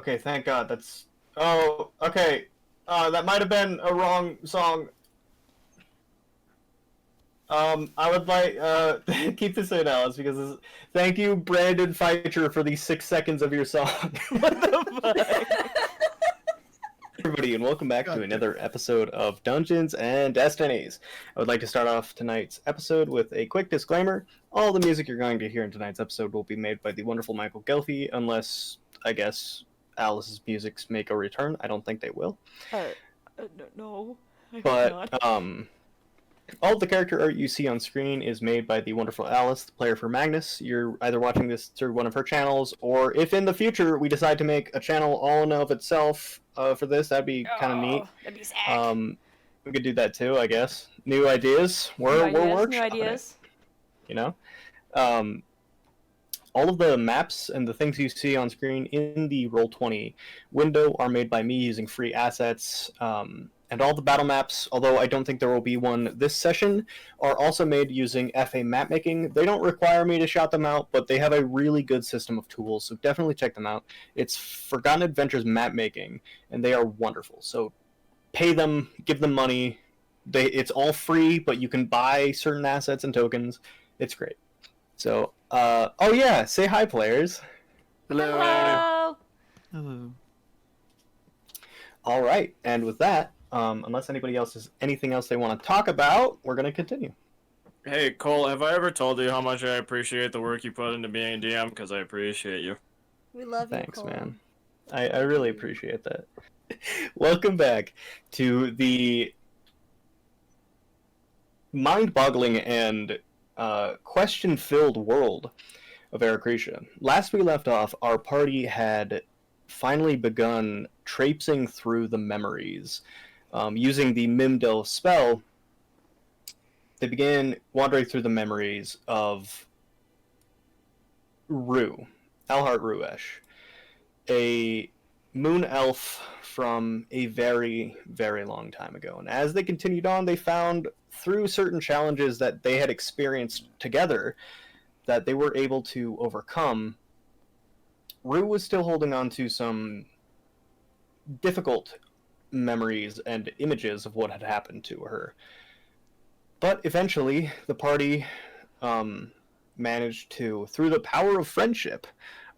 Okay, thank God. That's. Oh, okay. That might have been a wrong song. I would like keep this in, Alice, because thank you, Brandon Feitcher, for these 6 seconds of your song. What the fuck? Everybody, and welcome back to another episode of Dungeons and Destinies. I would like to start off tonight's episode with a quick disclaimer. All the music you're going to hear in tonight's episode will be made by the wonderful Michael Gelfi, unless, I guess, Alice's musics make a return. I don't think they will. No. I But, hope not. all of the character art you see on screen is made by the wonderful Alice, the player for Magnus. You're either watching this through one of her channels, or if in the future we decide to make a channel all in of itself for this, that'd be kind of neat. That'd be sick. We could do that too, I guess. New ideas. We're workshopping New ideas. it, you know? All of the maps and the things you see on screen in the Roll20 window are made by me using free assets. And all the battle maps, although I don't think there will be one this session, are also made using FA mapmaking. They don't require me to shout them out, but they have a really good system of tools, so definitely check them out. It's Forgotten Adventures mapmaking, and they are wonderful. So pay them, give them money. It's all free, but you can buy certain assets and tokens. It's great. So, oh yeah, say hi, players. Hello. Hello. All right, and with that, unless anybody else has anything else they want to talk about, we're going to continue. Hey, Cole, have I ever told you how much I appreciate the work you put into being a DM? Because I appreciate you. We love you, Thanks, Cole. man. I really appreciate that. Welcome back to the mind-boggling and question-filled world of Aracretia. Last we left off, our party had finally begun traipsing through the memories. Using the Mimdel spell, they began wandering through the memories of Alhart Ruesh, a moon elf from a very, very long time ago. And as they continued on, they found, through certain challenges that they had experienced together, that they were able to overcome. Rue was still holding on to some difficult memories and images of what had happened to her. But eventually, the party managed to, through the power of friendship,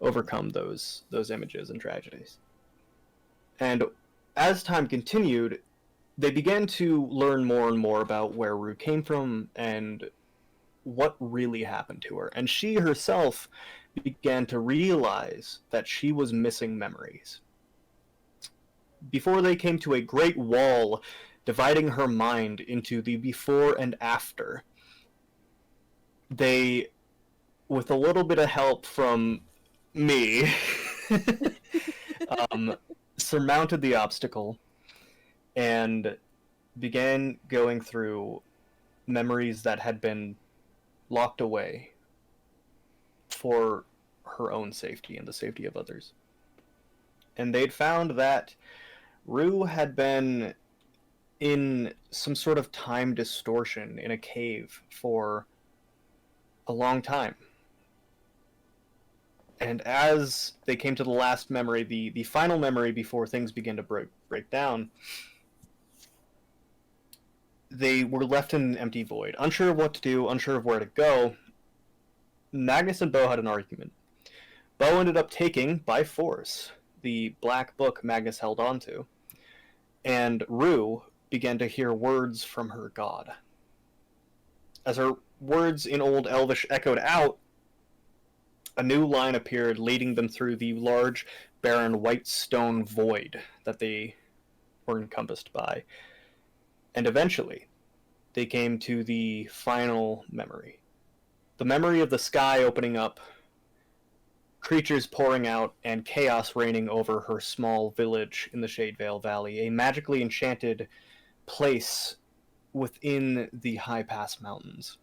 overcome those images and tragedies. And as time continued, they began to learn more and more about where Rue came from and what really happened to her. And she herself began to realize that she was missing memories. Before they came to a great wall dividing her mind into the before and after, they, with a little bit of help from me, surmounted the obstacle and began going through memories that had been locked away for her own safety and the safety of others. And they'd found that Rue had been in some sort of time distortion in a cave for a long time. And as they came to the last memory, the final memory before things began to break down, they were left in an empty void, unsure of what to do, unsure of where to go. Magnus and Bo had an argument. Bo ended up taking, by force, the black book Magnus held onto, and Rue began to hear words from her god. As her words in Old Elvish echoed out, a new line appeared, leading them through the large, barren, white stone void that they were encompassed by. And eventually, they came to the final memory. The memory of the sky opening up, creatures pouring out, and chaos reigning over her small village in the Shadevale Valley, a magically enchanted place within the High Pass Mountains.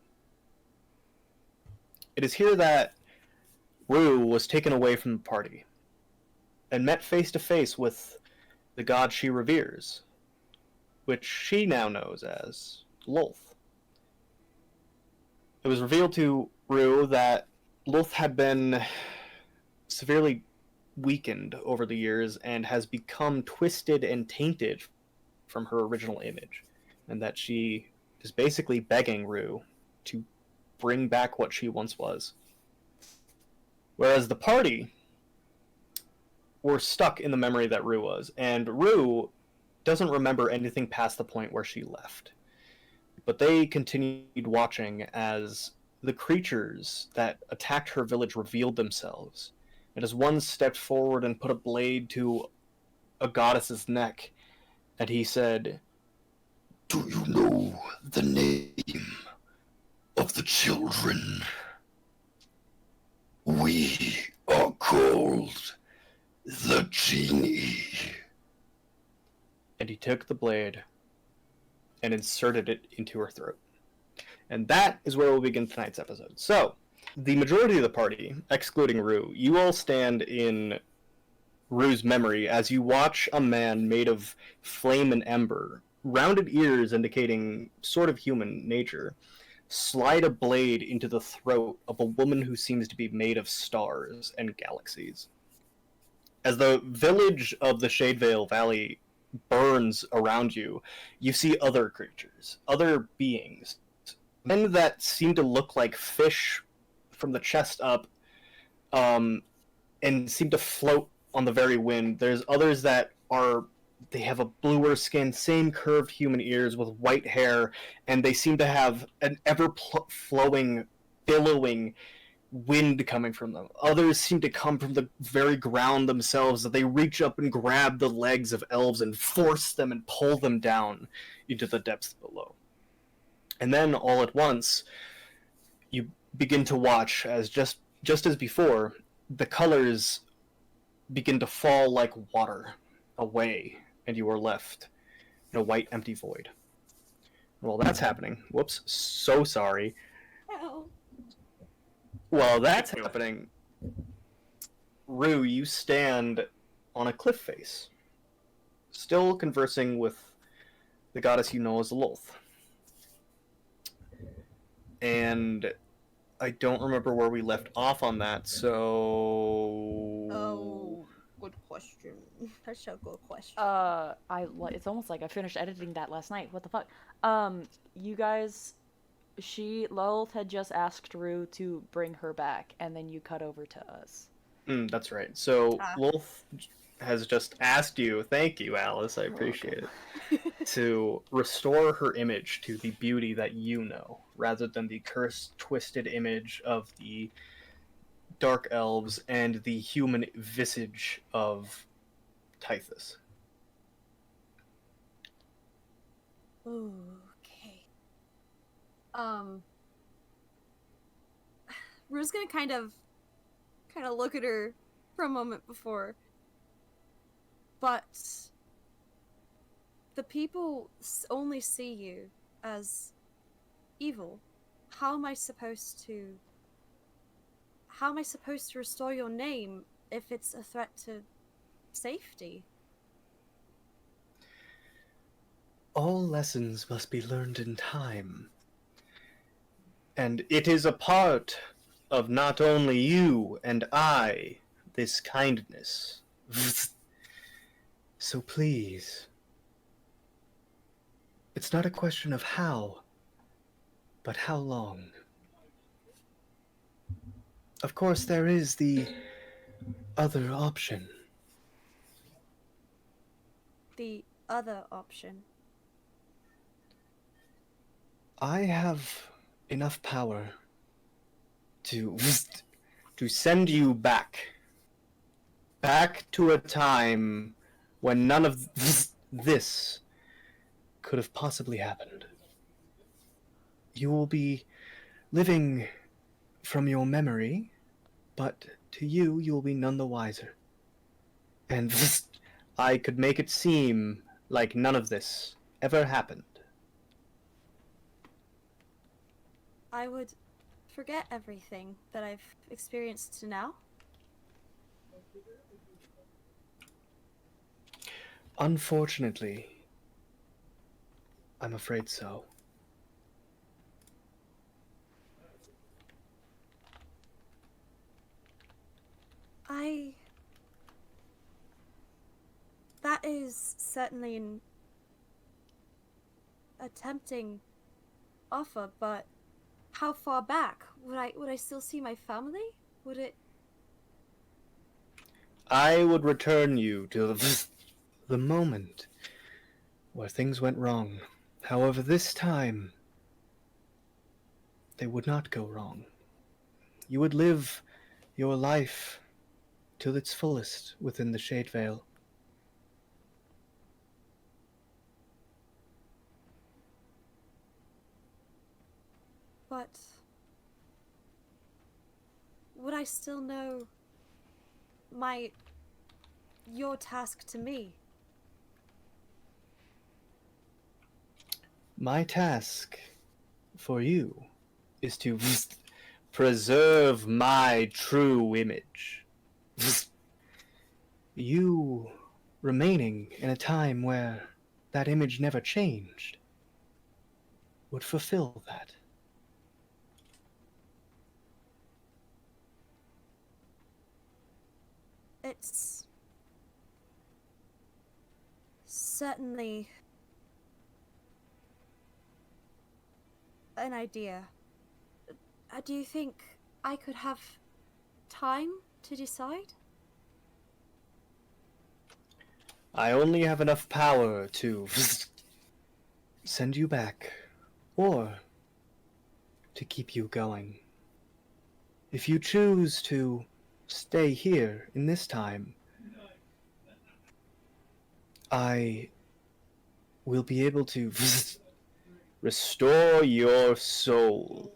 It is here that Rue was taken away from the party and met face to face with the god she reveres, which she now knows as Lolth. It was revealed to Rue that Lolth had been severely weakened over the years and has become twisted and tainted from her original image, and that she is basically begging Rue to bring back what she once was. Whereas the party were stuck in the memory that Rue was, and Rue doesn't remember anything past the point where she left. But they continued watching as the creatures that attacked her village revealed themselves, and as one stepped forward and put a blade to a goddess's neck, and he said, "Do you know the name of the children? We are called the Genie." And he took the blade and inserted it into her throat. And that is where we'll begin tonight's episode. So, the majority of the party, excluding Rue, you all stand in Rue's memory as you watch a man made of flame and ember, rounded ears indicating sort of human nature, slide a blade into the throat of a woman who seems to be made of stars and galaxies. As the village of the Shadevale Valley burns around you, you see other creatures, other beings, men that seem to look like fish from the chest up, and seem to float on the very wind. There's others that they have a bluer skin, same curved human ears with white hair, and they seem to have an ever-flowing, billowing wind coming from them. Others seem to come from the very ground themselves, that they reach up and grab the legs of elves and force them and pull them down into the depths below. And then, all at once, you begin to watch as, just as before, the colors begin to fall like water away, and you are left in a white, empty void. While that's happening, whoops, so sorry. Ow. While that's happening, Rue, you stand on a cliff face, still conversing with the goddess you know as Lolth. And I don't remember where we left off on that, so... Oh, good question. That's a good question. It's almost like I finished editing that last night. What the fuck? You guys, Lilith had just asked Rue to bring her back, and then you cut over to us. That's right. So Lolth has just asked you, thank you, Alice, I appreciate it, to restore her image to the beauty that you know, rather than the cursed, twisted image of the dark elves and the human visage of Tithus. Okay. Rue's gonna kind of look at her for a moment before. But the people only see you as evil. How am I supposed to restore your name if it's a threat to safety? All lessons must be learned in time. And it is a part of not only you and I, this kindness. So please, it's not a question of how, but how long. Of course, there is the other option. The other option. I have enough power to send you back to a time when none of this could have possibly happened. You will be living from your memory, but to you will be none the wiser. And I could make it seem like none of this ever happened. I would forget everything that I've experienced to now. Unfortunately, I'm afraid so. I that is certainly a tempting offer, but how far back? Would I still see my family? Would it? I would return you to the moment where things went wrong. However, this time, they would not go wrong. You would live your life to its fullest within the Shade Veil. But would I still know your task to me? My task for you is to preserve my true image. You remaining in a time where that image never changed would fulfill that. It's certainly an idea. Do you think I could have time to decide? I only have enough power to send you back, or to keep you going. If you choose to stay here in this time, I will be able to restore your soul.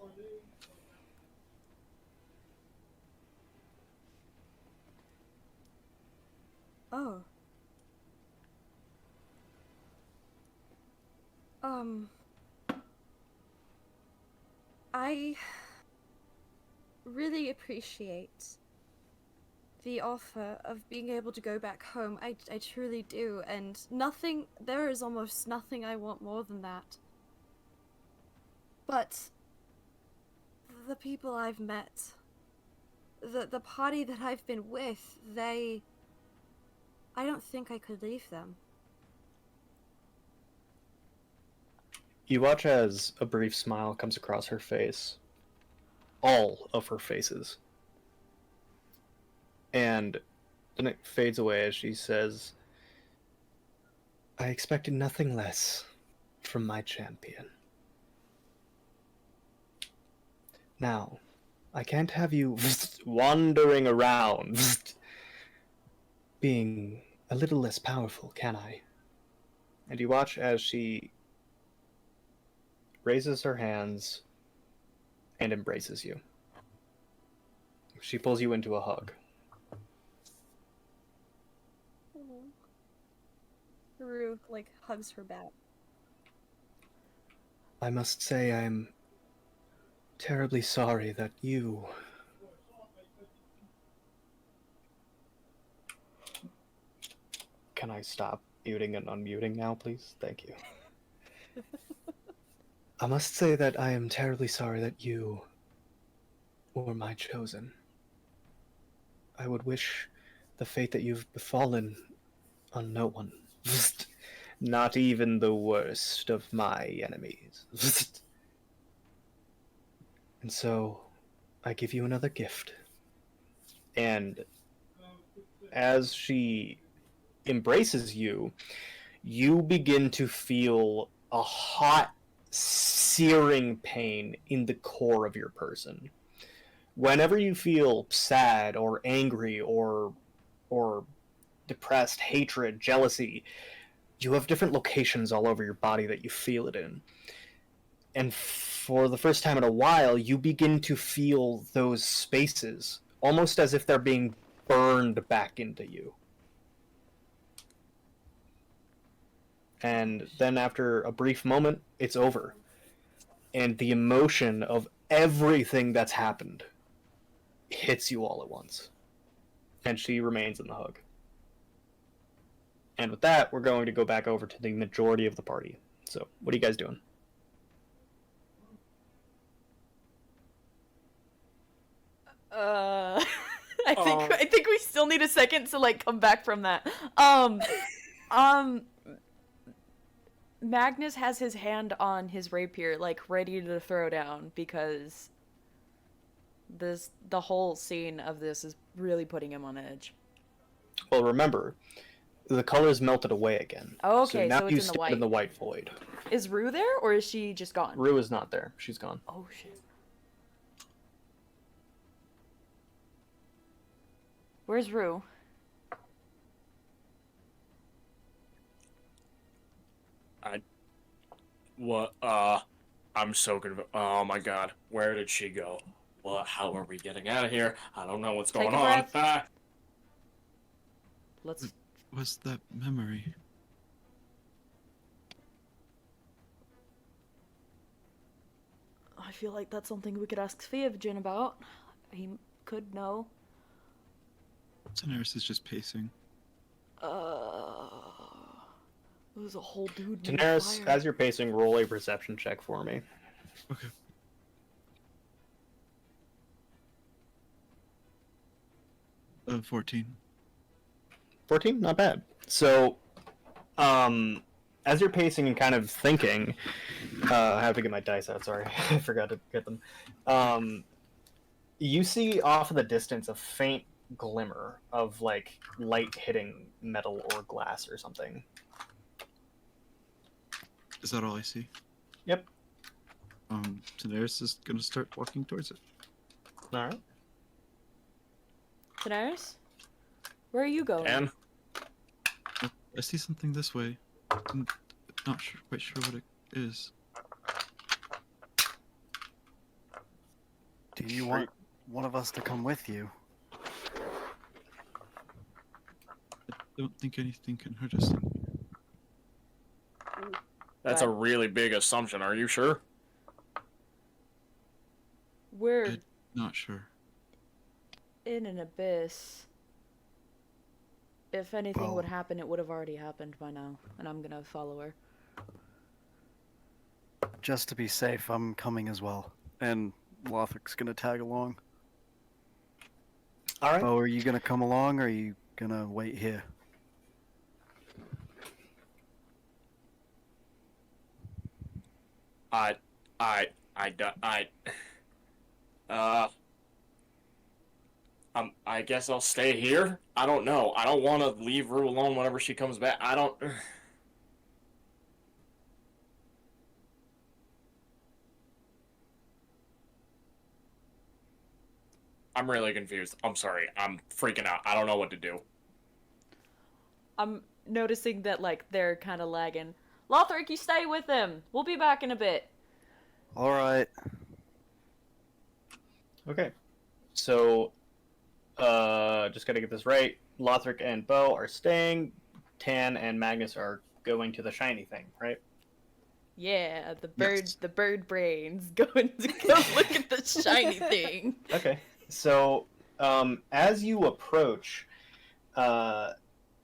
Oh. I really appreciate the offer of being able to go back home. I truly do, and there is almost nothing I want more than that. But the people I've met, the party that I've been with, I don't think I could leave them. You watch as a brief smile comes across her face. All of her faces. And then it fades away as she says, I expected nothing less from my champion. Now, I can't have you wandering around being a little less powerful, can I? And you watch as she raises her hands and embraces you. She pulls you into a hug. Haru, hugs her back. I must say I'm terribly sorry that you... Can I stop muting and unmuting now, please? Thank you. I must say that I am terribly sorry that you were my chosen. I would wish the fate that you've befallen on no one. Not even the worst of my enemies. And so, I give you another gift. And as she embraces you, you begin to feel a hot, searing pain in the core of your person. Whenever you feel sad or angry or depressed, hatred, jealousy, you have different locations all over your body that you feel it in. And for the first time in a while, you begin to feel those spaces, almost as if they're being burned back into you. And then after a brief moment, it's over. And the emotion of everything that's happened hits you all at once. And she remains in the hug. And with that, we're going to go back over to the majority of the party. So, what are you guys doing? I think we still need a second to come back from that. Um, Magnus has his hand on his rapier, like, ready to throw down, because the whole scene of this is really putting him on edge. Well, remember, the colors melted away again. Okay, now so it's you in the stand white. in the white void. Is Rue there, or is she just gone? Rue is not there. She's gone. Oh, shit. Where's Rue? What? I'm so confused. Oh my god, where did she go? Well, how are we getting out of here? I don't know what's Take going a on. breath. Ah. Let's... What's that memory? I feel like that's something we could ask Theogen about. He could know. Daenerys is just pacing. There's a whole dude made of Daenerys, fire. as you're pacing, roll a perception check for me. Okay. 14. 14? Not bad. So, as you're pacing and kind of thinking, I have to get my dice out, sorry. I forgot to get them. You see off in the distance a faint glimmer of, like, light hitting metal or glass or something. Is that all I see? Yep. Daenerys is gonna start walking towards it. Alright. Daenerys? Where are you going? Dan? I see something this way. I'm not quite sure what it is. Do you want one of us to come with you? I don't think anything can hurt us. That's a really big assumption. Are you sure? We're I'm not sure. in an abyss. If anything Well- would happen, it would have already happened by now, and I'm gonna follow her. Just to be safe, I'm coming as well. And Lothric's gonna tag along. Alright. Oh, are you gonna come along, or are you gonna wait here? I guess I'll stay here. I don't know. I don't want to leave Rue alone whenever she comes back. I don't. I'm really confused. I'm sorry. I'm freaking out. I don't know what to do. I'm noticing that, like, they're kind of lagging. Lothric, you stay with him! We'll be back in a bit. Alright. Okay. So, just gotta get this right. Lothric and Bo are staying. Tan and Magnus are going to the shiny thing, right? Yeah, the Yes. bird brain's going to go look at the shiny thing. Okay. So, as you approach,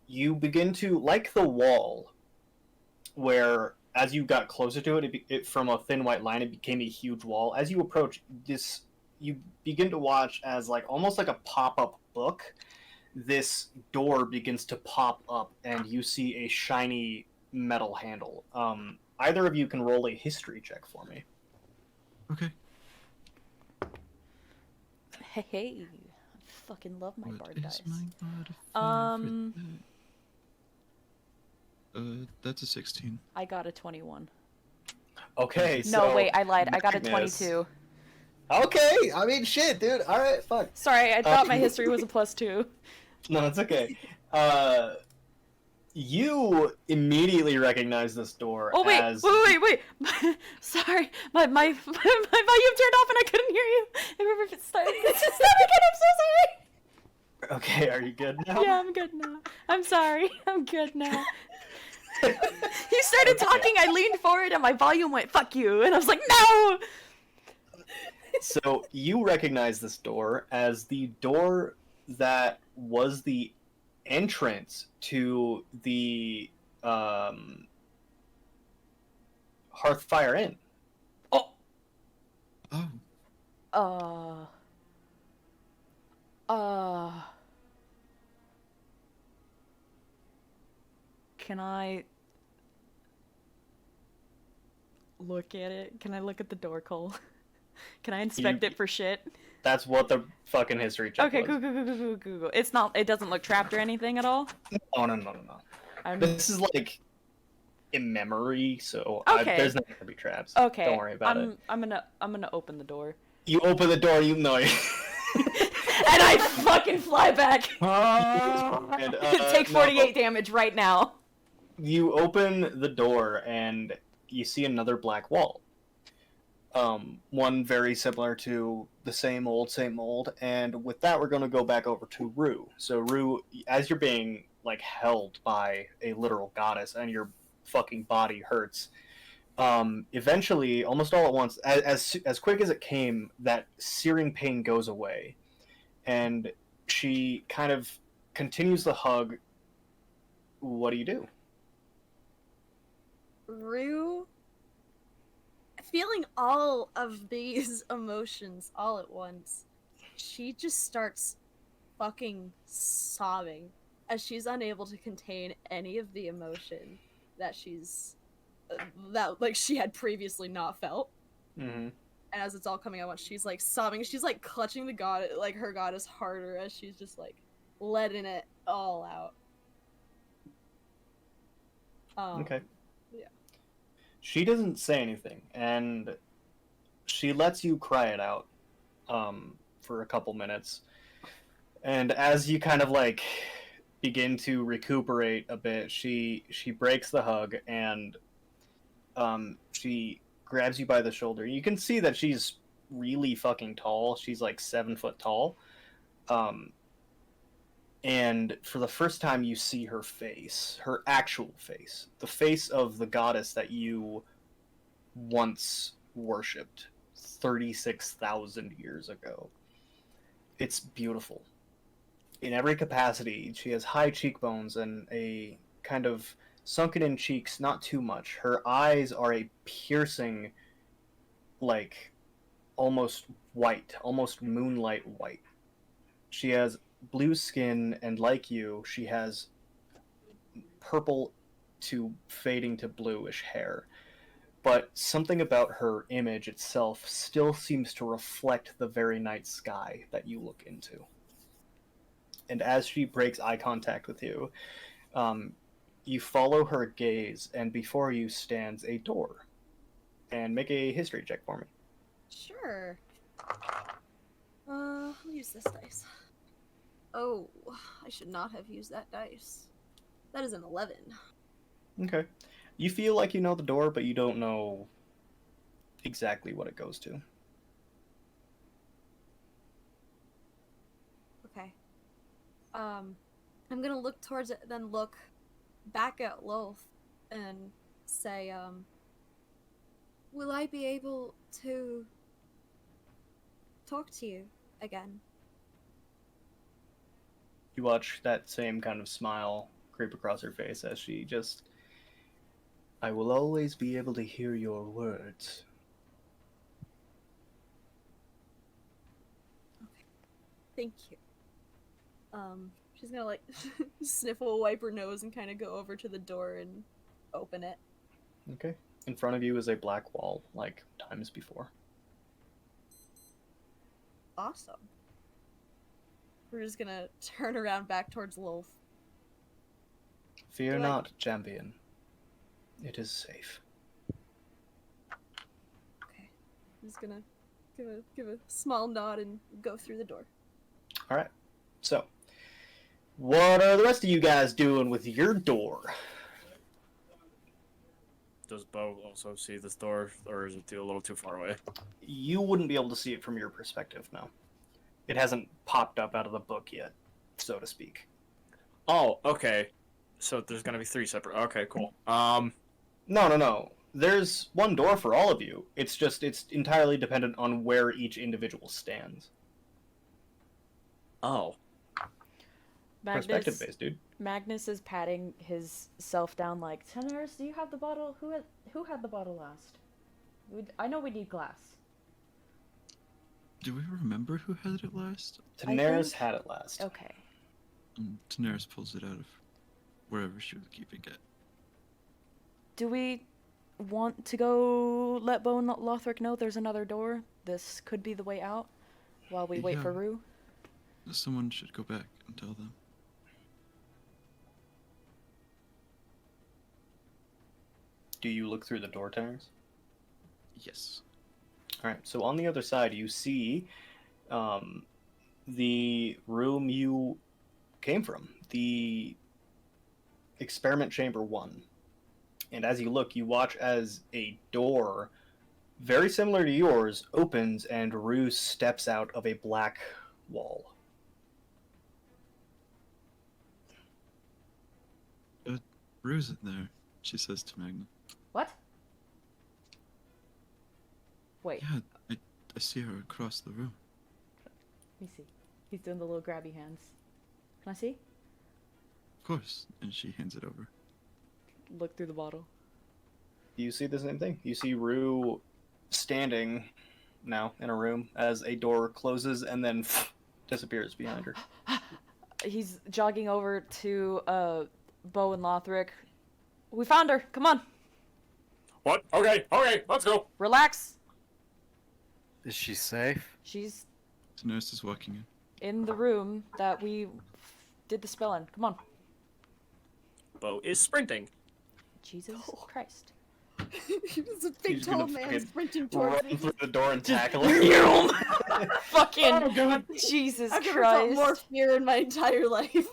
you begin to, like the wall, where as you got closer to it, it from a thin white line, it became a huge wall. As you approach this, you begin to watch as, like, almost like a pop-up book, this door begins to pop up, and you see a shiny metal handle. Either of you can roll a history check for me. Okay. Hey, I fucking love my What bard is dice. my modifier Um, for that? That's a 16. I got a 21. Okay, so... No, wait, I lied. I got a Magnus. 22. Okay, I mean, shit, dude. Alright, fuck. Sorry, I thought my history was a +2. No, it's okay. You immediately recognize this door Oh wait, as... wait. Sorry, my volume turned off and I couldn't hear you. It started again. I'm so sorry. Okay, are you good now? Yeah, I'm good now. I'm sorry. I'm good now. You started talking, I leaned forward, and my volume went, "Fuck you," and I was like, "No!" So you recognize this door as the door that was the entrance to the Hearthfire Inn. Oh. Oh. Can I look at it? Can I look at the door, Cole? Can I inspect it for shit? That's what the fucking history check Okay, was. Google. It's not. It doesn't look trapped or anything at all. Oh, no. I'm This is like in memory, so Okay. there's not gonna be traps. okay. Don't worry about it. I'm gonna open the door, You open the door, you know. and I fucking fly back. And, Take no, 48 damage right now. you open the door and you see another black wall. One very similar to the same old, and with that we're gonna go back over to Rue. So Rue, as you're being like held by a literal goddess and your fucking body hurts, eventually, almost all at once, as quick as it came, that searing pain goes away, and she kind of continues the hug. What do? Rue, feeling all of these emotions all at once, she just starts fucking sobbing as she's unable to contain any of the emotion that she had previously not felt. Mm-hmm. And as it's all coming out once, she's like sobbing. She's like clutching the god, like her goddess harder as she's just like letting it all out. Okay. Yeah. She doesn't say anything, and she lets you cry it out for a couple minutes. And as you kind of like begin to recuperate a bit, she breaks the hug and she grabs you by the shoulder. You can see that she's really fucking tall. She's like 7 foot tall. And for the first time you see her face, her actual face, the face of the goddess that you once worshipped 36,000 years ago. It's beautiful. In every capacity, she has high cheekbones and a kind of sunken in cheeks, not too much. Her eyes are a piercing, like, almost white, almost moonlight white. She has blue skin, and like you, she has purple to fading to bluish hair. But something about her image itself still seems to reflect the very night sky that you look into. And as she breaks eye contact with you, you follow her gaze, and before you stands a door. And make a history check for me. Sure. I'll use this dice. Oh, I should not have used that dice. That is an 11. Okay. You feel like you know the door, but you don't know exactly what it goes to. Okay. I'm gonna look towards it, then look back at Loth and say, will I be able to talk to you again? You watch that same kind of smile creep across her face as she just... I will always be able to hear your words. Okay. Thank you. She's gonna like sniffle, wipe her nose, and kind of go over to the door and open it. Okay. In front of you is a black wall, like times before. Awesome. We're just gonna turn around back towards Lolth. Fear Do I- not, champion. It is safe. Okay. I'm just gonna give a small nod and go through the door. Alright. So, what are the rest of you guys doing with your door? Does Bo also see this door, or is it a little too far away? You wouldn't be able to see it from your perspective, no. It hasn't popped up out of the book yet, so to speak. Oh, okay. So there's gonna be 3 separate. Okay, cool. No. There's one door for all of you. It's entirely dependent on where each individual stands. Oh. Perspective based, dude. Magnus is patting his self down like, Tenaris, do you have the bottle? Who had the bottle last? I know we need glass. Do we remember who had it last? Daenerys had it last. Okay. Daenerys pulls it out of wherever she was keeping it. Do we want to go let Bo and Lothric know there's another door? This could be the way out while we wait for Yeah. Rue? Someone should go back and tell them. Do you look through the door, Terrence? Yes. All right. So on the other side, you see the room you came from, the experiment chamber 1. And as you look, you watch as a door very similar to yours opens and Rue steps out of a black wall. Rue's in there, she says to Magna. What? Wait, Yeah, I see her across the room. let me see. He's doing the little grabby hands. Can I see? Of course. And she hands it over. Look through the bottle. You see the same thing. You see Rue standing now in a room as a door closes and then disappears behind her. He's jogging over to Bo and Lothric. We found her. Come on. What? Okay, let's go. Relax. Is she safe? She's The nurse is walking in. in the room that we did the spell in. Come on. Bo is sprinting. Jesus Christ. He's a big He's gonna tall man fucking sprinting towards Run me. through the door and tackle her. Fucking Oh god. Jesus I've never felt Christ. more fear in my entire life.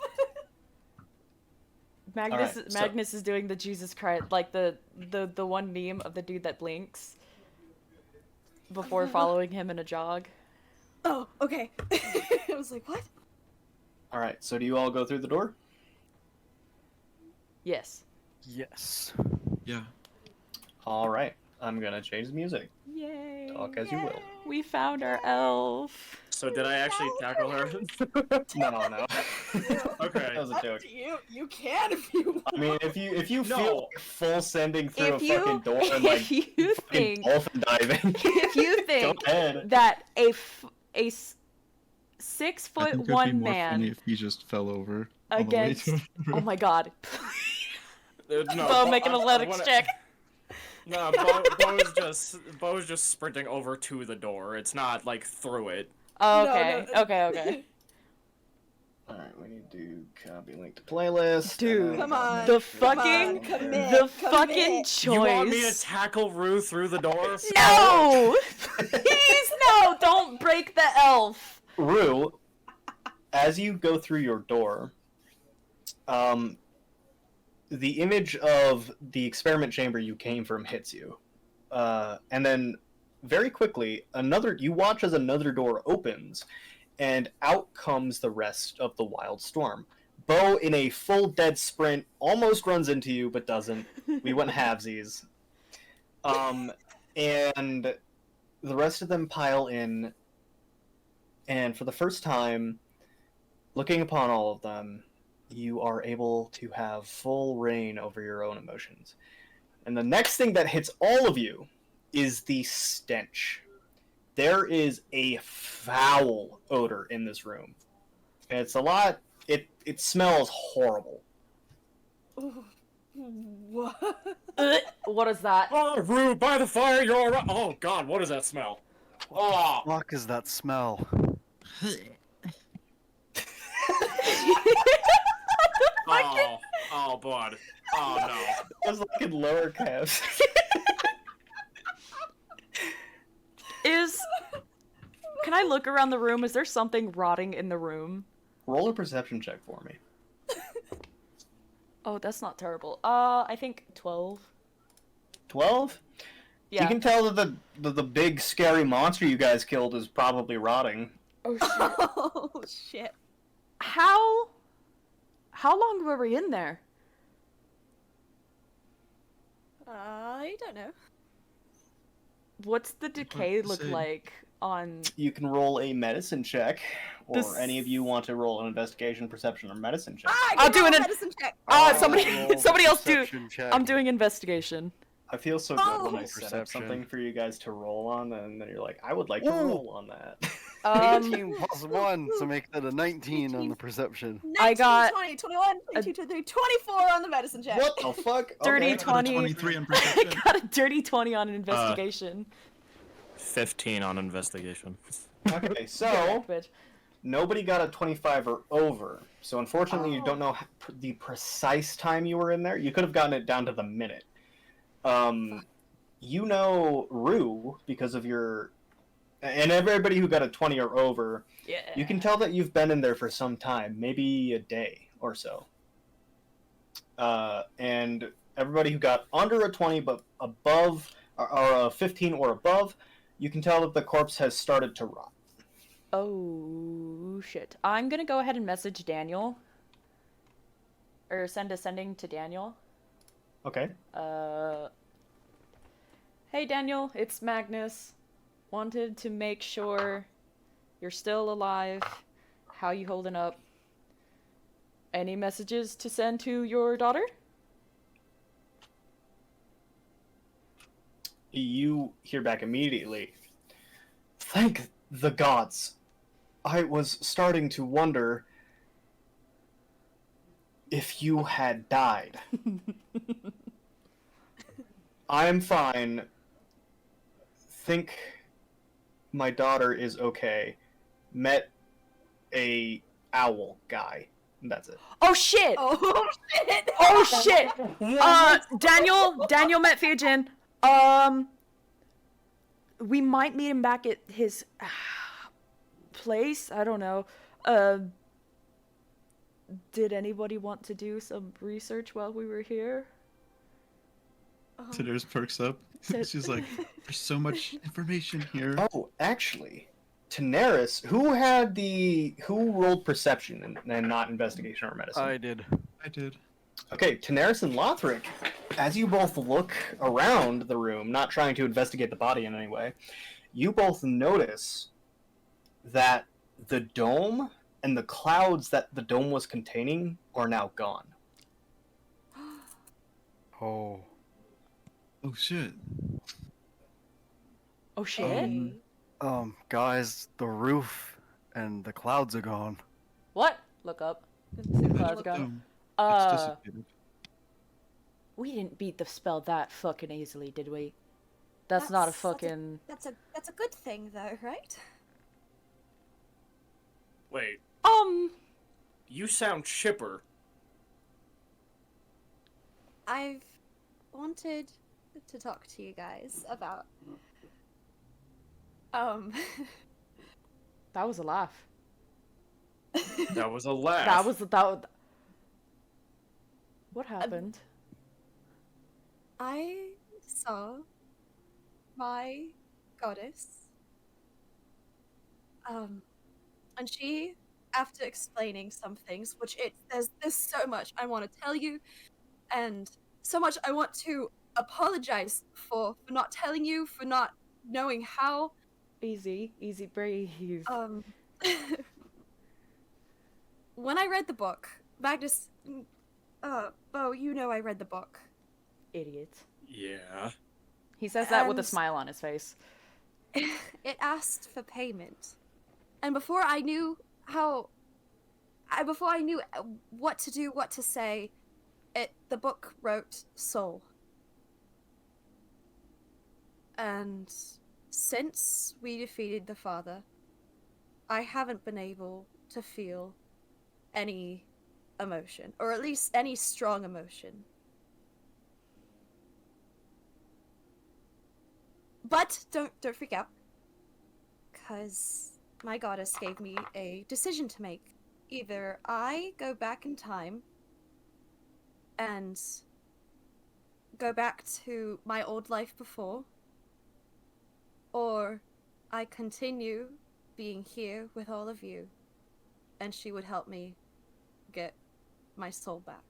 Magnus Alright, so- Magnus is doing the Jesus Christ, like the one meme of the dude that blinks before following him in a jog. Oh, okay. I was like, what? All right. So do you all go through the door? Yes. Yes. Yeah. All right. I'm gonna change the music. Yay. Talk as you will. We found our elf. So did I actually tackle her? No. Okay. That was a Up joke. to you. You can if you want. I mean, if you No. feel like full sending through If a you fucking door and like if you fucking think dolphin diving, if you go think ahead. that a 6 I foot think it'd be 1 more funny man if he just fell over on the way against to oh my god. No, Bo, make an athletics wanna- check. No, Bo is just sprinting over to the door. It's not like through it. Oh, No, okay. no. Okay. All right, we need to copy link to playlist. Dude, Come on. the Come fucking on, commit, the commit. fucking choice. You want me to tackle Rue through the door? No! Please no! Don't break the elf. Rue, as you go through your door, the image of the experiment chamber you came from hits you, and then very quickly you watch as another door opens, and out comes the rest of the wild storm. Bo, in a full dead sprint, almost runs into you but doesn't. We went halvesies. And the rest of them pile in, and for the first time, looking upon all of them, you are able to have full reign over your own emotions. And the next thing that hits all of you is the stench. There is a foul odor in this room. And it's a lot. It smells horrible. What? What is that? Oh, Rue, by the fire, you're alright. Oh god, what does that smell? Oh, Fuck is that smell? oh, bud. Oh no. I was like in lower calves. Can I look around the room? Is there something rotting in the room? Roll a perception check for me. Oh, that's not terrible. I think 12. 12? Yeah. You can tell that the big scary monster you guys killed is probably rotting. Oh shit. Oh shit. How long were we in there? I don't know. What's the decay to look say. like on... You can roll a medicine check, or This- any of you want to roll an investigation, perception, or medicine check. Ah, I'll give do me a an- medicine check. somebody else do... Perception check. I'm doing investigation. I feel so good when I Oh. set up Perception. something for you guys to roll on, and then you're like, I would like to Ooh. roll on that. 18 plus 1, so make that a 19 on the perception. 19, I got 20, 21, 22, 23, 24 on the medicine check. What the fuck? Dirty Okay. I got a 20. 23 on I perception. got a dirty 20 on investigation. 15 on investigation. Okay, so Correct, bitch. nobody got a 25 or over. So unfortunately, you don't know the precise time you were in there. You could have gotten it down to the minute. You know Rue because of your, and everybody who got a 20 or over. Yeah. You can tell that you've been in there for some time, maybe a day or so. And everybody who got under a 20 but above, or a 15 or above, you can tell that the corpse has started to rot. Oh, shit. I'm gonna go ahead and message Daniel. Or send a sending to Daniel. Okay. Hey Daniel, it's Magnus. Wanted to make sure you're still alive. How you holding up? Any messages to send to your daughter? You hear back immediately. Thank the gods. I was starting to wonder if you had died. I'm fine. Think my daughter is okay. Met a owl guy. That's it. Oh shit! Oh shit! Oh shit! Daniel met Fujin. We might meet him back at his place. I don't know. Did anybody want to do some research while we were here? Tiders perks up. She's like, there's so much information here. Oh, actually, Daenerys, who rolled perception and not investigation or medicine? I did. I did. Okay, Daenerys and Lothric, as you both look around the room, not trying to investigate the body in any way, you both notice that the dome and the clouds that the dome was containing are now gone. Oh. Oh shit. Oh shit! Guys, the roof and the clouds are gone. What? Look up. See the clouds go. It's dissipated. We didn't beat the spell that fucking easily, did we? That's not a fucking. That's a good thing, though, right? Wait, you sound chipper. I've wanted to talk to you guys about. That was a laugh. That was a laugh. That was. What happened? I saw my goddess. And she, after explaining some things, there's so much I want to tell you, and so much I want to apologize for not telling you, for not knowing how. Easy breathe. When I read the book, Magnus, Bo, you know I read the book. Idiot. Yeah. He says that with a And- smile on his face. It asked for payment. And before I knew what to do, what to say, the book wrote soul. And since we defeated the father, I haven't been able to feel any emotion, or at least any strong emotion. But don't freak out, because my goddess gave me a decision to make. Either I go back in time and go back to my old life before, or I continue being here with all of you, and she would help me get my soul back.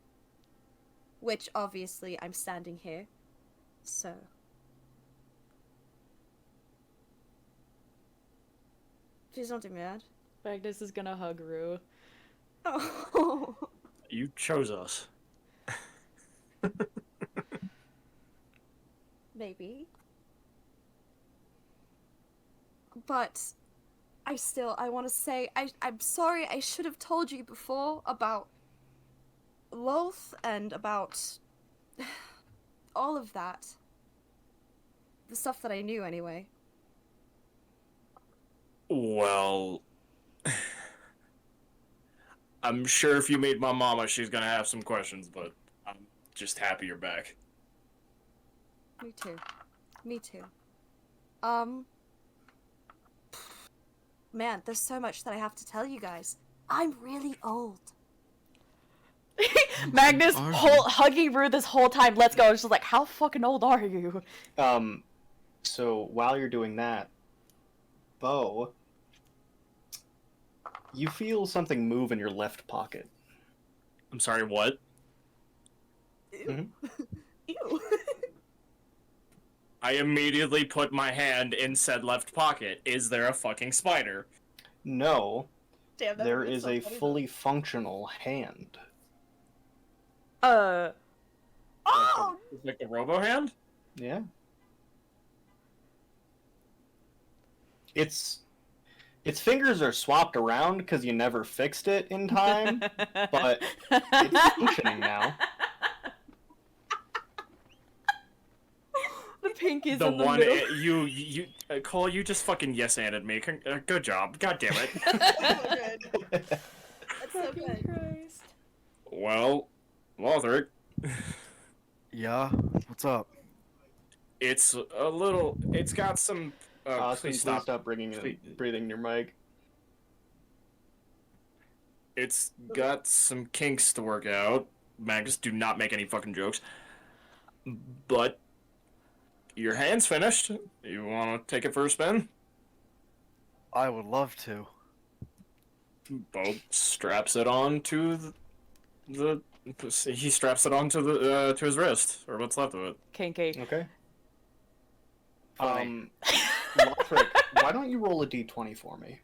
Which, obviously, I'm standing here, so... Please don't do mad. Magnus is gonna hug Rue. Oh. You chose us. Maybe. But I want to say, I'm sorry, I should have told you before about Loth and about all of that. The stuff that I knew, anyway. Well, I'm sure if you meet my mama, she's gonna have some questions, but I'm just happy you're back. Me too. Me too. Man, there's so much that I have to tell you guys. I'm really old. Magnus Are you? hugging Rue this whole time. Let's go. It's just like, how fucking old are you? So while you're doing that, Bo, you feel something move in your left pocket. I'm sorry, what? Ew. I immediately put my hand in said left pocket. Is there a fucking spider? No, Damn, that there would've been is so a funny, though. fully functional hand. Oh! It's like the robo hand? Yeah. Its fingers are swapped around because you never fixed it in time, but it's functioning now. The pink is The in the one middle. Cole, you just fucking yes-anded me. Good job. God damn it. So good. That's so Fucking good. Christ. Well, Lothric, Yeah? What's up? it's a little. It's got some. Austin, Please please stop. stop breathing in your mic. It's got some kinks to work out. Magnus, do not make any fucking jokes. But your hand's finished. You want to take it for a spin? I would love to. Bo straps it on to he straps it onto the to his wrist, or what's left of it. Kinky. Okay. Funny. Lothric, why don't you roll a d20 for me?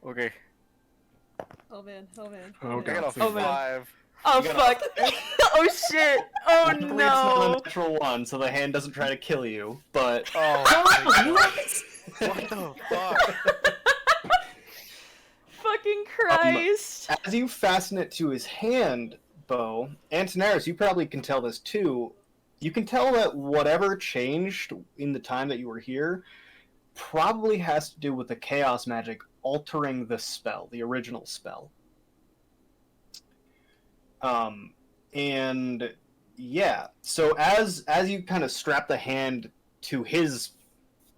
Okay. Oh man, oh man. Oh I got a Oh, man. 5. Oh, You fuck. Oh, shit. Oh, Luckily, it's not no. a natural one, so the hand doesn't try to kill you, but... Oh, what the fuck? Fucking Christ. As you fasten it to his hand, Bo, and Tanaris, you probably can tell this too, you can tell that whatever changed in the time that you were here probably has to do with the chaos magic altering the spell, the original spell. And yeah, so as you kind of strap the hand to his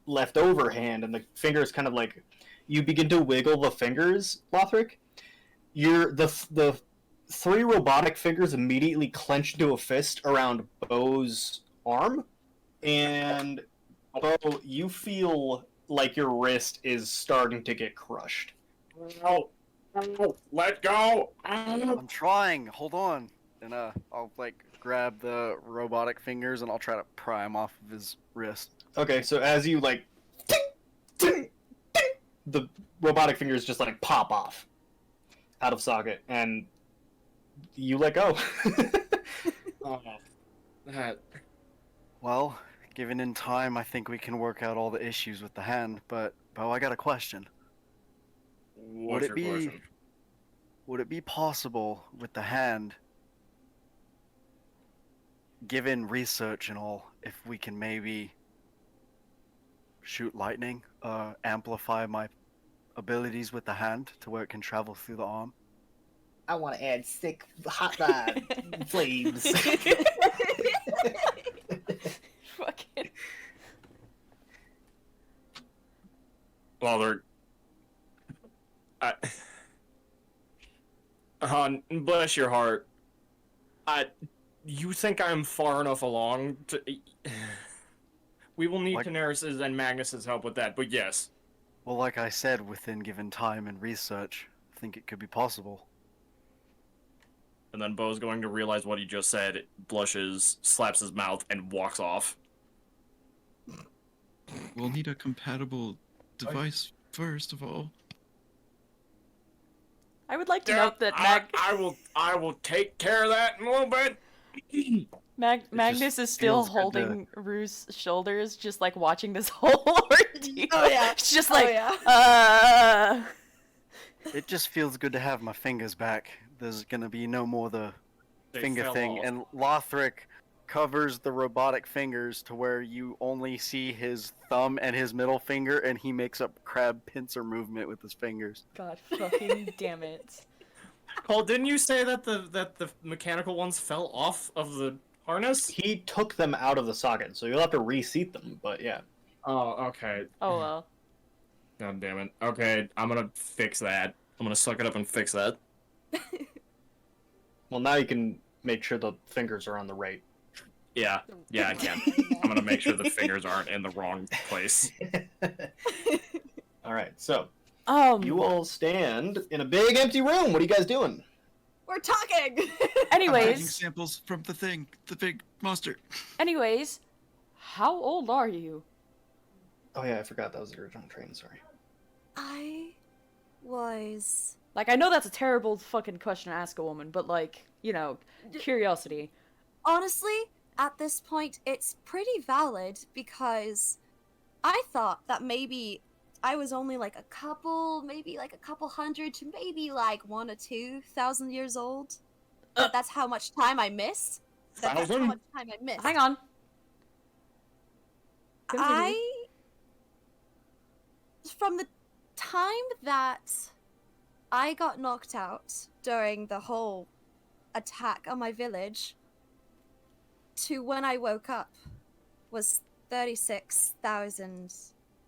leftover hand, and the fingers kind of like you begin to wiggle the fingers, Lothric, the three robotic fingers immediately clench into a fist around Bo's arm, and Bo, you feel like your wrist is starting to get crushed. Oh, let go! I'm trying. Hold on. And I'll like grab the robotic fingers and I'll try to pry him off of his wrist. Okay, so as you like, ting, ting, ting, the robotic fingers just like pop off out of socket, and you let go. Oh, that. Well, given in time, I think we can work out all the issues with the hand. But Bo, I got a question. What's it your be- question? Would it be possible with the hand, given research and all, if we can maybe shoot lightning, amplify my abilities with the hand to where it can travel through the arm? I want to add sick hot flames. Fucking. Well, bless your heart. You think I'm far enough along to... We will need Like- Daenerys's and Magnus's help with that, but yes. Well, like I said, within given time and research, I think it could be possible. And then Bo's going to realize what he just said, blushes, slaps his mouth, and walks off. We'll need a compatible device first of all. I would like to note that Mag. I will take care of that in a little bit. Magnus is still feels good to- holding Rue's shoulders, just like watching this whole ordeal. Oh, yeah. It's just Oh, like, yeah. It just feels good to have my fingers back. There's gonna be no more the They finger fell thing, off. and Lothric covers the robotic fingers to where you only see his thumb and his middle finger, and he makes a crab pincer movement with his fingers. God fucking damn it. Paul, didn't you say that the mechanical ones fell off of the harness? He took them out of the socket, so you'll have to reseat them. But yeah, Oh, okay. Oh well. God damn it. Okay, I'm gonna fix that. I'm gonna suck it up and fix that. well now you can make sure the fingers are on the right. Yeah, I can. I'm gonna make sure the fingers aren't in the wrong place. All right, so you Um. all stand in a big empty room. What are you guys doing? We're talking! I'm taking Anyways, samples from the thing, the big monster. how old are you? Oh yeah, I forgot that was the original train. Sorry. I was. Like, I know that's a terrible fucking question to ask a woman, but like, you know, curiosity. Honestly, at this point, it's pretty valid because I thought that maybe I was only like maybe like a couple hundred to maybe like 1 or 2,000 years old. But that's how much time I missed. That's how 1,000? much time I missed. Hang on. Continue. From the time that I got knocked out during the whole attack on my village to when I woke up was 36,000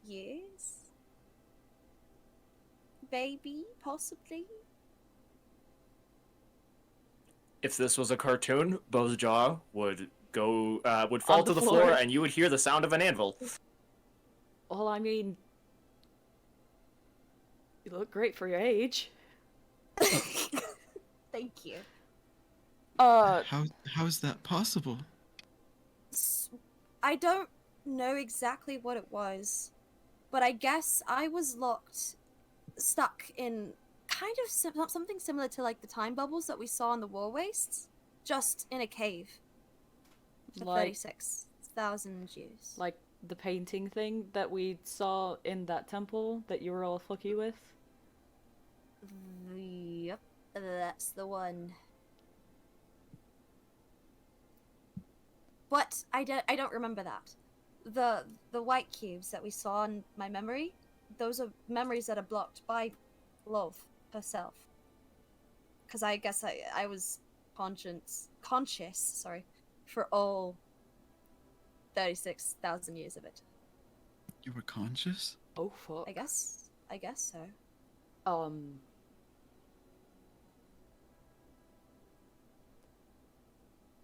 years? Maybe, possibly. If this was a cartoon, Bo's jaw would fall On to the the floor, floor. and you would hear the sound of an anvil. Well, I mean, you look great for your age. Thank you. How is that possible? I don't know exactly what it was, but I guess I was stuck in kind of something similar to like the time bubbles that we saw in the war wastes, just in a cave for Like- 36,000 years. like the painting thing that we saw in that temple that you were all fucky with. Yep, that's the one. But I don't remember that. The white cubes that we saw in my memory, those are memories that are blocked by Love herself. Because I guess I was conscious, for all 36,000 years of it. You were conscious? Oh fuck. I guess so.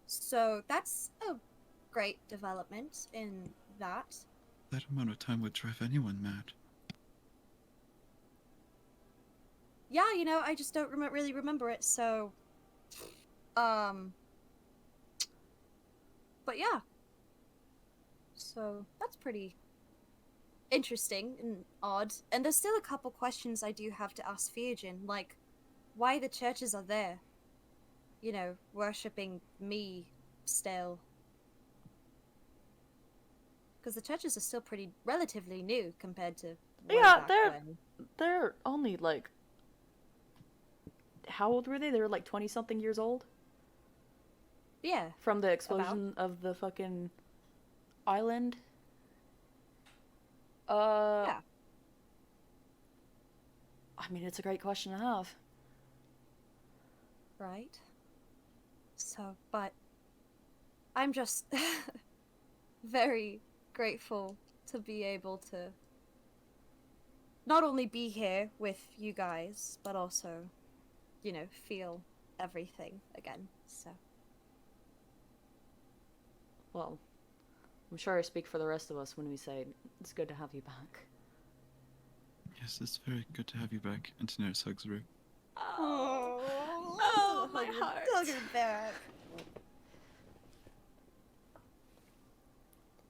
So that's a great development in that. That amount of time would drive anyone mad. Yeah, I just don't really remember it, so but yeah. So that's pretty interesting and odd. And there's still a couple questions I do have to ask Theogen, like why the churches are there. Worshipping me still. Because the churches are still pretty relatively new compared to way Yeah, back they're- when. They're only like. How old were they? They were like 20 something years old? Yeah. From the explosion of the fucking island? Yeah. I mean, it's a great question to have. Right. So, but I'm just very grateful to be able to not only be here with you guys, but also, feel everything again. So, Well, I'm sure I speak for the rest of us when we say it's good to have you back. Yes, it's very good to have you back. And to nurse hugs Rue. Oh, my heart. Hug her back.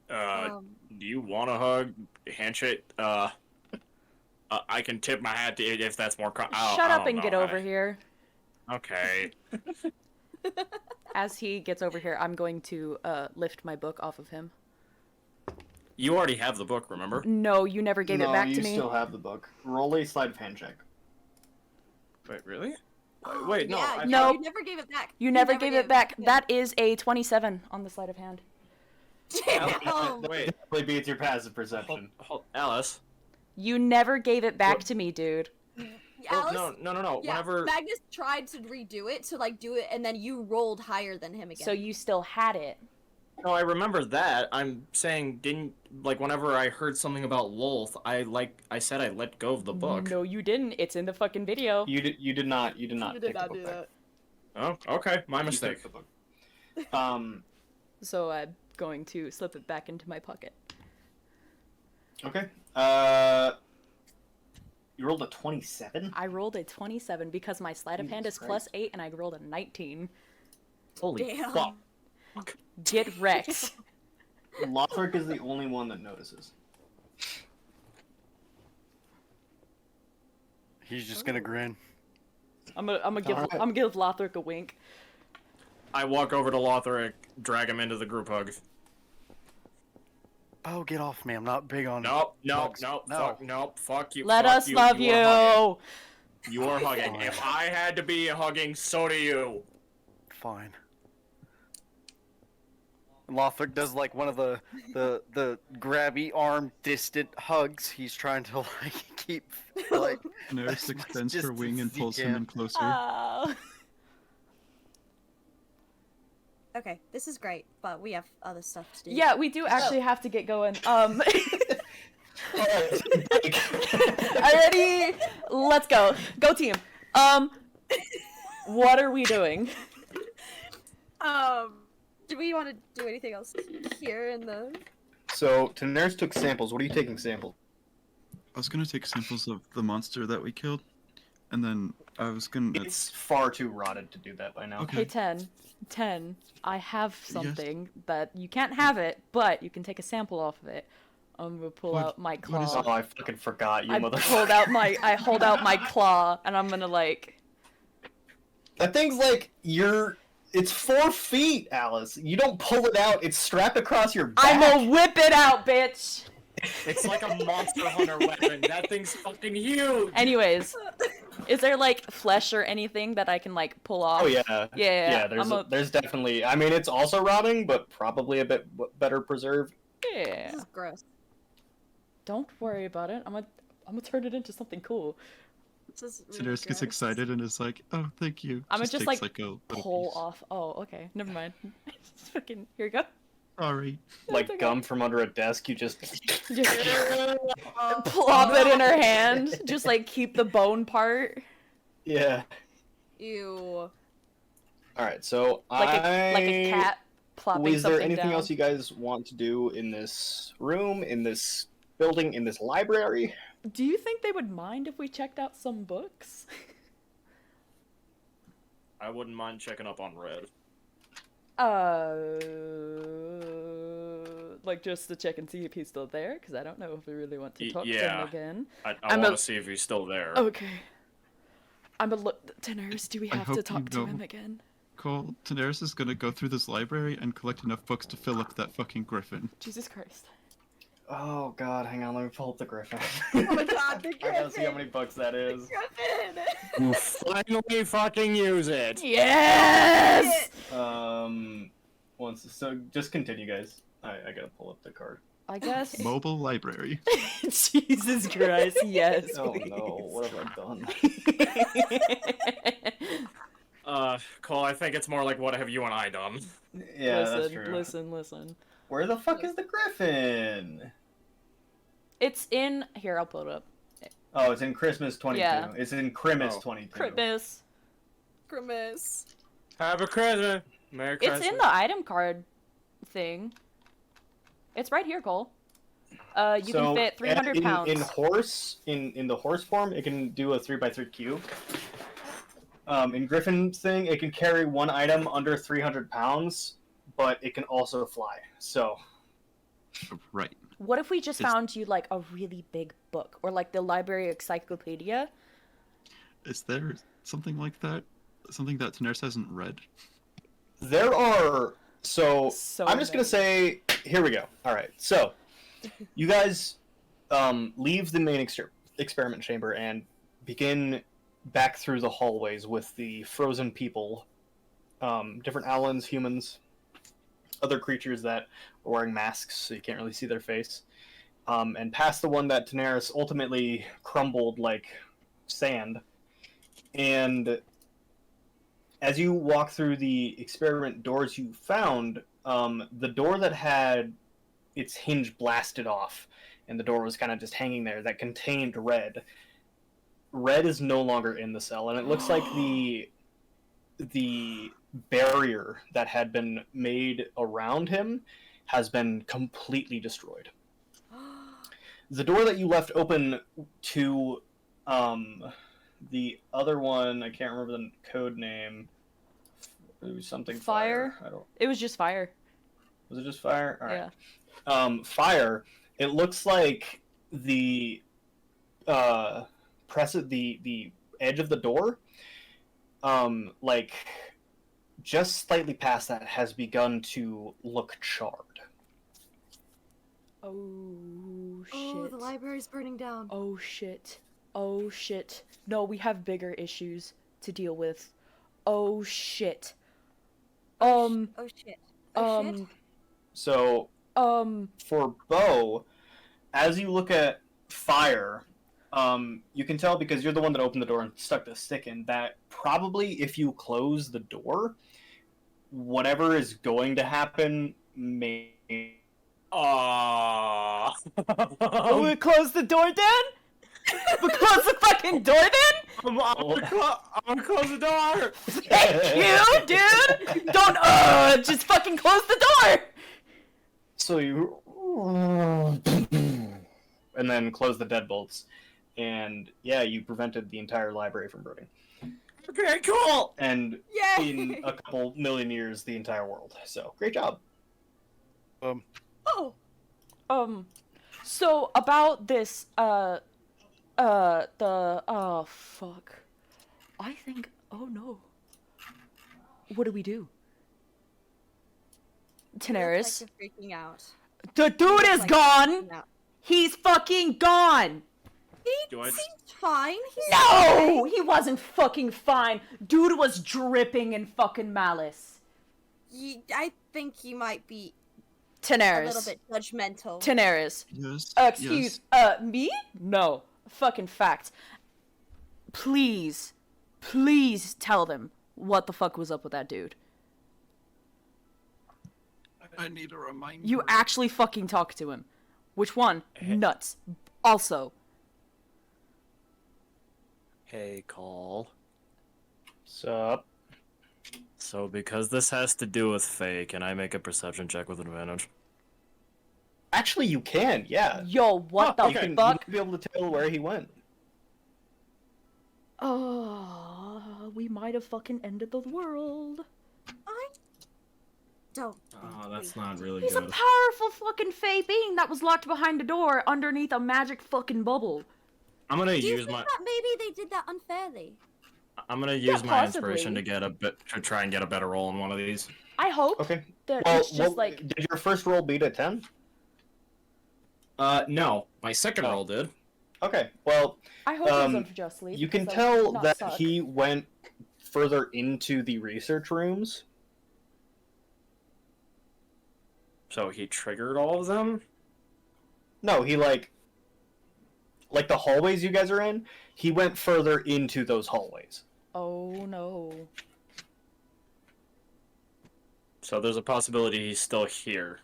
Do you want a hug? Handshake? I can tip my hat to it if that's more. Shut up and get over here. Okay. as he gets over here, I'm going to lift my book off of him. You already have the book, remember? No, you never gave it back you to me. still have the book. Roll a sleight of hand check. Wait, really? Wait, no. Yeah, I No. you never gave it back. You never gave it back. Yeah. That is a 27 on the sleight of hand. Damn. Wait, Definitely beats your passive perception. Alice. You never gave it back to me, dude. Alice, No. yeah, Whenever. Magnus tried to redo it, to like do it, and then you rolled higher than him again. So you still had it. No, I remember that. I'm saying, whenever I heard something about Lolth, I said I let go of the book. No, you didn't. It's in the fucking video. You did not You take did the not book do back. that. Oh, okay. My You mistake. took the book. So I'm going to slip it back into my pocket. Okay. You rolled a 27? I rolled a 27 because my sleight of hand is Jesus plus Christ. 8 and I rolled a 19. Holy Damn. fuck. Get wrecked. Lothric is the only one that notices. He's just gonna grin. I'm gonna give Alright. I'm gonna give Lothric a wink. I walk over to Lothric, drag him into the group hug. Oh, get off me! I'm not big on. Nope, hugs. fuck you. Let fuck us you. love You are hugging. you. You are hugging. If I had to be hugging, so do you. Fine. Lothric does like one of the grabby arm distant hugs. He's trying to like keep like. Nurse as much extends her distance wing and as he pulls him can. in closer. Oh. Okay, this is great, but we have other stuff to do. Yeah, we do actually have to get going. Alrighty, let's go. Go team. What are we doing? Do we want to do anything else here in the? So, Daenerys took samples. What are you taking samples? I was gonna take samples of the monster that we killed, and then I was gonna. It's far too rotted to do that by now. Okay. Hey, 10, I have something that you can't have it, but you can take a sample off of it. I'm gonna pull What- out my what is claw. Oh, I fucking forgot, you I motherfucker. hold out my claw, and I'm gonna like. That thing's like, it's 4 feet, Alice. You don't pull it out, it's strapped across your back. I'm gonna whip it out, bitch. It's like a Monster Hunter weapon. That thing's fucking huge. Anyways, is there like flesh or anything that I can like pull off? Oh, yeah. Yeah, There's definitely, I mean, it's also rotting, but probably a bit better preserved. Yeah. This is gross. Don't worry about it. I'm gonna turn it into something cool. This is So really Nurse gets gross. excited and is like, "Oh, thank you." I'm gonna just takes, like a little pull piece. off. Oh, okay. Never mind. Just fucking here you go. Sorry. Like okay. gum from under a desk, you just... Just plop it in her hand. Just like keep the bone part. Yeah. Ew. Alright, so Like a cat plopping Is there something anything down. else you guys want to do in this room, in this building, in this library? Do you think they would mind if we checked out some books? I wouldn't mind checking up on Red. Like just to check and see if he's still there, because I don't know if we really want to talk to yeah. him again. I I'm want a- to see if he's still there. Okay. I'm a look. Tenors, do we I have to hope you talk to know. him again? Cole, Daenerys is gonna go through this library and collect enough books to fill up that fucking griffin. Jesus Christ. Oh god, hang on, let me pull up the Griffin. Oh my god, the I gotta see how Griffin! many books that is. Griffin! You finally fucking use it. Yes! So just continue, guys. I gotta pull up the card. I guess. Mobile library. Jesus Christ, yes. Oh no, what have I done? Cole, I think it's more like what have you and I done? Yeah, that's true. Listen. Where the fuck is the Griffin? It's in here. I'll pull it up. Oh, it's in Christmas 22. Yeah. It's in Christmas Oh. 22. Christmas. Grimace. Happy Christmas. Merry Christmas. It's in the item card thing. It's right here, Cole. You can fit 300 pounds. In the horse form, it can do a 3x3 cube. In Griffin's thing, it can carry one item under 300 pounds, but it can also fly. So, Right. What if we just It's- found you like a really big book, or like the library encyclopedia? Is there something like that? Something that Daenerys hasn't read? There are So I'm just gonna say here we go. All right, so you guys leave the main experiment chamber and begin back through the hallways with the frozen people, different Allens, humans, other creatures that are wearing masks, so you can't really see their face, and past the one that Daenerys ultimately crumbled like sand. And as you walk through the experiment doors you found, the door that had its hinge blasted off and the door was kind of just hanging there that contained Red. Red is no longer in the cell, and it looks like the barrier that had been made around him has been completely destroyed. The door that you left open to the other one, I can't remember the code name. It was something Fire? I don't. It was just fire. Was it just fire? All right. Yeah. Fire. It looks like the the edge of the door, like just slightly past that, has begun to look charred. Oh shit. Oh, the library's burning down. Oh shit. Oh shit. No, we have bigger issues to deal with. Oh shit. Oh shit. Oh shit. So for Bo, as you look at Fire, you can tell, because you're the one that opened the door and stuck the stick in, that probably if you close the door, whatever is going to happen may. Ah. we close the door then? We close the fucking door then? I'm gonna close the door. Thank you, dude! Don't, just fucking close the door! So you. And then close the deadbolts. And yeah, you prevented the entire library from burning. Okay, cool. And Yay! in a couple million years, the entire world. So great job. Oh! So about this, oh fuck. I think, oh no. What do we do? Daenerys. Looks like you're freaking out. The dude is Like, gone! freaking out. He's fucking gone! He Do I- seemed fine. He's No! okay. He wasn't fucking fine. Dude was dripping in fucking malice. I think he might be Daenerys. a little bit judgmental. Daenerys. Yes. Excuse, yes. Me? No. Fucking fact. Please tell them what the fuck was up with that dude. I need a reminder. You actually fucking talk to him. Which one? Nuts. Also. Hey, Call. Sup? So because this has to do with fake, can I make a perception check with advantage? Actually, you can, yeah. Yo, what the You can fuck? be able to tell where he went. Oh, we might have fucking ended the world. I don't. Oh, that's not really He's a good. powerful fucking fey being that was locked behind a door underneath a magic fucking bubble. I'm gonna Do you use think my that maybe they did that unfairly? use my possibly. inspiration to get to try and get a better roll on one of these. I hope Okay. that Well, it's just like did your first roll beat a 10? No, my second Oh. roll did. Okay, well, I hope it was unjustly. you can because tell not that suck. he went further into the research rooms. So he triggered all of them? No, he like the hallways you guys are in, he went further into those hallways. Oh no. So there's a possibility he's still here.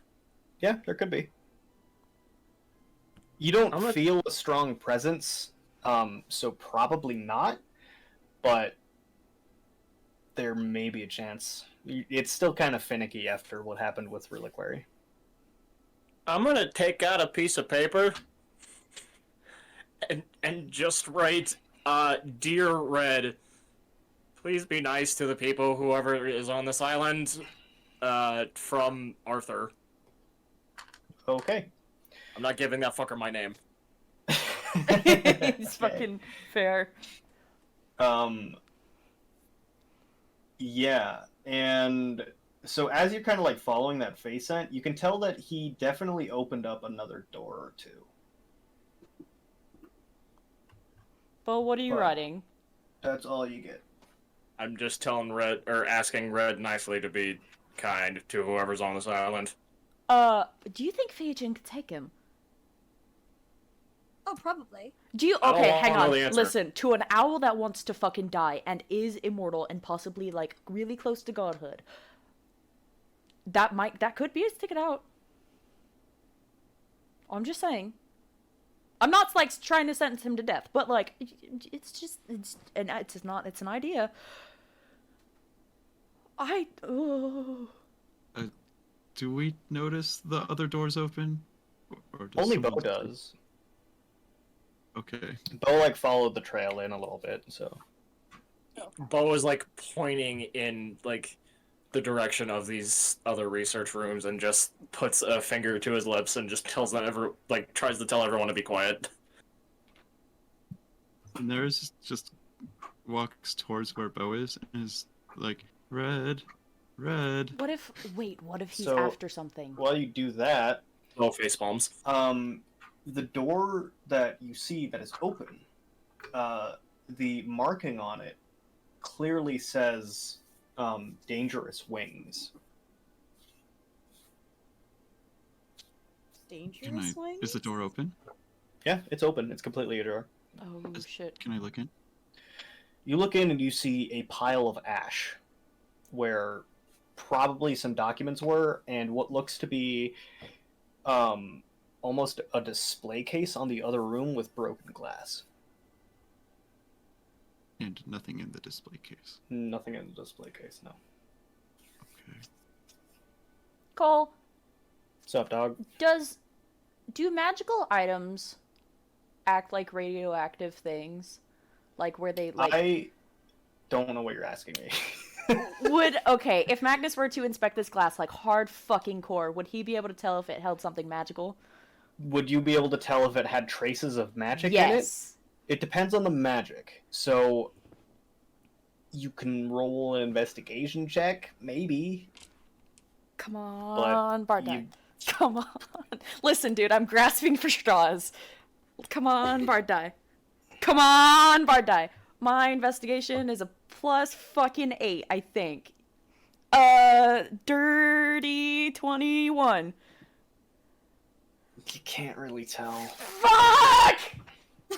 Yeah, there could be. You don't I'm gonna- feel a strong presence, so probably not, but there may be a chance. It's still kind of finicky after what happened with Reliquary. I'm gonna take out a piece of paper and just write, Dear Red, please be nice to the people, whoever is on this island, from Arthur. Okay. I'm not giving that fucker my name. It's fucking fair. Yeah, and So as you're kind of like following that face scent, you can tell that he definitely opened up another door or two. Bo, what are you But- writing? That's all you get. I'm just telling Red, or asking Red nicely to be kind to whoever's on this island. Do you think Feijin could take him? Oh, probably. Do you? I don't Okay, wanna hang know on. the answer. Listen, to an owl that wants to fucking die and is immortal and possibly like really close to godhood, that could be his ticket out. I'm just saying. I'm not like trying to sentence him to death, but like it's an idea. Do we notice the other doors open? Or does Only Bo someone- does. Okay. Bo like followed the trail in a little bit, so. Bo is like pointing in like the direction of these other research rooms and just puts a finger to his lips and just tells them tries to tell everyone to be quiet. And there's just walks towards where Bo is and is like, Red. What if he's So- after something? While you do that, Bo face palms. the door that you see that is open, the marking on it clearly says dangerous wings. Dangerous wings? Is the door open? Yeah, it's open. It's completely ajar. Oh Is- shit. Can I look in? You look in and you see a pile of ash where probably some documents were and what looks to be almost a display case on the other room with broken glass. And nothing in the display case. Nothing in the display case, no. Okay. Cole, What's up, dog? do magical items act like radioactive things? Like where they like I don't know what you're asking me. okay, if Magnus were to inspect this glass like hard fucking core, would he be able to tell if it held something magical? Would you be able to tell if it had traces of magic in it? Yes. It depends on the magic. So you can roll an investigation check, maybe. Come on, Bardai. you- Come on. Listen, dude, I'm grasping for straws. Come on, Bardai. Come on, Bardai. My investigation is a plus fucking 8, I think. Dirty 21. You can't really tell. Fuck!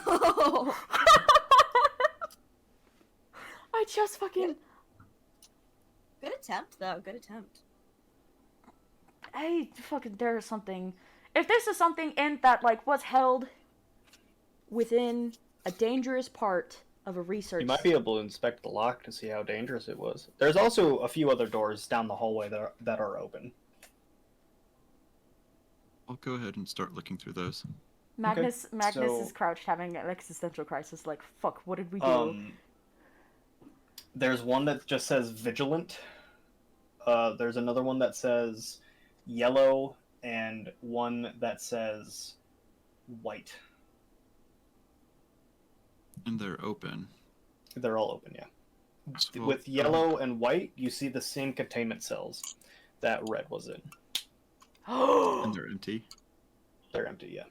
Oh. I just fucking... Good attempt, though. Good attempt. Hey, fucking, there's something. If this is something in that, like, was held within a dangerous part of a research... You might be able to inspect the lock to see how dangerous it was. There's also a few other doors down the hallway that are open. I'll go ahead and start looking through those. Magnus so- is crouched having an existential crisis, like, fuck, what did we do? There's one that just says vigilant. There's another one that says yellow, and one that says white. And they're open. They're all open, yeah. So, With yellow and white, you see the same containment cells that red was in. and they're empty. They're empty, yeah.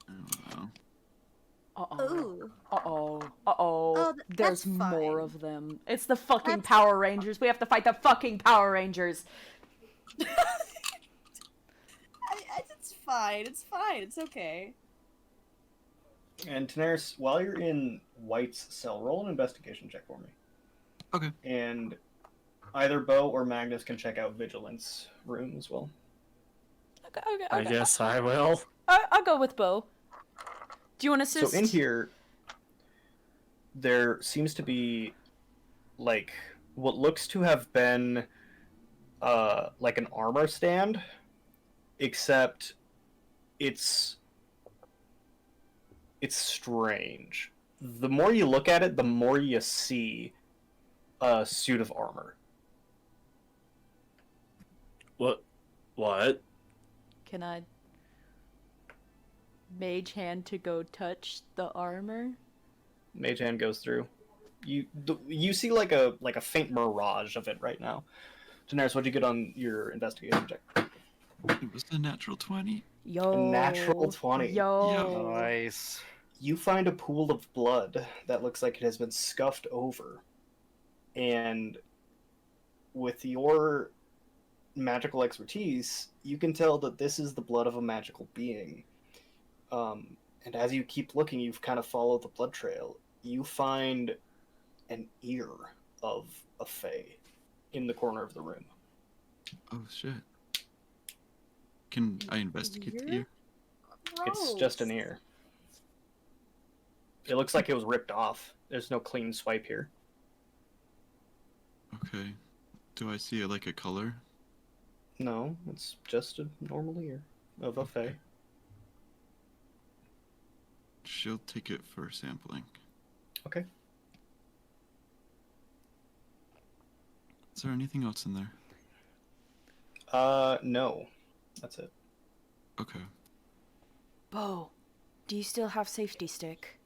I don't know. Uh-oh. Ooh. Uh-oh. Uh-oh. Oh, There's that's more fine. of them. It's the fucking That's- Power Rangers. We have to fight the fucking Power Rangers. It's fine. It's fine. It's okay. And Daenerys, while you're in White's cell, roll an investigation check for me. Okay. And either Bo or Magnus can check out Vigilance room as well. Okay, I guess I will. I'll go with Bo. Do you want to assist? So in here, there seems to be, like, what looks to have been, like an armor stand, except it's strange. The more you look at it, the more you see a suit of armor. What? Can I mage hand to go touch the armor? Mage Hand goes through. You see like a faint mirage of it right now. Daenerys, what'd you get on your investigation check? It was a natural 20. Yo. A natural 20. Yo. Nice. You find a pool of blood that looks like it has been scuffed over. And with your magical expertise, you can tell that this is the blood of a magical being. And as you keep looking, you've kind of followed the blood trail. You find an ear of a fae in the corner of the room. Oh shit. Can I investigate the ear? It's just an ear. It looks like it was ripped off. There's no clean swipe here. Okay. Do I see like a color? No, it's just a normal ear of a fae. She'll take it for sampling. Okay. Is there anything else in there? No. That's it. Okay. Bo, do you still have safety stick?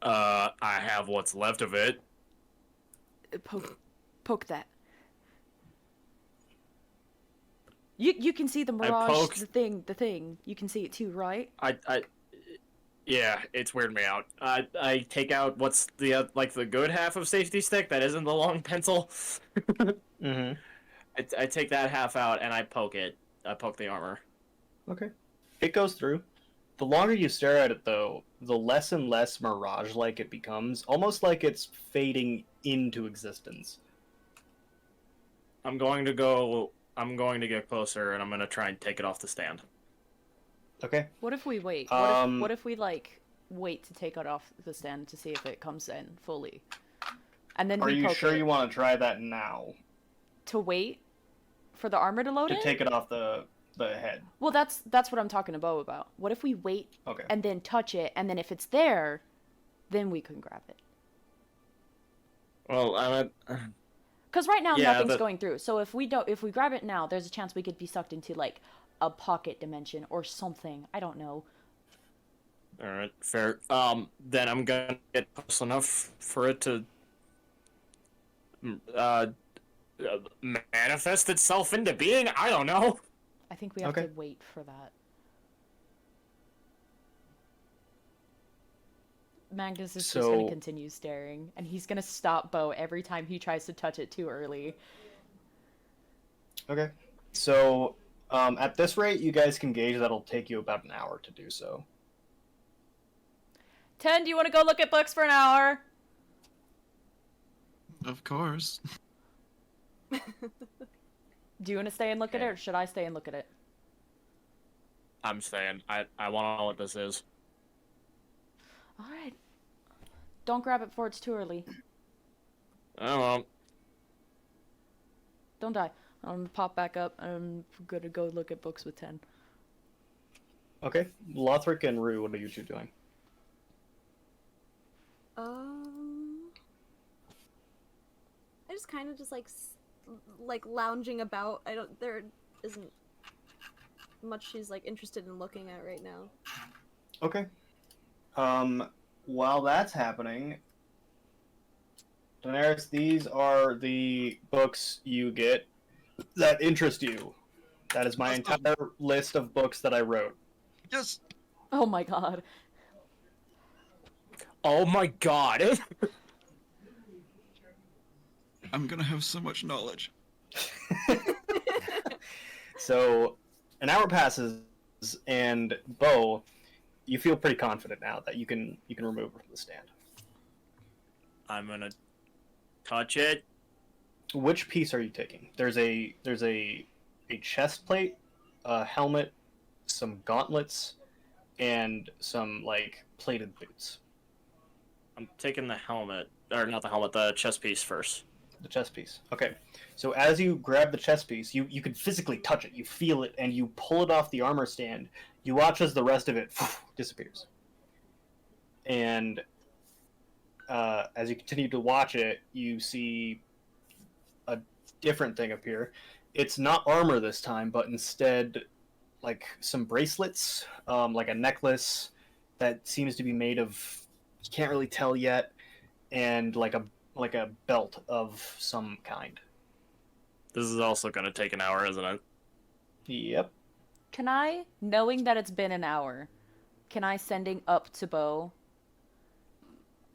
I have what's left of it. Poke that. You can see the mirage, poked- the thing. You can see it too, right? Yeah, it's weirded me out. I take out what's the like the good half of safety stick that isn't the long pencil. Mm-hmm. I take that half out and I poke it. I poke the armor. Okay. It goes through. The longer you stare at it, though, the less and less mirage-like it becomes, almost like it's fading into existence. I'm going to get closer and I'm going to try and take it off the stand. Okay. What if we wait? What if we like wait to take it off the stand to see if it comes in fully, and then Are we you poke sure it you want to try that now? to wait for the armor to load To in? take it off the head. Well, that's what I'm talking to Bo about. What if we wait Okay. and then touch it, and then if it's there, then we can grab it? Well, Because right now Yeah, nothing's but- going through. So if we grab it now, there's a chance we could be sucked into like a pocket dimension or something. I don't know. all right, fair. Then I'm going to get close enough for it to manifest itself into being. I don't know. I think we have Okay. to wait for that. Magnus is just going So- to continue staring, and he's going to stop Bo every time he tries to touch it too early. Okay. So, at this rate, you guys can gauge that'll take you about an hour to do so. 10, do you want to go look at books for an hour? Of course. Do you want to stay and look at it, or should I stay and look at it? I'm saying I want to know what this is. All right. Don't grab it before it's too early. I won't. Don't die. I'm gonna pop back up. I'm gonna go look at books with 10. Okay. Lothric and Rue, what are you two doing? I just kind of just like lounging about. There isn't much she's like interested in looking at right now. Okay. While that's happening, Daenerys, these are the books you get that interest you. That is my Awesome. entire list of books that I wrote. Yes. Oh my god. Oh my god. I'm gonna have so much knowledge. So, an hour passes, and Bo, you feel pretty confident now that you can remove her from the stand. I'm gonna touch it. Which piece are you taking? There's a chest plate, a helmet, some gauntlets, and some like plated boots. I'm taking the helmet, or not the helmet, the chest piece first. The chest piece. Okay. So as you grab the chest piece, you can physically touch it. You feel it, and you pull it off the armor stand. You watch as the rest of it disappears. And as you continue to watch it, you see a different thing appear. It's not armor this time, but instead like some bracelets, like a necklace that seems to be made of, you can't really tell yet, and like a belt of some kind. This is also gonna take an hour, isn't it? Yep. Can I, knowing that it's been an hour, can I sending up to Bo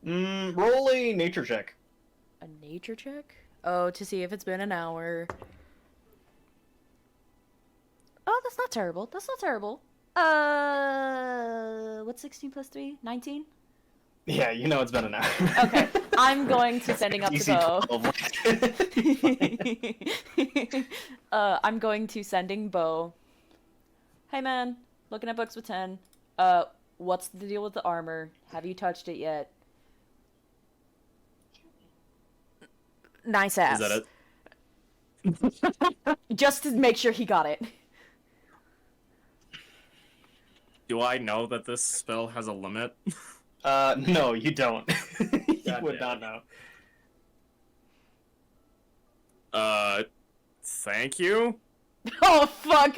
Roll a nature check. a nature check? Oh, to see if it's been an hour. Oh, that's not terrible. That's not terrible. What's 16 plus 3? 19? Yeah, you know it's been an hour. Okay, I'm going to sending up to DC Bo. 12. I'm going to sending Bo. Hey man, looking at books with 10. What's the deal with the armor? Have you touched it yet? Nice ass. Is that it? Just to make sure he got it. Do I know that this spell has a limit? No, you don't. You God would damn not it. know. Thank you. Oh fuck.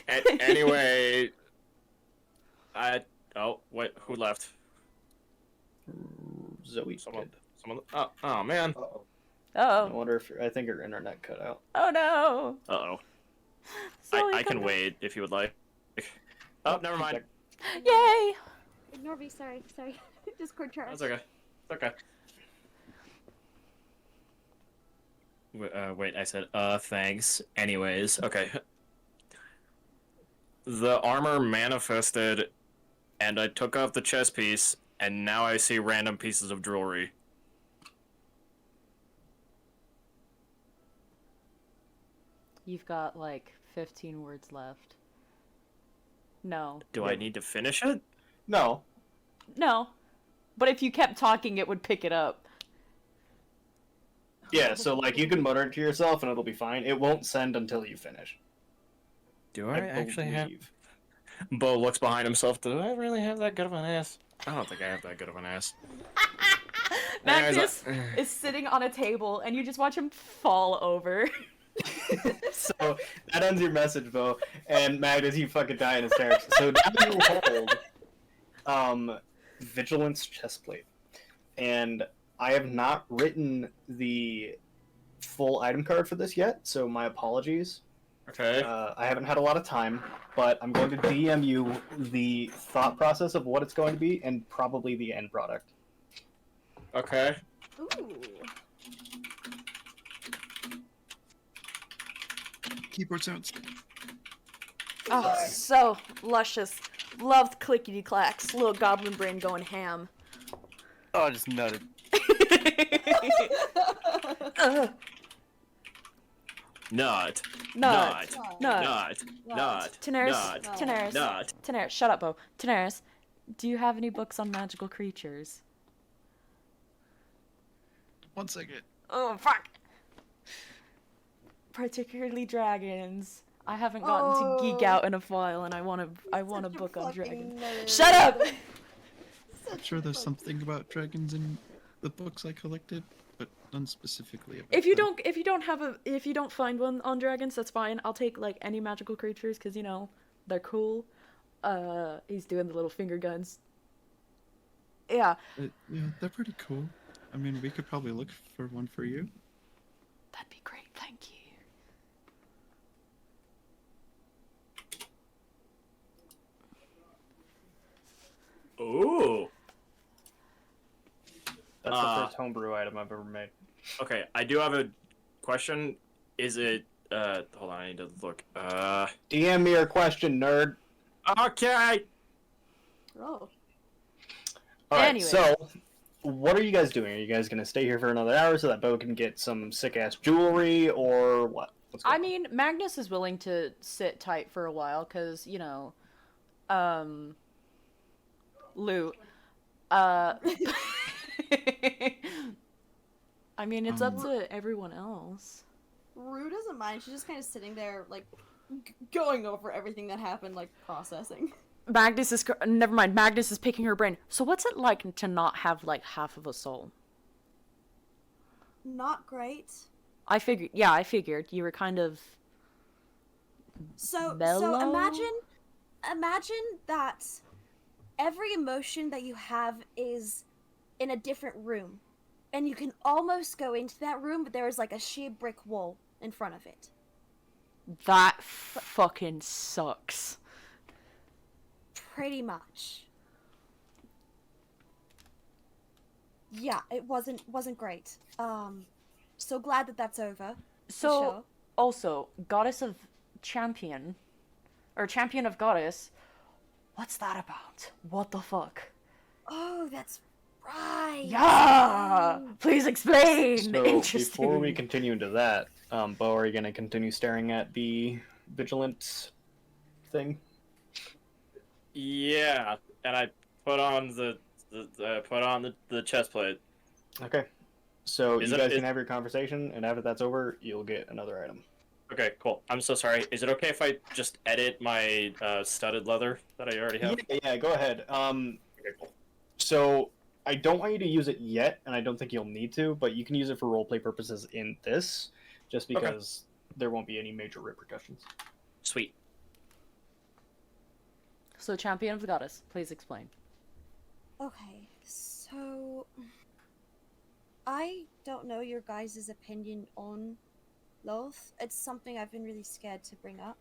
Anyway, oh wait, who left? Zoe Someone. did. Someone. Oh man. I Oh. wonder if I think her internet cut out. Oh no. Uh-oh. Zoe, I can come wait if you would like. Oh, never mind. back. Yay. Ignore me, sorry. Discord charge. That's okay. It's okay. Wait, I said, thanks. Anyways, okay. The armor manifested, and I took off the chest piece, and now I see random pieces of jewelry. You've got like 15 words left. No. Do I need to finish it? No. No. But if you kept talking, it would pick it up. Yeah, so like you can mutter it to yourself and it'll be fine. It won't send until you finish. Do I actually have... believe. Bo looks behind himself. Do I really have that good of an ass? I don't think I have that good of an ass. Magnus Anyways, is sitting on a table, and you just watch him fall over. So that ends your message, Bo. And Magnus, you fucking die in hysterics. So now you hold Vigilance chestplate. And I have not written the full item card for this yet, so my apologies. Okay. I haven't had a lot of time, but I'm going to DM you the thought process of what it's going to be and probably the end product. Okay. Ooh. Keyboard sounds. Oh, so luscious. Loved clickety clacks. Little goblin brain going ham. Oh, I just nutted. Nut. Nut. Nut. Nut. Nut. Tanaris. Nut. Tanaris. Nut. Tanaris. Shut up, Bo. Tanaris. Do you have any books on magical creatures? 1 second. Oh, fuck. Particularly dragons. I haven't gotten to geek out in a while, and I want a book on dragons. Shut up! I'm sure there's something about dragons in the books I collected, but none specifically about If you them. if you don't find one on dragons, that's fine. I'll take like any magical creatures because you know they're cool. He's doing the little finger guns. Yeah, Yeah, they're pretty cool. I mean, we could probably look for one for you. that'd be great. Thank you. Ooh. That's the first homebrew item I've ever made. Okay, I do have a question. Is it hold on, I need to look. DM me your question, nerd. Okay. Oh. Alright, Anyway. so what are you guys doing? Are you guys gonna stay here for another hour so that Bo can get some sick ass jewelry, or what? What's going I mean, Magnus is willing to sit tight for a while because you know, loot. I mean, it's up to everyone else. Rue doesn't mind. She's just kind of sitting there, like, going over everything that happened, like, processing. Magnus is never mind. Magnus is picking her brain. So what's it like to not have like half of a soul? Not great. I figured. Yeah, I figured you were kind of. So Mellow? imagine that every emotion that you have is in a different room. And you can almost go into that room, but there is like a sheer brick wall in front of it. That fucking sucks. Pretty much. Yeah, it wasn't great. So glad that that's over. So, for sure. also, Goddess of Champion, or Champion of Goddess, what's that about? What the fuck? Oh, that's right. Yeah! Please explain! So Interesting. before we continue into that, Bo, are you going to continue staring at the vigilant thing? Yeah, and I put on the chest plate. Okay. So Is you it- guys is- can have your conversation, and after that's over, you'll get another item. Okay, cool. I'm so sorry. Is it okay if I just edit my studded leather that I already have? Yeah, go ahead. Okay, cool. So I don't want you to use it yet, and I don't think you'll need to, but you can use it for roleplay purposes in this, just Okay. because there won't be any major repercussions. Sweet. So, Champion of the Goddess, please explain. Okay, so I don't know your guys' opinion on Loth. It's something I've been really scared to bring up.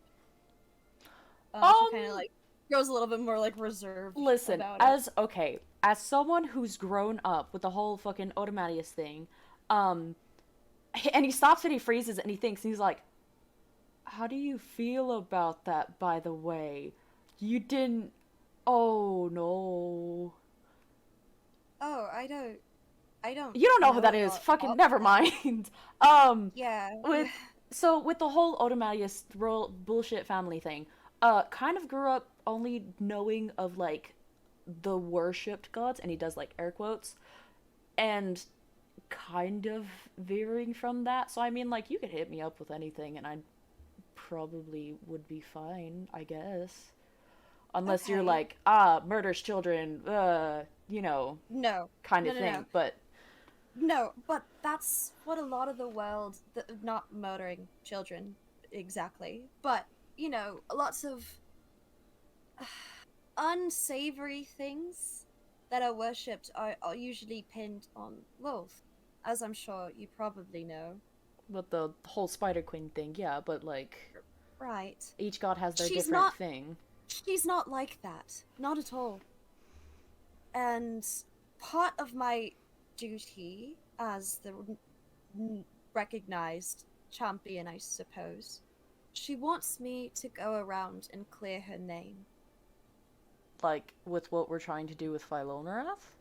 She kind of like goes a little bit more like reserved. Listen, about it. as someone who's grown up with the whole fucking Automatius thing, and he stops and he freezes and he thinks, and he's like, how do you feel about that, by the way? You didn't... Oh, no. Oh, I don't. You don't know who that a is. lot Fucking about never that. mind. Yeah. With the whole Automatius bullshit family thing, kind of grew up only knowing of, like, the worshipped gods, and he does, like, air quotes, and kind of veering from that. So, I mean, like, you could hit me up with anything, and I probably would be fine, I guess. Unless you're Okay. like, murders children, you know, No. kind of No, thing. no. But No, but that's what a lot of the world, not murdering children exactly, but, you know, lots of unsavory things that are worshipped are usually pinned on Loth, as I'm sure you probably know. with the whole Spider Queen thing, yeah, but like, Right. each god has their She's different not- thing. She's not like that. Not at all. And part of my duty as the recognized champion, I suppose, she wants me to go around and clear her name. Like, with what we're trying to do with Philonarath?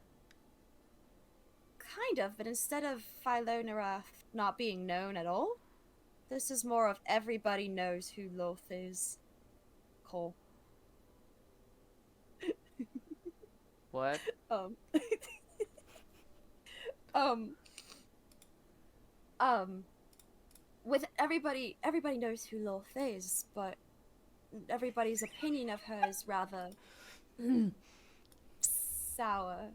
Kind of, but instead of Philonarath not being known at all, this is more of everybody knows who Loth is. Cool. What? Um. With everybody knows who Loth is, but everybody's opinion of her is rather sour.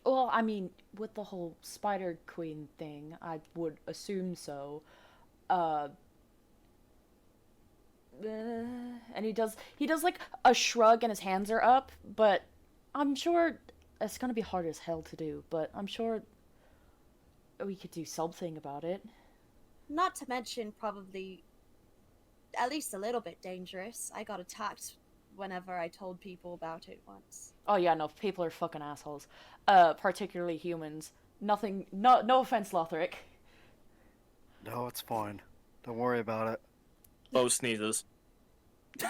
Well, I mean, with the whole Spider Queen thing, I would assume so. And he does like a shrug and his hands are up, but I'm sure it's gonna be hard as hell to do, but I'm sure we could do something about it. Not to mention, probably at least a little bit dangerous. I got attacked whenever I told people about it once. Oh yeah, no, people are fucking assholes. Particularly humans. No offense, Lothric. No, it's fine. Don't worry about it. Bo sneezes. He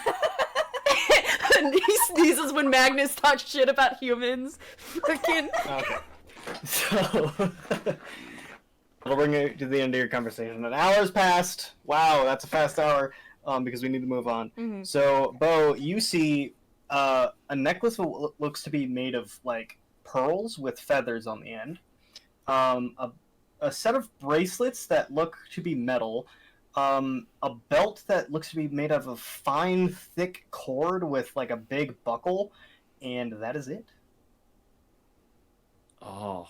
sneezes when Magnus talks shit about humans. Freaking. Okay. So I'll bring it to the end of your conversation. An hour's passed. Wow, that's a fast hour. Because we need to move on. Mhm. So, Bo, you see a necklace that looks to be made of like pearls with feathers on the end. A set of bracelets that look to be metal. A belt that looks to be made of a fine, thick cord with like a big buckle, and that is it. Oh.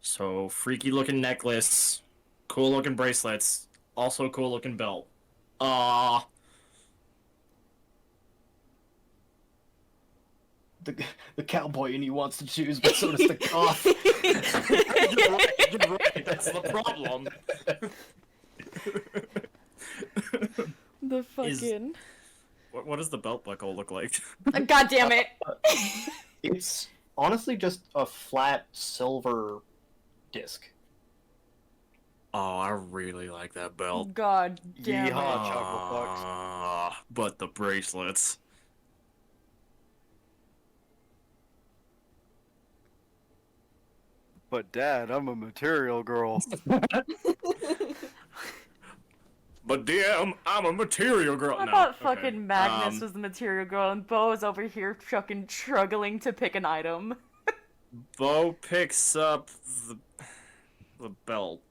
So, freaky looking necklace, cool looking bracelets, also cool looking belt. the cowboy in you wants to choose, but so does the goth. You're right. That's the problem. The fucking. What does the belt buckle look like? God damn it! It's honestly just a flat silver disc. Oh, I really like that belt. God damn Yeehaw, it! chocolate box. But the bracelets. But Dad, I'm a material girl. But damn, I'm a material girl. I No, thought okay. fucking Magnus was the material girl, and Bo is over here fucking struggling to pick an item. Bo picks up the belt.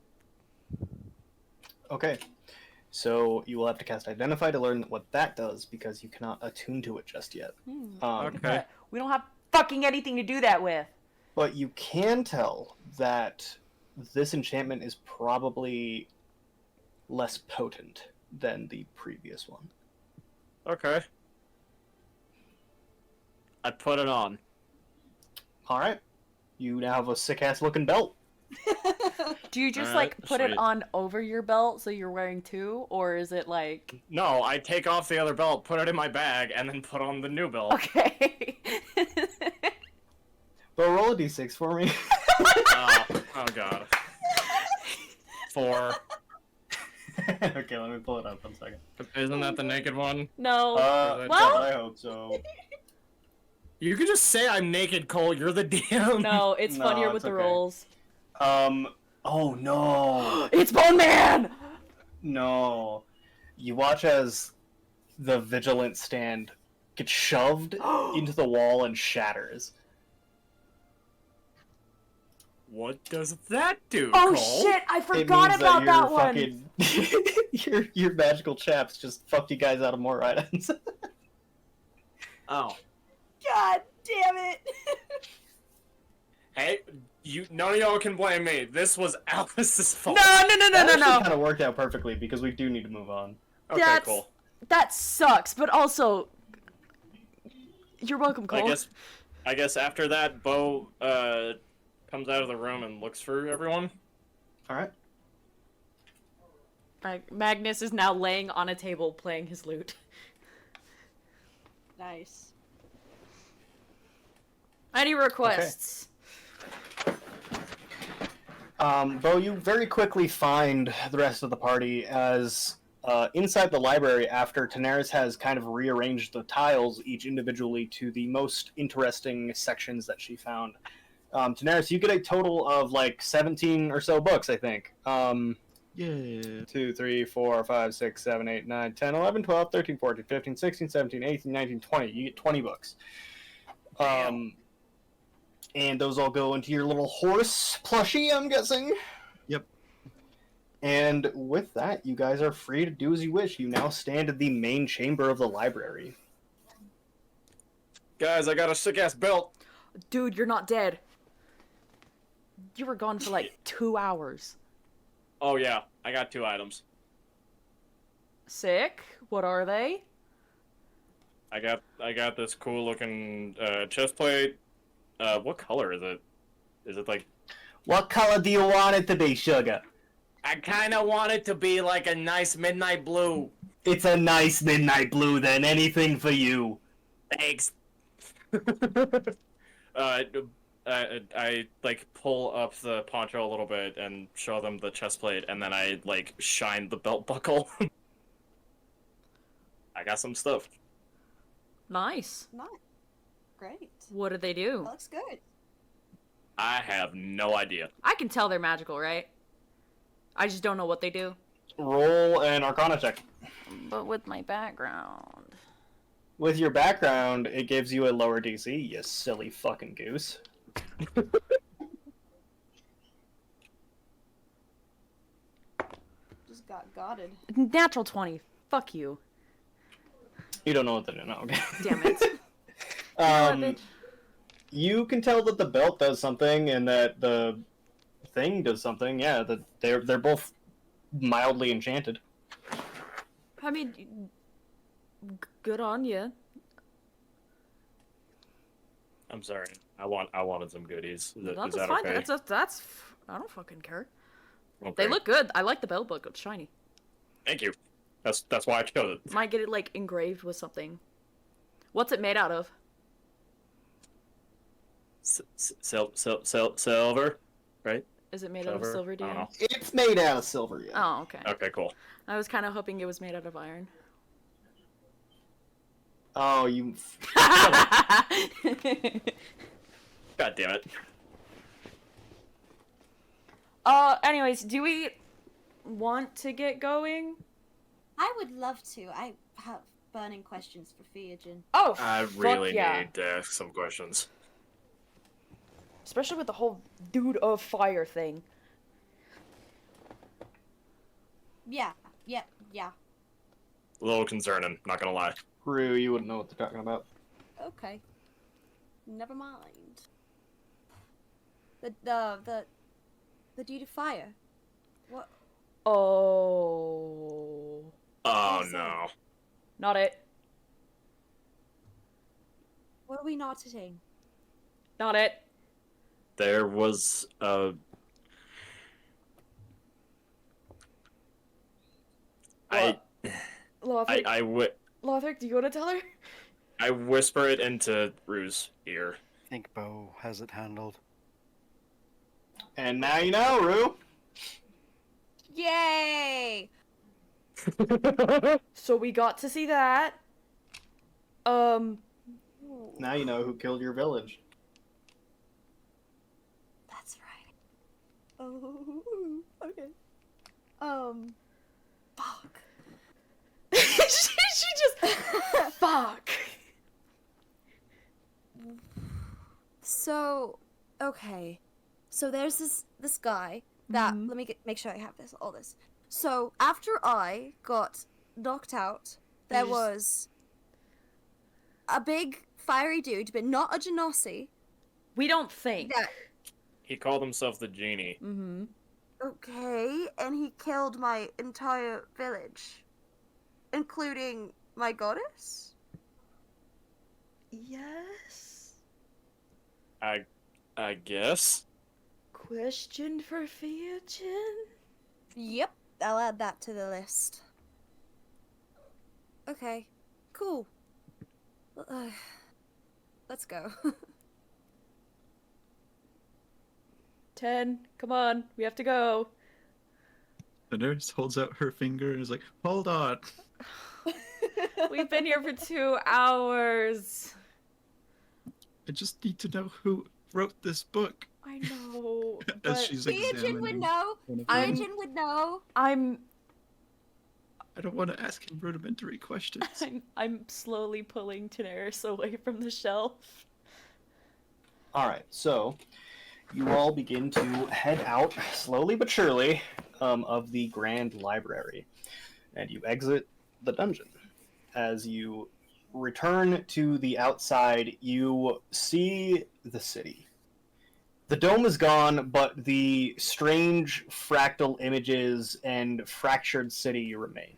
Okay. So you will have to cast Identify to learn what that does, because you cannot attune to it just yet. Okay. We don't have fucking anything to do that with. But you can tell that this enchantment is probably less potent than the previous one. Okay. I put it on. Alright. You now have a sick-ass looking belt. Do you just Alright, like put it sweet. on over your belt so you're wearing two, or is it like No, I take off the other belt, put it in my bag, and then put on the new belt. okay? But roll a d6 for me. Oh god. 4. Okay, let me pull it up 1 second. Isn't that the naked one? No. Well- I hope so. You could just say I'm naked, Cole. You're the DM. No, it's No, funnier it's with the okay. rolls. Oh no. It's Bone Man! No. You watch as the vigilant stand gets shoved into the wall and shatters. What does that do, Oh Cole? shit! I It forgot means about that your one. fucking your magical chaps just fucked you guys out of more items. Oh. God damn it! Hey, none of y'all can blame me. This was Alice's fault. No! Kind of worked out perfectly because we do need to move on. Okay, That's- cool. That sucks, but also, you're welcome, Cole. I guess after that, Bo comes out of the room and looks for everyone. All right. Magnus is now laying on a table playing his lute. Nice. Any requests? Bo, you very quickly find the rest of the party as inside the library, after Tanaris has kind of rearranged the tiles each individually to the most interesting sections that she found. Tanaris, you get a total of like 17 or so books, I think. Yeah. 2, 3, 4, 5, 6, 7, 8, 9, 10, 11, 12, 13, 14, 15, 16, 17, 18, 19, 20. You get 20 books. And those all go into your little horse plushie, I'm guessing. Yep. And with that, you guys are free to do as you wish. You now stand at the main chamber of the library. Guys, I got a sick-ass belt. Dude, you're not dead. You were gone for like 2 hours. Oh, yeah. I got 2 items. Sick. What are they? I got this cool-looking chest plate. What color is it? Is it like... What color do you want it to be, sugar? I kind of want it to be like a nice midnight blue. It's a nice midnight blue, then. Anything for you. Thanks. I like pull up the poncho a little bit and show them the chest plate, and then I like shine the belt buckle. I got some stuff. Nice. Nice. Great. What do they do? That looks good. I have no idea. I can tell they're magical, right? I just don't know what they do. Roll an Arcana check. But with my background... With your background, it gives you a lower DC, you silly fucking goose. Just got godded. Natural 20. Fuck you. You don't know what to do, no, okay. Damn it. Um, you can tell that the belt does something and that the thing does something. Yeah, that they're both mildly enchanted. I mean, good on you. I'm sorry. I wanted some goodies. Is That's that fine. okay? That's. I don't fucking care. Okay. They look good. I like the bell book. It's shiny. Thank you. That's why I chose it. Might get it like engraved with something. What's it made out of? Silver, right? Is it made out of silver, I don't DM? know. It's made out of silver, yeah. Oh, okay. Okay, cool. I was kind of hoping it was made out of iron. Oh, you. God damn it. Anyways, do we want to get going? I would love to. I have burning questions for Theogen. Oh, I fuck really yeah. need to ask some questions. Especially with the whole dude of fire thing. Yeah. A little concerning, not gonna lie. Rue, you wouldn't know what they're talking about. Okay. Never mind. The dude of fire. What? Oh. Oh What is no. Not it. What are we not hitting? Not it. There was a... Lothric, I Lothric, do you want to tell her? I whisper it into Rue's ear. I think Bo has it handled. And now you know, Rue. Yay! So we got to see that. Now you know who killed your village. That's right. Oh, okay. Fuck. she just fuck. So, okay. So there's this guy that Mhm. let me make sure I have all this. So after I got knocked out, there You just- was a big fiery dude, but not a Genasi. We don't think. That He called himself the genie. Mm-hmm. okay, and he killed my entire village, including my goddess. Yes. I guess. Question for Theogen? Yep, I'll add that to the list. Okay, cool. Let's go. 10. Come on. We have to go. The nurse holds out her finger and is like, hold on. We've been here for 2 hours. I just need to know who wrote this book. I know. As But she's Theogen examining would know. one of I'm- them. Theogen would know. I'm I don't want to ask him rudimentary questions. I'm slowly pulling Daenerys away from the shelf. Alright, so you all begin to head out, slowly but surely, of the Grand Library. And you exit the dungeon. As you return to the outside, you see the city. The dome is gone, but the strange fractal images and fractured city remain.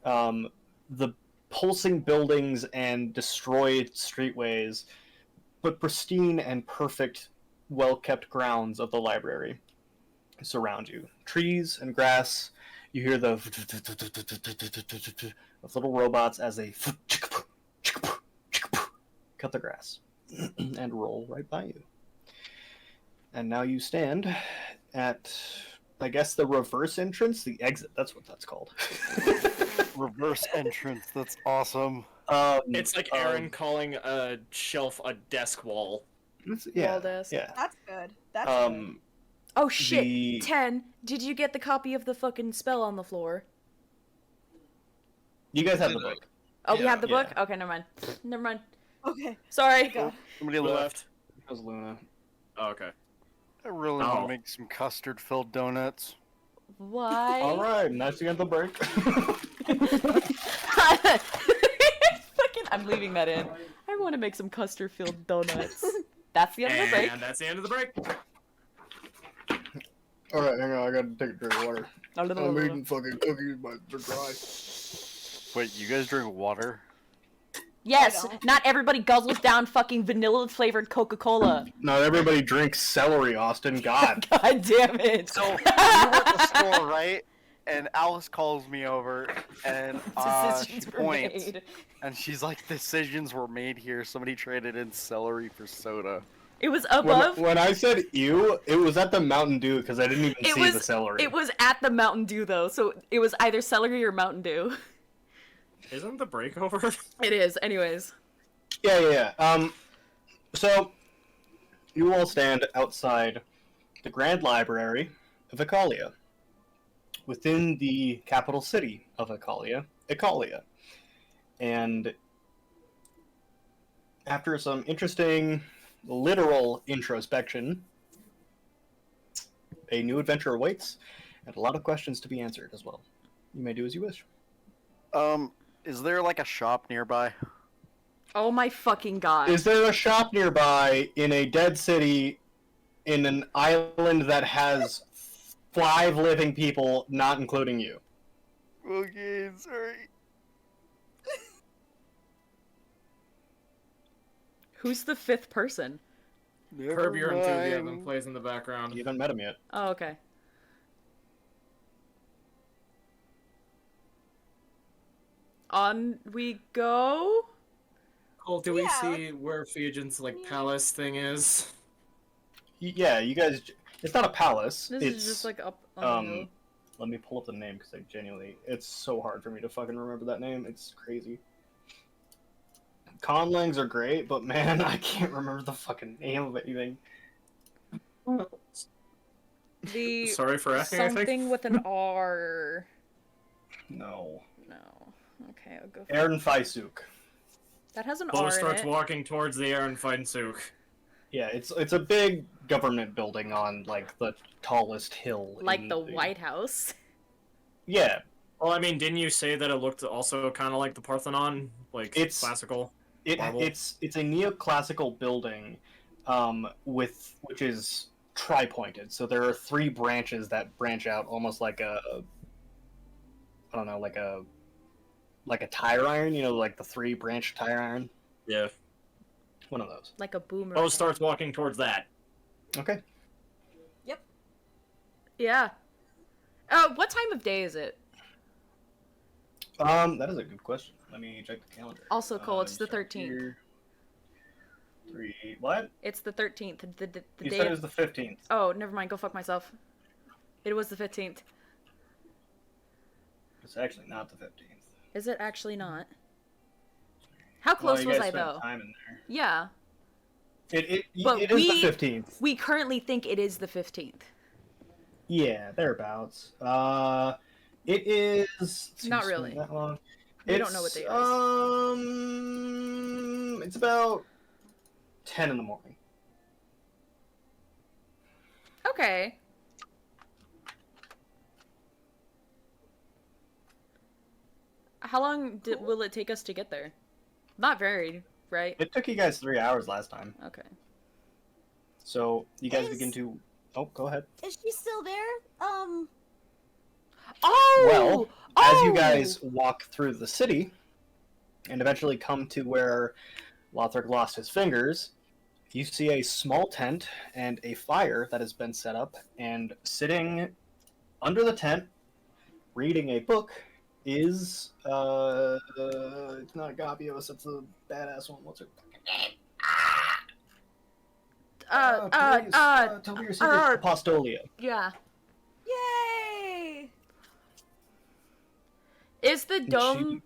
The pulsing buildings and destroyed streetways, but pristine and perfect, well-kept grounds of the library surround you. Trees and grass. You hear the of little robots as they cut the grass and roll right by you. And now you stand at, I guess, the reverse entrance, the exit. That's what that's called. Reverse entrance. That's awesome. It's like Aaron calling a shelf a desk wall. Yeah, Wall desk. yeah. That's good. That's good. Oh shit. The 10. Did you get the copy of the fucking spell on the floor? you guys have the book. Oh, we Yeah. have the book? Yeah. Okay, never mind. Never mind. Okay. Sorry. God. Somebody Who left. left? That was Luna. Oh, okay. I really Oh. want to make some custard-filled donuts. Why? All right, nice to get the break. Fucking, I'm leaving that in. I want to make some custard-filled donuts. That's the end of the break. And that's the end of the break. All right, hang on. I gotta take a drink of water. I'm Blah, eating fucking cookies, but they're dry. Wait, you guys drink water? Yes, don't. not everybody guzzles down fucking vanilla flavored Coca-Cola. Not everybody drinks celery, Austin. God. God damn it. So we were at the store, right? And Alice calls me over, and she Decisions were points, made. and she's like, "Decisions were made here. Somebody traded in celery for soda." It was above. When I said ew, it was at the Mountain Dew because I didn't even It see was the celery. It was at the Mountain Dew though, so it was either celery or Mountain Dew. Isn't the break over? It is, anyways. Yeah. So, you all stand outside the Grand Library of Ikalia, within the capital city of Ikalia. And after some interesting literal introspection, a new adventure awaits, and a lot of questions to be answered as well. You may do as you wish. Is there like a shop nearby? Oh my fucking god. Is there a shop nearby in a dead city in an island that has 5 living people, not including you? Okay, sorry. Who's the 5th person? Curb Your Enthusiasm plays in the background. You haven't met him yet. Oh, okay. On we go? Cole, do we Yeah. see where Fijian's like palace thing is? Yeah, you guys. It's not a palace. This it's is just like up on the hill. Let me pull up the name because I genuinely, it's so hard for me to fucking remember that name. It's crazy. Conlings are great, but man, I can't remember the fucking name of anything. The Sorry for asking. I think. something with an R. No. No. Okay, I'll go for Aaron Faisuk. that has an Bo R in starts it. walking towards the Aaron Feinsuk. Yeah, it's a big government building on like the tallest hill. Like in the White House. Yeah, Well, I mean, didn't you say that it looked also kind of like the Parthenon, like It's- classical? it's a neoclassical building, which is tri-pointed. So there are 3 branches that branch out, almost like I don't know, like a tire iron. You know, like the 3-branch tire iron. Yeah. One of those. Like a boomerang. Bo starts walking towards that. Okay. Yeah. What time of day is it? That is a good question. Let me check the calendar. Also, Cole, it's the check 13th. here. 3. What? It's the 13th. The You day said it of... was the 15th. Oh, never mind. Go fuck myself. It was the 15th. It's actually not the 15th. Is it actually not? How Well, close you was guys I spent though? time in there. Yeah. It is the 15th. We currently think it is the 15th. Yeah, thereabouts. It is. Not really. That long. We don't know what day it is. It's about 10 in the morning. Okay. How long will it take us to get there? Not very, right? It took you guys 3 hours last time, Okay. so you guys Is- begin to. Oh, go ahead. Is she still there? Oh! Well, as you Oh! guys walk through the city, and eventually come to where Lothric lost his fingers, you see a small tent and a fire that has been set up, and sitting under the tent, reading a book, is it's not Gabios, it's a badass one. What's her? Tell me your secret. Apostolia. Yeah. Yay! Is the dome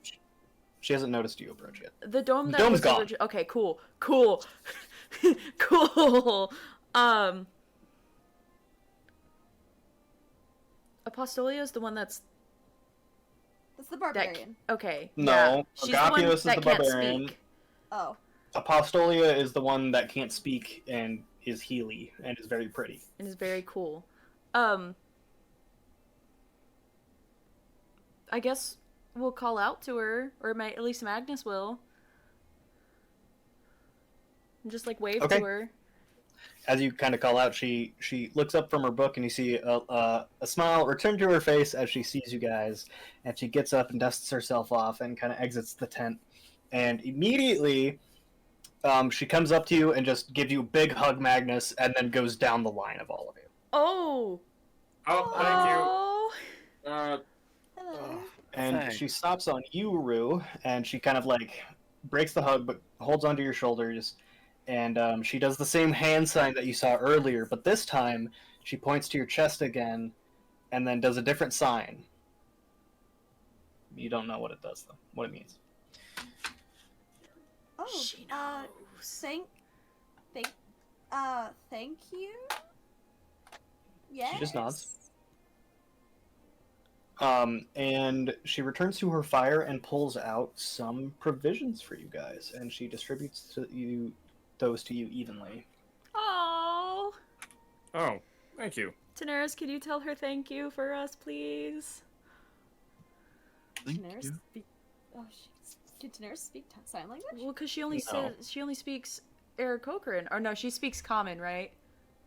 She hasn't noticed you approach yet. the dome The that dome's was gone. Okay, cool. Cool. Apostolia is the one that's That's the barbarian. okay. No, yeah. She's the one Agapios is that the can't barbarian. speak. Oh. Apostolia is the one that can't speak and is Healy and is very pretty. And is very cool. I guess we'll call out to her, or at least Magnus will. And just like wave Okay. to her. As you kind of call out, she looks up from her book and you see a smile return to her face as she sees you guys, and she gets up and dusts herself off and kind of exits the tent and immediately she comes up to you and just gives you a big hug, Magnus, and then goes down the line of all of you. Oh. Oh, thank you. Oh. Hello. And Thanks. she stops on you, Rue, and she kind of like breaks the hug, but holds onto your shoulders. And she does the same hand sign that you saw earlier, but this time she points to your chest again, and then does a different sign. You don't know what it does, though. What it means. Oh, She thank you. Yeah. She just nods. And she returns to her fire and pulls out some provisions for you guys, and she distributes those to you evenly. Oh. Oh, thank you. Daenerys, could you tell her thank you for us, please? Thank Daenerys you. speak. Oh, did Daenerys speak sign language? Well, because she only No. says she only speaks Aarakocran, or no, she speaks Common, right?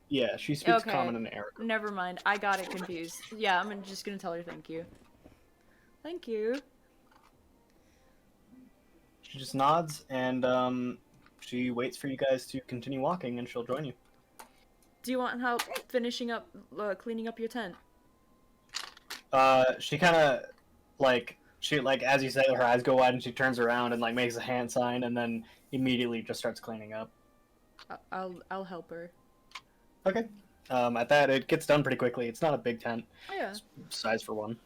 Yeah, she speaks Okay. Common and Eric. Never mind, I got it confused. Yeah, I'm just gonna tell her thank you. Thank you. She just nods, and she waits for you guys to continue walking, and she'll join you. Do you want help finishing up, cleaning up your tent? She kind of as you say, her eyes go wide, and she turns around and like makes a hand sign, and then immediately just starts cleaning up. I'll help her. Okay. At that, it gets done pretty quickly. It's not a big tent. Oh, yeah. It's size for one.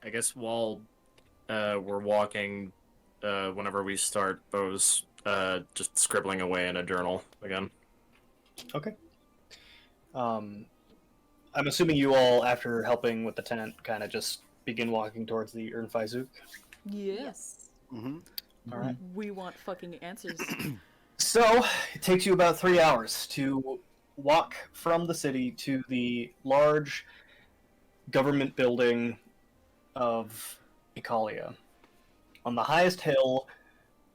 I guess while we're walking, whenever we start, Bo's just scribbling away in a journal again. Okay. I'm assuming you all, after helping with the tent, kind of just begin walking towards the Urnfizuk. Yes. Mm-hmm. All right. We want fucking answers. So, it takes you about 3 hours to walk from the city to the large government building of Ikalia. On the highest hill,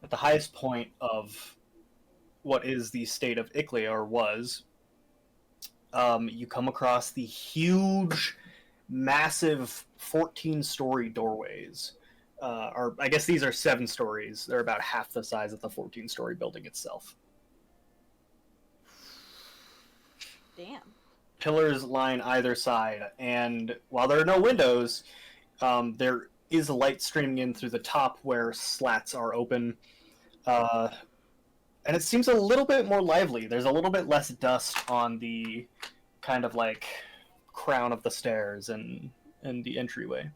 at the highest point of what is the state of Iklia, or was, you come across the huge, massive 14-story doorways. Or I guess these are 7 stories. They're about half the size of the 14-story building itself. Damn. Pillars line either side, and while there are no windows, there is light streaming in through the top where slats are open. And it seems a little bit more lively. There's a little bit less dust on the kind of like crown of the stairs and the entryway.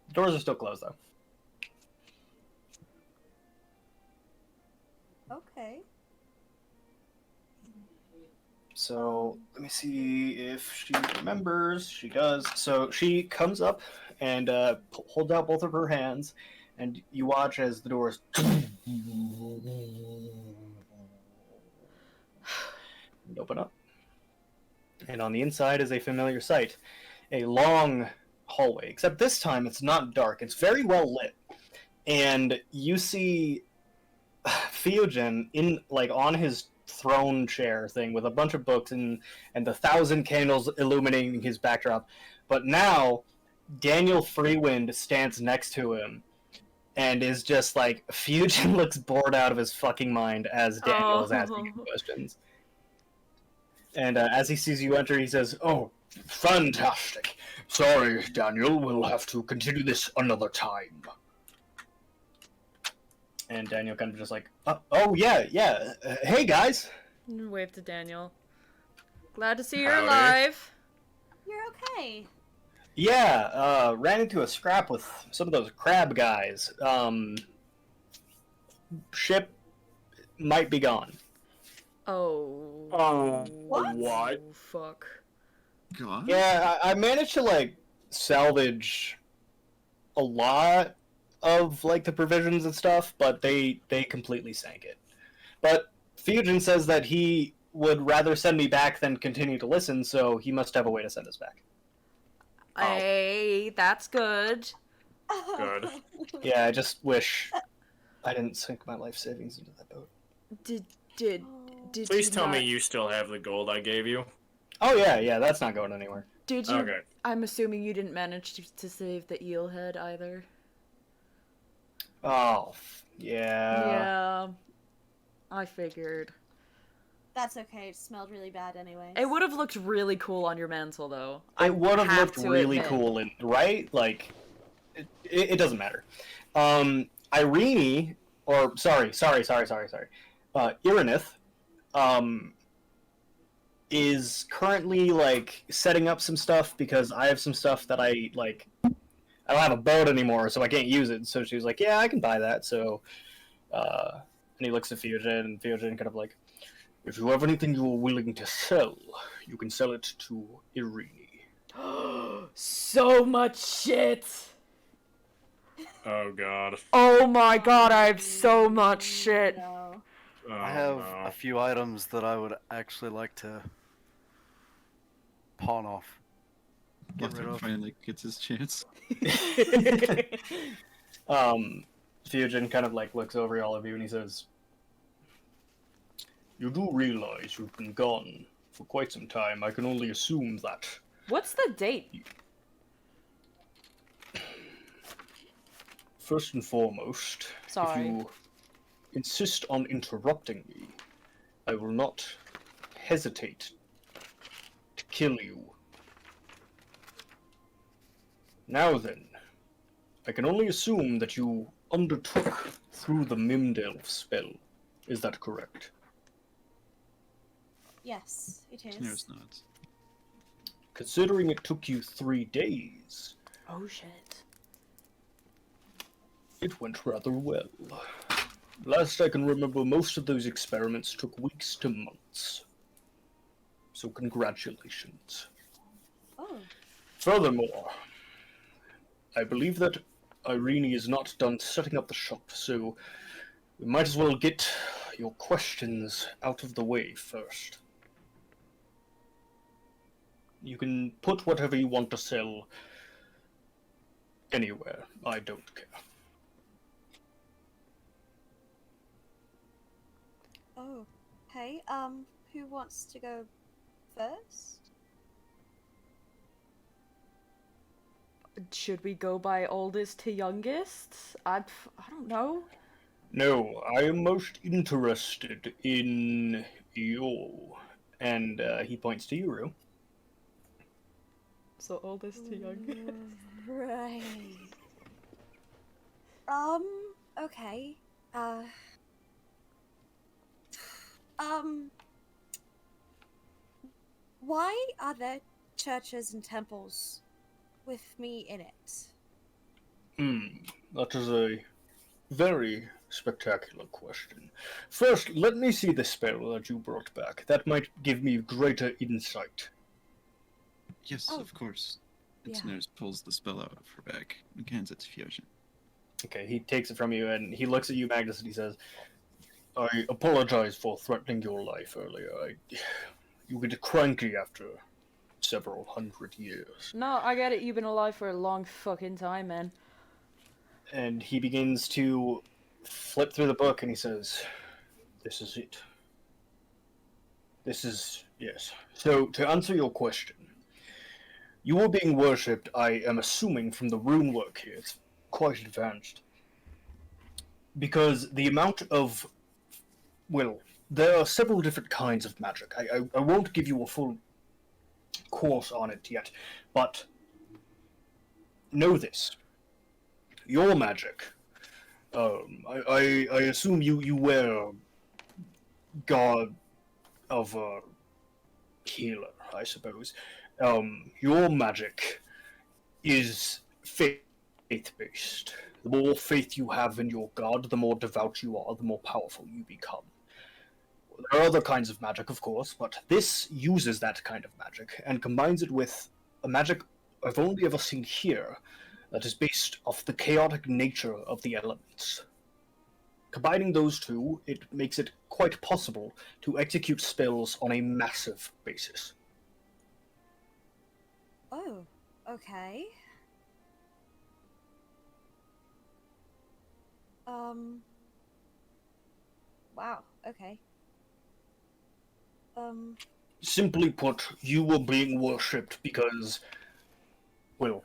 The doors are still closed, though. Okay. So let me see if she remembers. She does. So she comes up and holds out both of her hands, and you watch as the doors open up. And on the inside is a familiar sight. A long hallway, except this time it's not dark. It's very well lit. And you see Theogen on his throne chair thing with a bunch of books and 1,000 candles illuminating his backdrop. But now Daniel Freewind stands next to him and is just like, Fusion looks bored out of his fucking mind as Daniel is asking him questions. And as he sees you enter, he says, "Oh, fantastic. Sorry, Daniel, we'll have to continue this another time." And Daniel kind of just like, "Oh, yeah. Hey, guys." Wave to Daniel. Glad to see you're Howdy. alive. You're okay. Yeah, ran into a scrap with some of those crab guys. Ship might be gone. Oh. What? Fuck. God. Yeah, I managed to, salvage a lot of, the provisions and stuff, but they completely sank it. But Fusion says that he would rather send me back than continue to listen, so he must have a way to send us back. Hey, that's good. Good. Yeah, I just wish I didn't sink my life savings into that boat. Did Please you tell me not- you still have the gold I gave you. Oh, yeah, that's not going anywhere. Did you? Okay. I'm assuming you didn't manage to save the eel head either. Oh, yeah. Yeah, I figured. That's okay. It smelled really bad anyway. It would have looked really cool on your mantle, though. It would have looked to really admit. cool, right? Like, it doesn't matter. Irene, or sorry. Irinith, is currently like setting up some stuff because I have some stuff that I like. I don't have a boat anymore, so I can't use it. So she was like, "Yeah, I can buy that." So, and he looks at Fusion, and Fusion kind of like, "If you have anything you are willing to sell, you can sell it to Irene." So much shit. Oh god. Oh my god, I have so much shit. No. Oh, I have no. a few items that I would actually like to pawn off. Get rid Lothar of. finally gets his chance. Fusion kind of like looks over all of you and he says, "You do realize you've been gone for quite some time. I can only assume that." What's the date? First and foremost, Sorry. if you insist on interrupting me, I will not hesitate to kill you. Now then, I can only assume that you undertook through the Mimdelf spell. Is that correct? Yes, it is. Snares nods. Considering it took you 3 days, Oh shit. it went rather well. Last I can remember, most of those experiments took weeks to months. So congratulations. Oh. Furthermore, I believe that Irene is not done setting up the shop, so we might as well get your questions out of the way first. You can put whatever you want to sell anywhere. I don't care. Oh. Hey, who wants to go first? Should we go by oldest to youngest? I don't know. No, I am most interested in you. And he points to you, Rue. So oldest to youngest. Right. Okay. Why are there churches and temples with me in it? That is a very spectacular question. First, let me see the spell that you brought back. That might give me greater insight. Yes, Oh. of course. And Yeah. Snares pulls the spell out of her bag and hands it to Fusion. Okay, he takes it from you and he looks at you, Magnus, and he says, "I apologize for threatening your life earlier. You get cranky after several hundred years." No, I get it. You've been alive for a long fucking time, man. And he begins to flip through the book and he says, "This is it. This is, yes. So, to answer your question, you are being worshipped, I am assuming, from the rune work here. It's quite advanced. Because the amount of, well, there are several different kinds of magic. I won't give you a full course on it yet, but know this. Your magic, I assume you wear God of a healer, I suppose. Your magic is faith-based. The more faith you have in your god, the more devout you are, the more powerful you become. There are other kinds of magic, of course, but this uses that kind of magic and combines it with a magic I've only ever seen here that is based off the chaotic nature of the elements. Combining those two, it makes it quite possible to execute spells on a massive basis. Oh, okay. Wow, okay. Simply put, you were being worshipped because, well,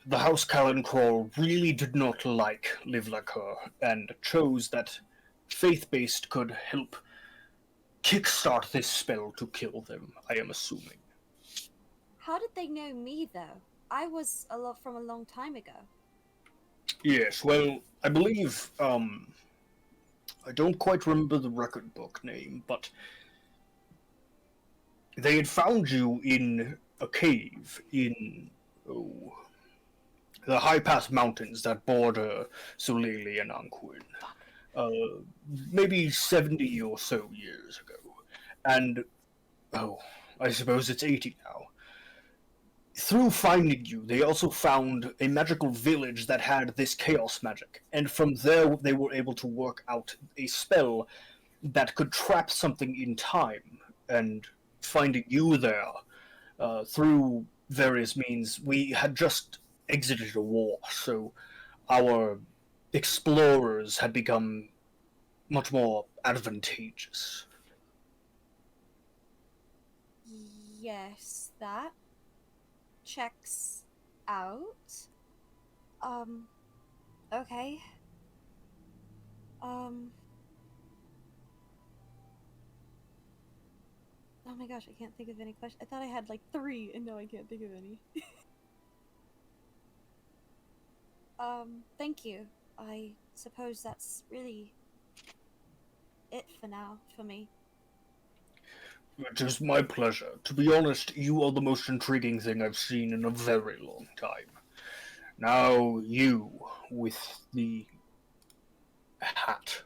the House Kalancrawl really did not like Live Like Her, and chose that faith-based could help kickstart this spell to kill them, I am assuming. How did they know me though? I was a lot from a long time ago. Yes, well, I believe, I don't quite remember the record book name, but they had found you in a cave in, oh, the High Pass Mountains that border Solele and Anquin. Maybe 70 or so years ago. And, oh, I suppose it's 80 now. Through finding you, they also found a magical village that had this chaos magic, and from there they were able to work out a spell that could trap something in time. And finding you there, through various means, we had just exited a war, so our explorers had become much more advantageous. Yes, that checks out. Um, okay. Oh my gosh, I can't think of any questions. I thought I had like 3, and no, I can't think of any. Thank you. I suppose that's really it for now, for me. It is my pleasure. To be honest, you are the most intriguing thing I've seen in a very long time. Now, you, with the hat.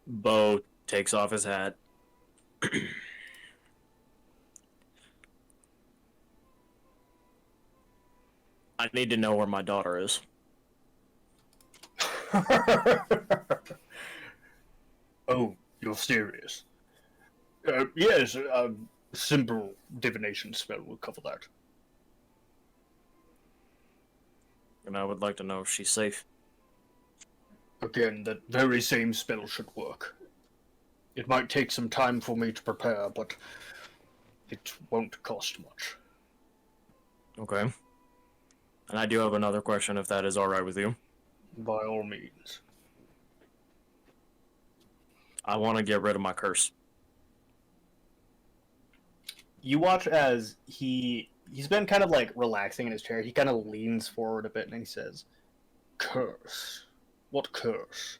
Bo takes off his hat. I need to know where my daughter is. Oh, you're serious? Yes, a simple divination spell will cover that. And I would like to know if she's safe. Again, that very same spell should work. It might take some time for me to prepare, but it won't cost much. Okay. And I do have another question, if that is alright with you. By all means. I want to get rid of my curse. You watch as he's been kind of like relaxing in his chair. He kind of leans forward a bit and he says, "Curse? What curse?"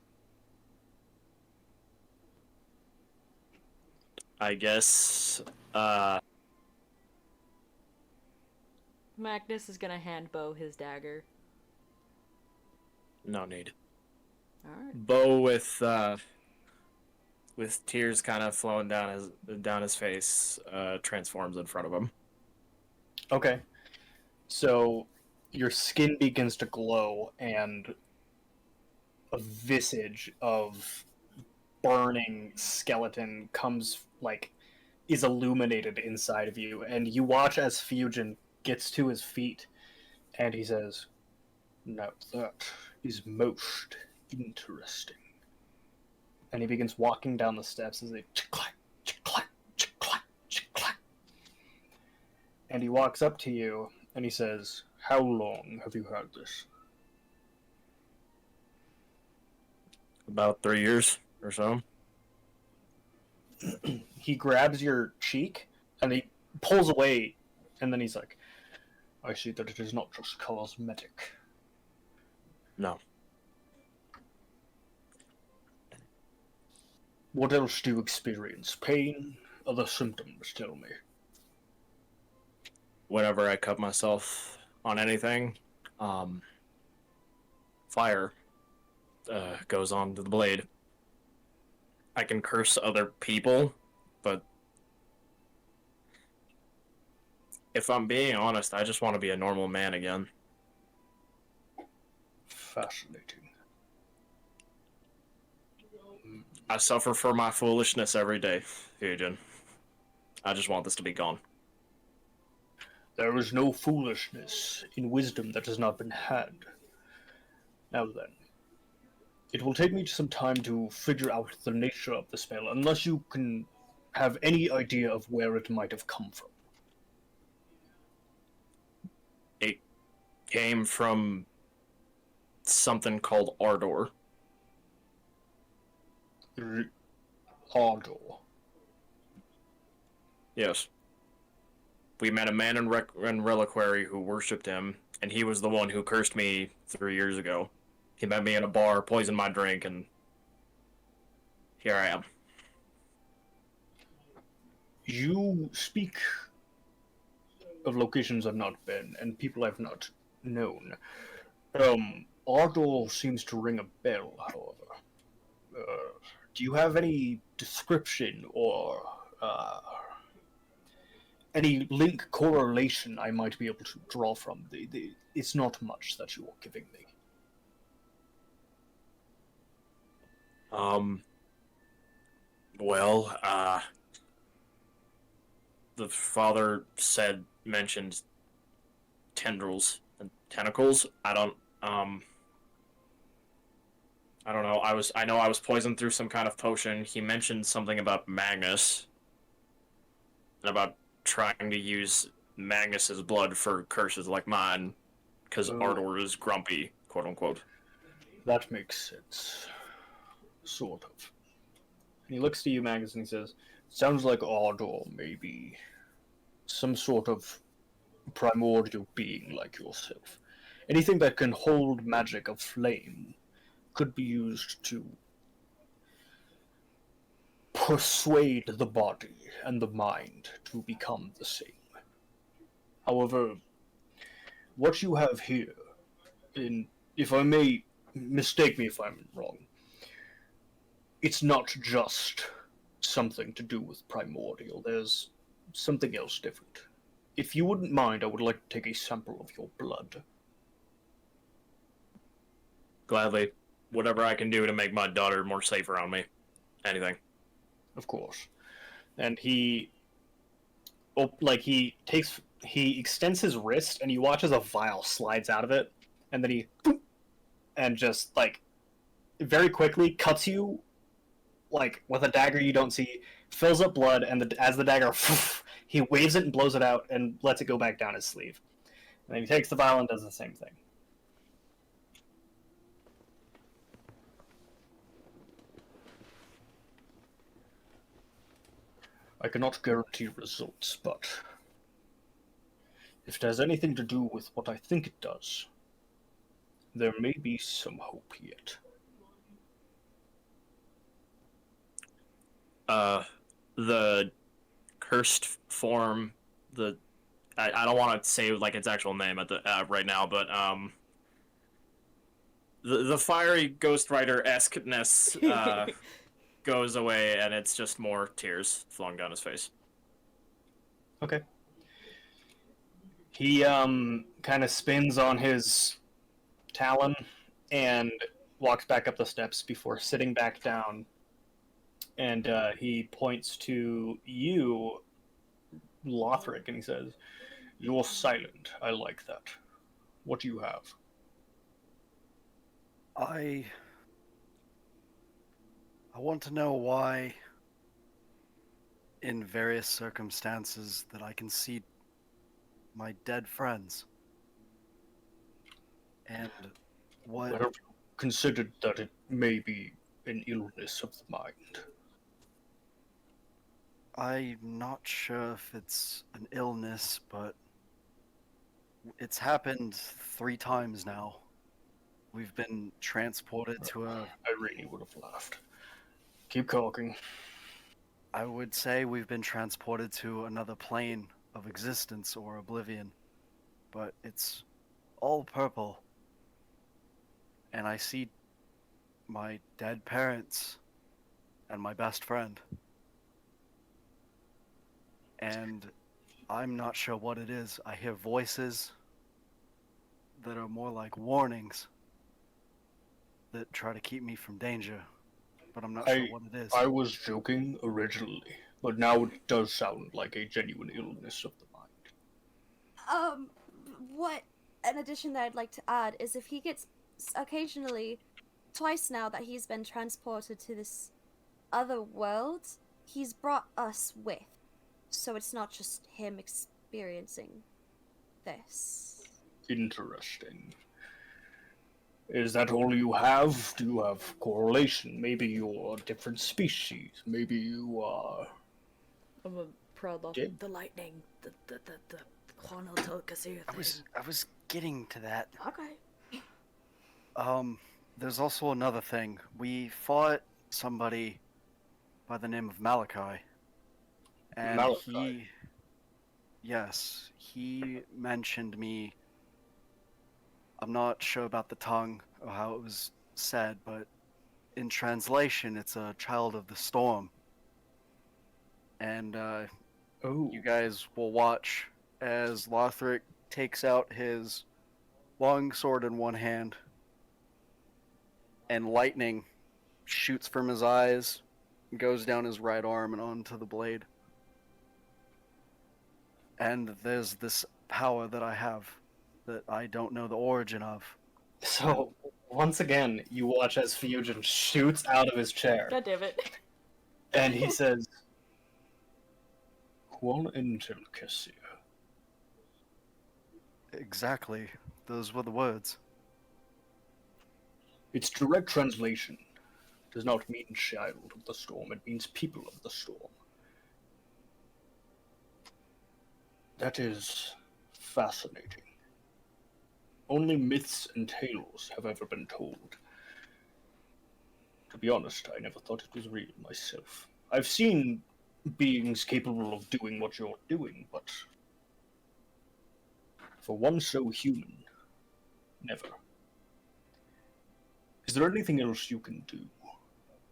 I guess, Magnus is gonna hand Bo his dagger. no need. Alright. Bo with tears kind of flowing down his face, transforms in front of him. Okay. So your skin begins to glow and a visage of burning skeleton is illuminated inside of you, and you watch as Fusion gets to his feet and he says, "Now that is most interesting." And he begins walking down the steps as they chick-clack, chick-clack, chick-clack, chick-clack. And he walks up to you and he says, "How long have you had this?" About 3 years or so. He grabs your cheek and he pulls away, and then he's like, "I see that it is not just cosmetic." No. What else do you experience? Pain? Other symptoms, tell me. Whenever I cut myself on anything, fire goes on to the blade. I can curse other people, but if I'm being honest, I just want to be a normal man again. Fascinating. I suffer for my foolishness every day, Fusion. I just want this to be gone. There is no foolishness in wisdom that has not been had. Now then, It will take me some time to figure out the nature of the spell, unless you can have any idea of where it might have come from. It came from something called Ardor. Ardor. Yes. We met a man in Reliquary who worshipped him, and he was the one who cursed me 3 years ago. He met me in a bar, poisoned my drink, and here I am. You speak of locations I've not been and people I've not known. Ardor seems to ring a bell, however. Do you have any description or any link correlation I might be able to draw from? It's not much that you're giving me. Well, the father mentioned tendrils and tentacles. I don't know. I know I was poisoned through some kind of potion. He mentioned something about Magnus and about trying to use Magnus's blood for curses like mine, because Ardor is grumpy, quote unquote. That makes sense. Sort of. And he looks to you, Magnus, and he says, sounds like Ardor may be some sort of primordial being like yourself. Anything that can hold magic of flame could be used to persuade the body and the mind to become the same. However, what you have here, if I may, mistake me if I'm wrong, it's not just something to do with primordial. There's something else different. If you wouldn't mind, I would like to take a sample of your blood. Gladly. Whatever I can do to make my daughter more safe around me. Anything. Of course. And he extends his wrist, and you watch as a vial slides out of it, and then he and just very quickly cuts you with a dagger you don't see, fills up blood, and as the dagger he waves it and blows it out and lets it go back down his sleeve. And then he takes the vial and does the same thing. I cannot guarantee results, but if it has anything to do with what I think it does, there may be some hope yet. The cursed form, I don't want to say its actual name at the right now, but the fiery Ghost Rider-esque-ness goes away, and it's just more tears flowing down his face. Okay. He kind of spins on his talon and walks back up the steps before sitting back down. And he points to you, Lothric, and he says, "You're silent. I like that. What do you have?" I want to know why, in various circumstances, that I can see my dead friends. And what... I have considered that it may be an illness of the mind. I'm not sure if it's an illness, but it's happened 3 times now. We've been transported to a... Irene would have laughed. Keep talking. I would say we've been transported to another plane of existence or oblivion, but it's all purple. And I see my dead parents and my best friend. And I'm not sure what it is. I hear voices that are more like warnings that try to keep me from danger, but I'm not sure what it is. I was joking originally, but now it does sound like a genuine illness of the mind. What an addition that I'd like to add is if he gets occasionally twice now that he's been transported to this other world, he's brought us with. So it's not just him experiencing this. Interesting. Is that all you have? Do you have correlation? Maybe you're a different species. Maybe you are. I'm a proud lock. Did- The lightning, the Juan thing. I was getting to that. Okay. There's also another thing. We fought somebody by the name of Malachi. And Malachi? he mentioned me. I'm not sure about the tongue or how it was said, but in translation, it's a child of the storm. And Oh. you guys will watch as Lothric takes out his long sword in one hand, and lightning shoots from his eyes, goes down his right arm and onto the blade. And there's this power that I have that I don't know the origin of. So, once again, you watch as Fusion shoots out of his chair, God damn it. and he says, Qual intel Cassia? Exactly. Those were the words. Its direct translation does not mean child of the storm, it means people of the storm. That is fascinating. Only myths and tales have ever been told. To be honest, I never thought it was real myself. I've seen beings capable of doing what you're doing, but for one so human, never. Is there anything else you can do?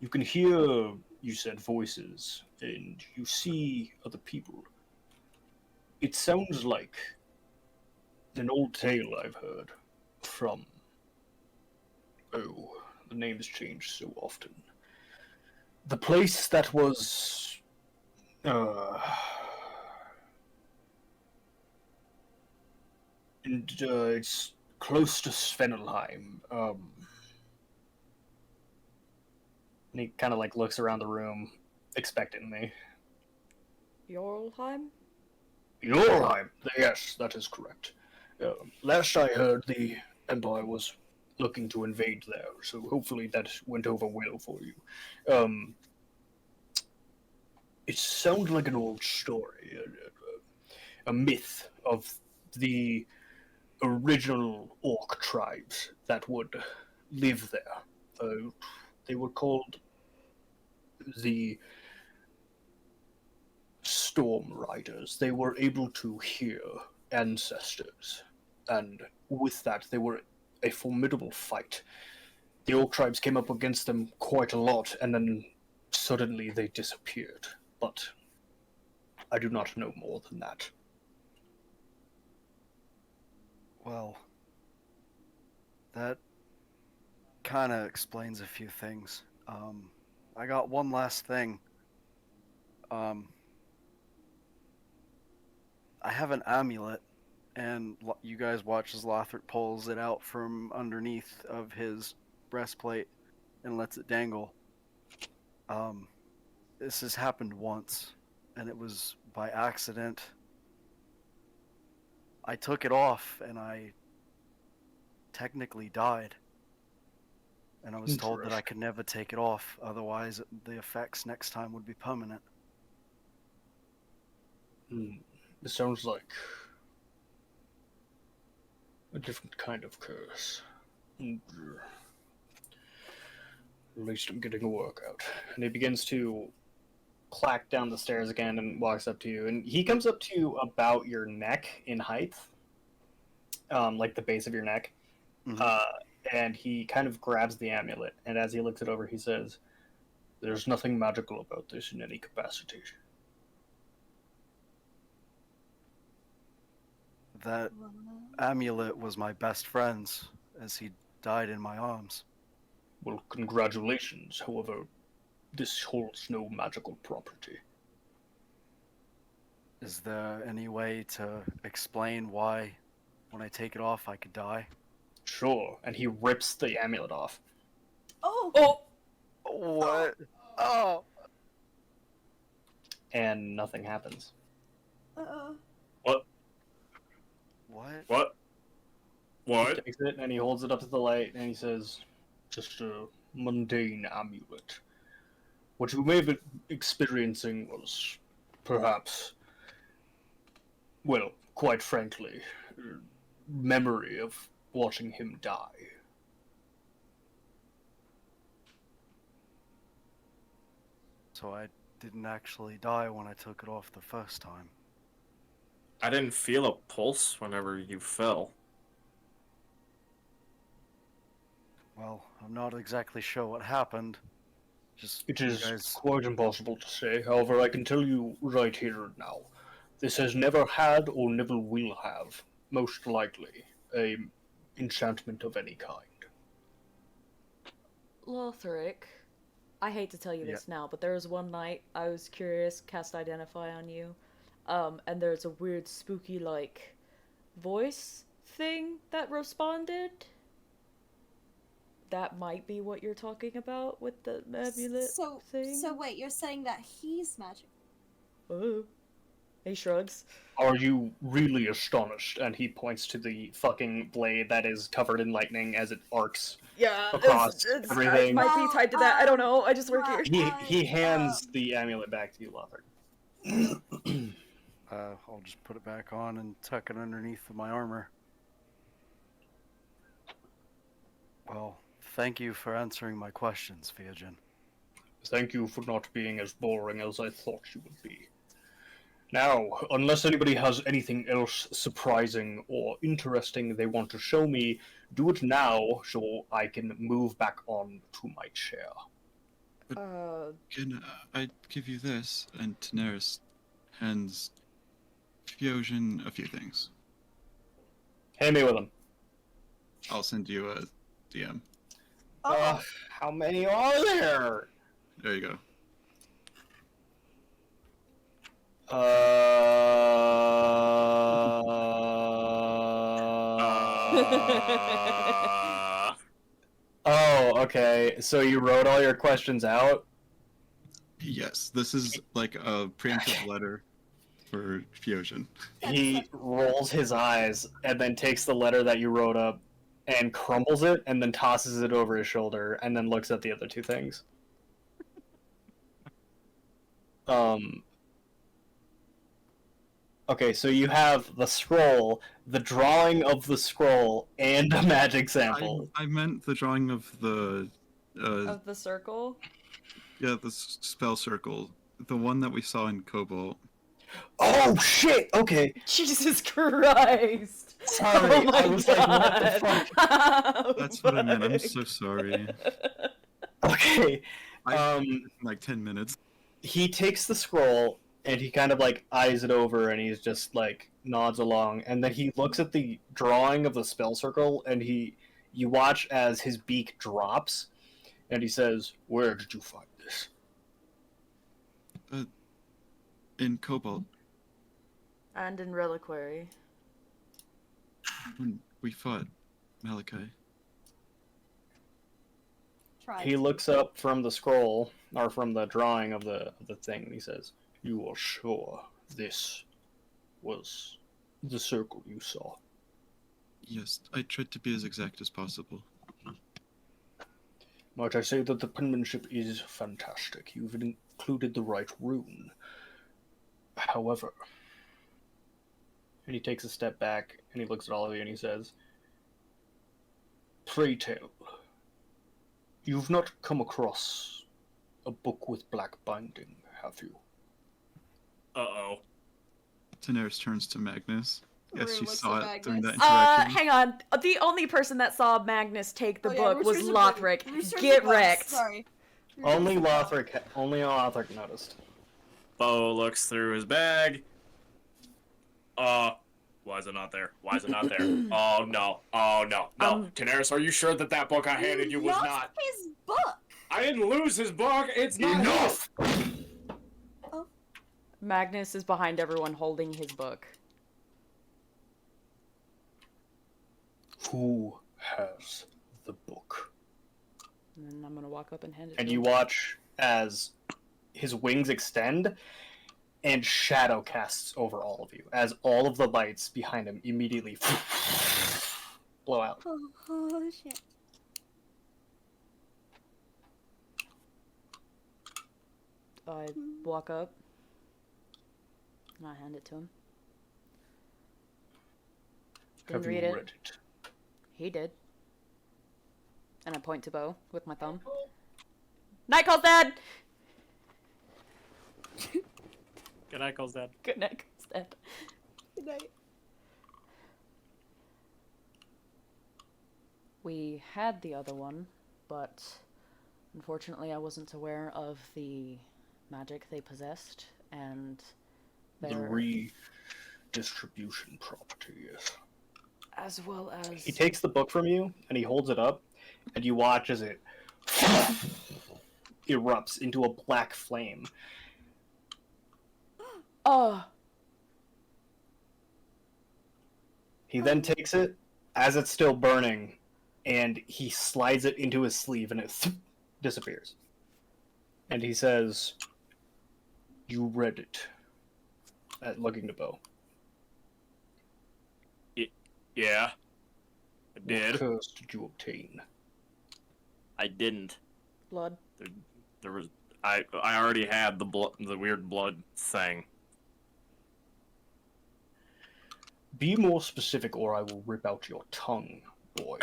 You can hear, you said, voices, and you see other people. It sounds like an old tale I've heard from... Oh, the name has changed so often. The place that was... it's close to Svenelheim. And he kind of like looks around the room, expectantly. Jorlheim? Jorheim, yes, that is correct. Last I heard, the Empire was looking to invade there, so hopefully that went over well for you. It sounds like an old story, a myth of the original orc tribes that would live there. They were called the Storm Riders. They were able to hear ancestors, and with that, they were a formidable fight. The orc tribes came up against them quite a lot, and then suddenly they disappeared. But I do not know more than that. Well, that kind of explains a few things. I got one last thing. I have an amulet, and you guys watch as Lothric pulls it out from underneath of his breastplate and lets it dangle. This has happened once, and it was by accident. I took it off, and I technically died. And I was told that I could never take it off, otherwise the effects next time would be permanent. It sounds like a different kind of curse. At least I'm getting a workout. And he begins to clack down the stairs again and walks up to you. And he comes up to you about your neck in height, like the base of your neck. Mm-hmm. And he kind of grabs the amulet. And as he looks it over, he says, "There's nothing magical about this in any capacity." That amulet was my best friend's, as he died in my arms. Well, congratulations. However, this holds no magical property. Is there any way to explain why, when I take it off, I could die? Sure. And he rips the amulet off. Oh! Oh! What? Oh! And nothing happens. What? What? He What? takes it and he holds it up to the light and he says, "Just a mundane amulet. What you may have been experiencing was perhaps, well, quite frankly, memory of watching him die." So I didn't actually die when I took it off the first time. I didn't feel a pulse whenever you fell. Well, I'm not exactly sure what happened. Just It you is guys. quite impossible to say. However, I can tell you right here and now, this has never had or never will have, most likely, a enchantment of any kind. Lothric, I hate to tell you this now, but there was one night I was curious, cast Identify on you, and there's a weird spooky, like, voice thing that responded. That might be what you're talking about with the amulet thing. So wait, you're saying that he's magic? Oh. He shrugs. Are you really astonished? And he points to the fucking blade that is covered in lightning as it arcs Yeah, across it everything. might be tied to that. I don't know. I just work here. He hands the amulet back to you, Lothar. I'll just put it back on and tuck it underneath my armor. Well, thank you for answering my questions, Fiojin. Thank you for not being as boring as I thought you would be. Now, unless anybody has anything else surprising or interesting they want to show me, do it now so I can move back on to my chair. Can I give you this? And Daenerys hands Fiojin a few things. Hand me with them. I'll send you a DM. How many are there? There you go. Oh, okay. So you wrote all your questions out? Yes, this is like a preemptive letter for Fiojin. He rolls his eyes and then takes the letter that you wrote up and crumbles it and then tosses it over his shoulder and then looks at the other two things. Okay, so you have the scroll, the drawing of the scroll, and a magic sample. I meant the drawing of the Of the circle? yeah, the spell circle, the one that we saw in Cobalt. Oh shit! Okay, Jesus Christ! sorry. Oh my I was like, what the fuck? God. That's what I meant. I'm so sorry. Okay, Like 10 minutes. he takes the scroll and he kind of like eyes it over and he's just like nods along and then he looks at the drawing of the spell circle and you watch as his beak drops and he says, "Where did you find this?" In Cobalt, And in Reliquary. when we fought Malachi. He looks up from the scroll or from the drawing of the thing and he says, "You are sure this was the circle you saw?" Yes, I tried to be as exact as possible. Might I say that the penmanship is fantastic. You've included the right rune. However, and he takes a step back and he looks at all of you and he says, "Pray tell, you've not come across a book with black binding, have you?" Uh-oh. Daenerys turns to Magnus. Yes, Rue she looks saw at it during that Magnus. interaction. Hang on. The only person that saw Magnus take the Oh, yeah, book Rooster's was a booty. Lothric. Rooster's a Get boss, wrecked. Sorry. Only Lothric noticed. Bo looks through his bag. Why is it not there? Why is it not there? Oh no. Oh no. No. Daenerys, are you sure that that book I handed you was lost not? his book. I didn't lose his book. It's not Enough! Magnus is behind everyone holding his book. Who has the book? And then I'm gonna walk up and hand it And to you him. watch as his wings extend and shadow casts over all of you, as all of the lights behind him immediately blow out. Oh shit. I walk up and I hand it to him. Didn't Have read you it. read it? He did. And I point to Bo with my thumb. Night calls, Dad! Good night, calls Dad. Good night calls, Dad. Good night. We had the other one, but unfortunately I wasn't aware of the magic they possessed, and The their... redistribution property, yes. as well as... He takes the book from you, and he holds it up, and you watch as it erupts into a black flame. Oh! He then takes it, as it's still burning, and he slides it into his sleeve, and it disappears. And he says, "You read it." Looking to Bo. Yeah, I did. What curse did you obtain? I didn't. Blood. There was I already had the weird blood thing. Be more specific, or I will rip out your tongue, boy.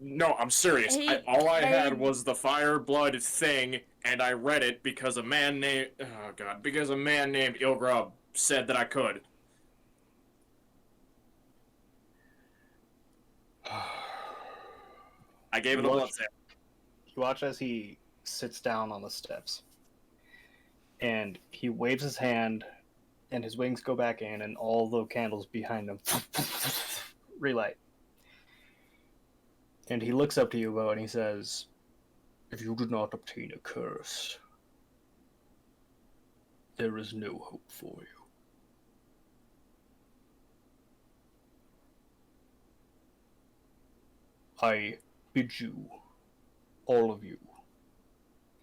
No, I'm serious. Hey, All I hey. had was the fire blood thing, and I read it because a man named Ilgrub said that I could. I gave it a blood sample. You watch as he sits down on the steps, and he waves his hand, and his wings go back in, and all the candles behind him relight. And he looks up to you, Bo, and he says, "If you do not obtain a curse, there is no hope for you." I bid you, all of you,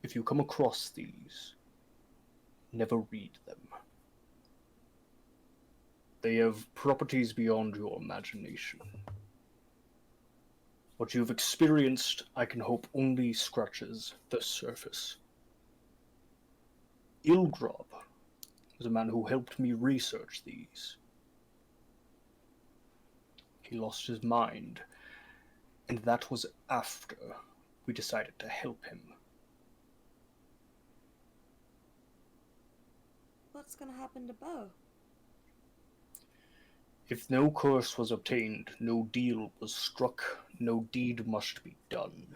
if you come across these, never read them. They have properties beyond your imagination. What you've experienced, I can hope, only scratches the surface. Ilgrub was a man who helped me research these. He lost his mind, and that was after we decided to help him. What's gonna happen to Bo? If no curse was obtained, no deal was struck, no deed must be done.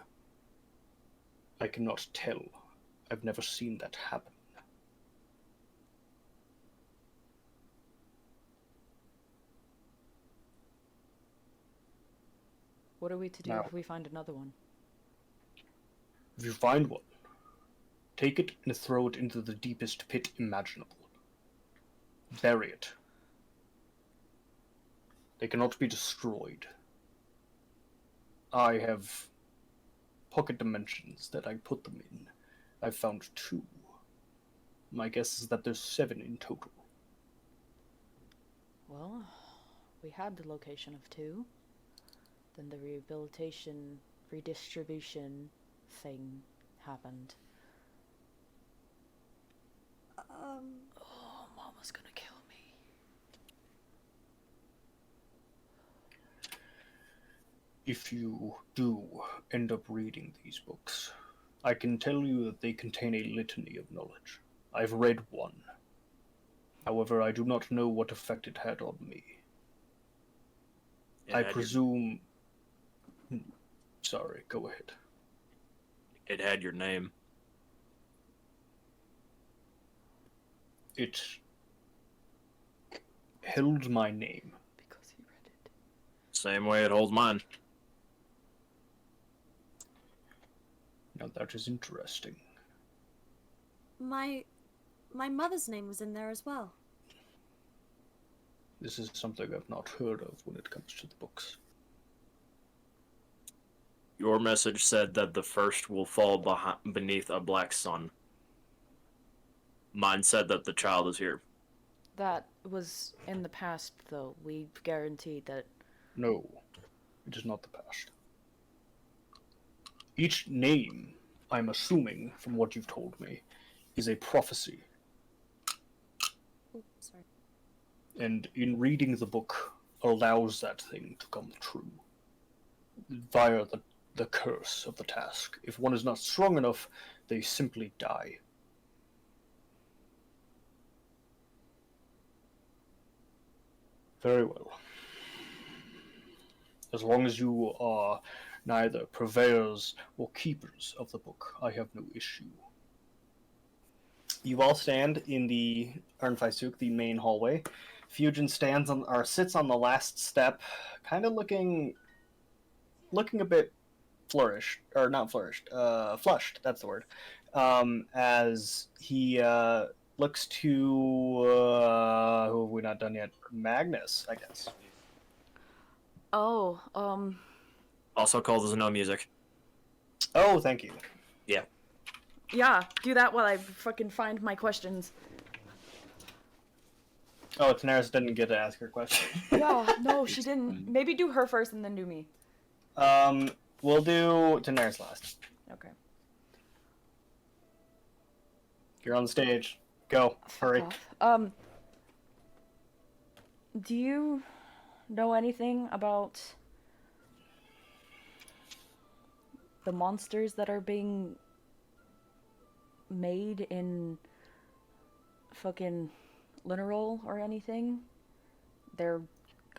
I cannot tell. I've never seen that happen. What are we to do Now- if we find another one? If you find one, take it and throw it into the deepest pit imaginable. Bury it. They cannot be destroyed. I have pocket dimensions that I put them in. I've found 2. My guess is that there's 7 in total. Well, we had the location of 2. Then the redistribution thing happened. Oh, Mama's gonna kill me. If you do end up reading these books, I can tell you that they contain a litany of knowledge. I've read one. However, I do not know what effect it had on me. I presume... Sorry, go ahead. It had your name. It held my name. Because he read it. Same way it holds mine. Now that is interesting. My mother's name was in there as well. This is something I've not heard of when it comes to the books. Your message said that the first will fall beneath a black sun. Mine said that the child is here. That was in the past, though. We guaranteed that. No, it is not the past. Each name, I'm assuming, from what you've told me, is a prophecy. Oh, sorry. And in reading the book allows that thing to come true. Via the curse of the task. If one is not strong enough, they simply die. Very well. As long as you are neither purveyors or keepers of the book, I have no issue. You all stand in the Ernfaisuk, the main hallway. Fugin sits on the last step, kind of looking a bit flourished, or not flourished, flushed. That's the word. As he looks to who have we not done yet? Magnus, I guess. Oh, Also called as no music. Oh, thank you. yeah, do that while I fucking find my questions. Oh, Tanaris didn't get to ask her question. Yeah, no, she didn't. Maybe do her first and then do me. We'll do Tanaris last. Okay. You're on the stage. Go. Hurry. Off. Do you know anything about the monsters that are being made in fucking Lineral or anything? They're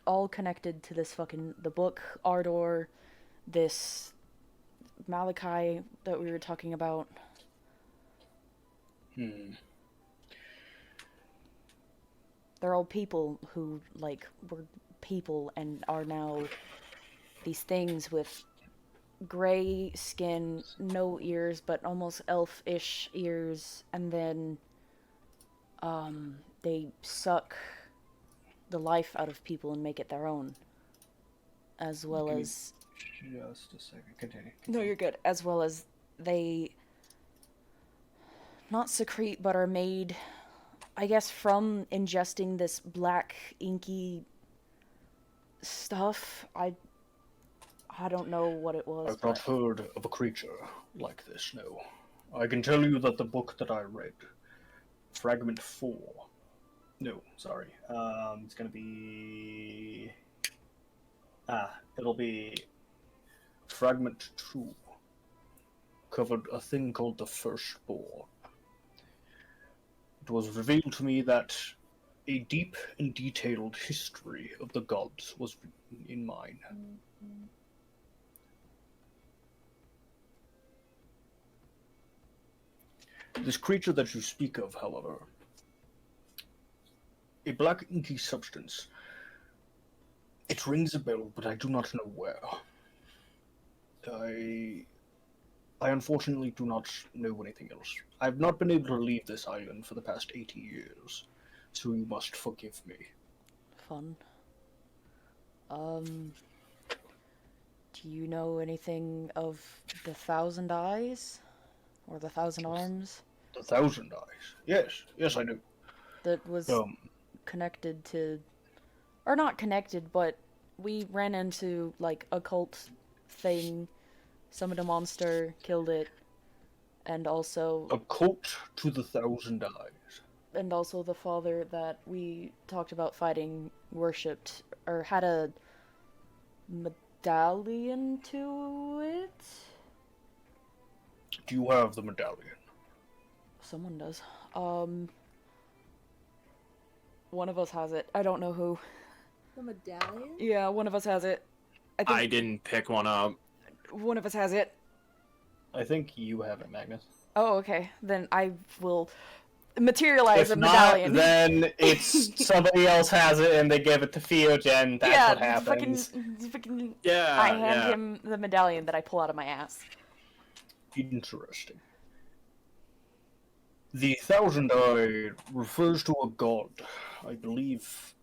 all connected to this fucking the book, Ardor, this Malachi that we were talking about. They're all people who, like, were people and are now these things with gray skin, no ears, but almost elf-ish ears, and then they suck the life out of people and make it their own. As well Give me as... Just a second. Continue. No, you're good. As well as they not secrete, but are made, I guess, from ingesting this black, inky stuff. I don't know what it was. I've not heard of a creature like this, no. I can tell you that the book that I read, Fragment 4... No, sorry. It's gonna be... it'll be... Fragment 2. Covered a thing called the Firstborn. It was revealed to me that a deep and detailed history of the gods was written in mine. This creature that you speak of, however, a black inky substance. It rings a bell, but I do not know where. I unfortunately do not know anything else. I've not been able to leave this island for the past 80 years, so you must forgive me. Fun. Do you know anything of the 1,000 Eyes? Or the 1,000 Arms? The 1,000 Eyes. Yes, I do. That was connected to... Or not connected, but we ran into, like, a cult thing, summoned a monster, killed it, and also... A cult to the 1,000 Eyes. And also the father that we talked about fighting worshipped, or had a medallion to it? Do you have the medallion? Someone does. One of us has it. I don't know who. The medallion? Yeah, one of us has it. I didn't pick one up. One of us has it. I think you have it, Magnus. Oh, okay. Then I will materialize If a not, medallion. then it's somebody else has it and they give it to Theogen. That's what happens. Fucking, Yeah, I hand him the medallion that I pull out of my ass. Interesting. The 1,000 Eye refers to a god. I believe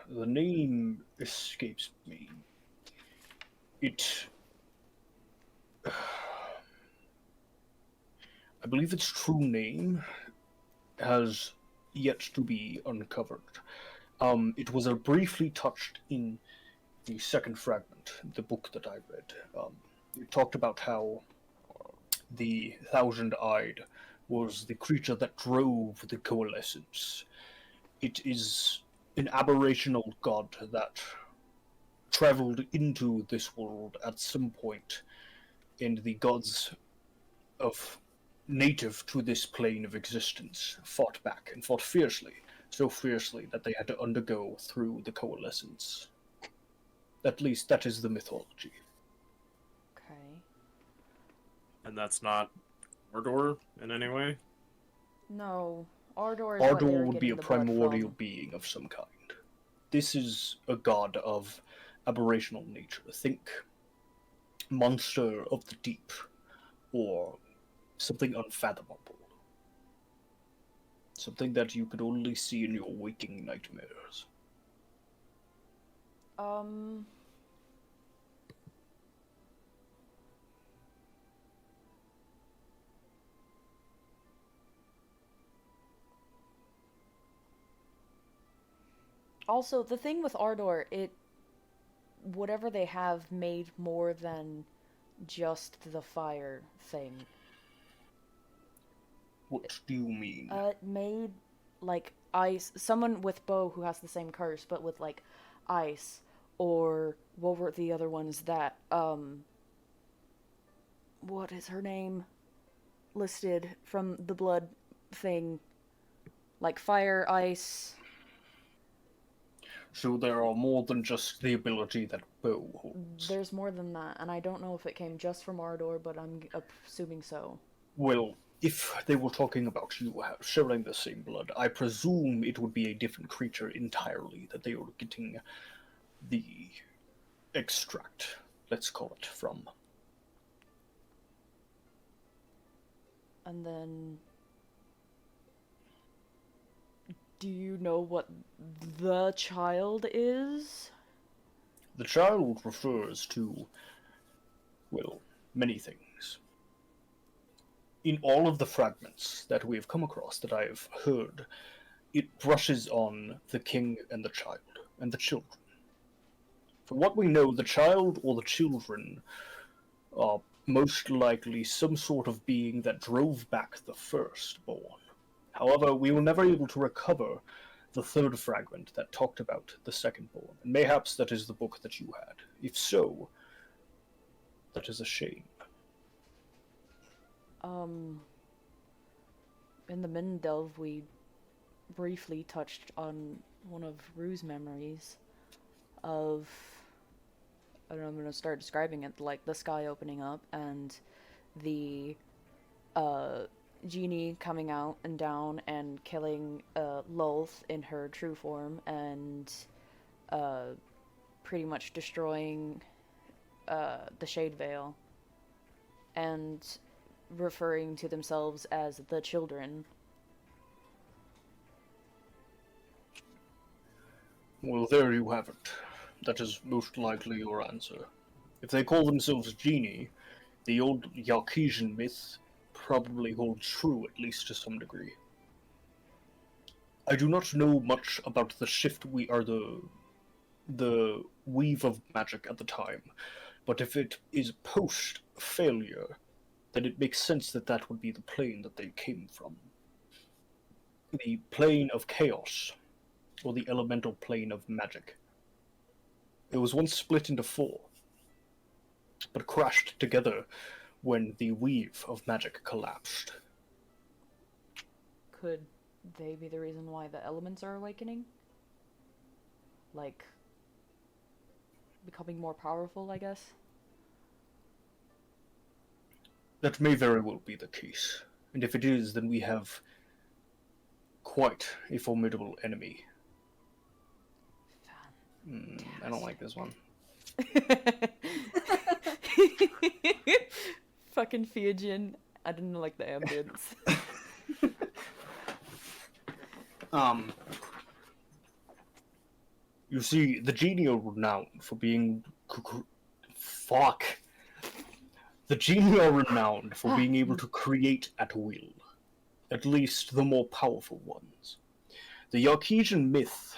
the name escapes me. It I believe its true name has yet to be uncovered. It was briefly touched in the second fragment, the book that I read. It talked about how the Thousand-Eyed was the creature that drove the coalescence. It is an aberrational god that traveled into this world at some point, and the gods of native to this plane of existence fought back and fought fiercely, so fiercely that they had to undergo through the coalescence. At least that is the mythology. Okay. And that's not Mordor in any way? No, Ardor is what they Ardor were would be getting a the blood primordial from. being of some kind. This is a god of aberrational nature. Think monster of the deep, or something unfathomable. Something that you could only see in your waking nightmares. Also, the thing with Ardor, whatever they have made more than just the fire thing. What do you mean? It made like ice. Someone with bow who has the same curse, but with like ice, or what were the other ones that what is her name? Listed from the blood thing, like fire, ice. So there are more than just the ability that bow holds. There's more than that, and I don't know if it came just from Ardor, but I'm assuming so. Well, if they were talking about you sharing the same blood, I presume it would be a different creature entirely that they were getting the extract, let's call it, from. And then, do you know what the child is? The child refers to, well, many things. In all of the fragments that we have come across, that I have heard, it brushes on the king and the child, and the children. From what we know, the child or the children are most likely some sort of being that drove back the firstborn. However, we were never able to recover the third fragment that talked about the secondborn, and mayhaps that is the book that you had. If so, that is a shame. In the Min Delve, we briefly touched on one of Rue's memories of, I don't know, I'm gonna start describing it, like the sky opening up and the genie coming out and down and killing Lolth in her true form and pretty much destroying the Shade Veil and referring to themselves as the children. Well, there you have it. That is most likely your answer. If they call themselves genie, the old Yarkesian myth probably holds true, at least to some degree. I do not know much about the shift the weave of magic at the time, but if it is post-failure, then it makes sense that that would be the plane that they came from. The plane of chaos, or the elemental plane of magic. It was once split into four, but crashed together when the weave of magic collapsed. Could they be the reason why the elements are awakening? Like, becoming more powerful, I guess? That may very well be the case, and if it is, then we have quite a formidable enemy. I don't like this one. Fucking Fijian. I didn't like the ambience. You see, the genie are renowned for being... Fuck. The genii are renowned for being able to create at will, at least the more powerful ones. The Yarkesian myth,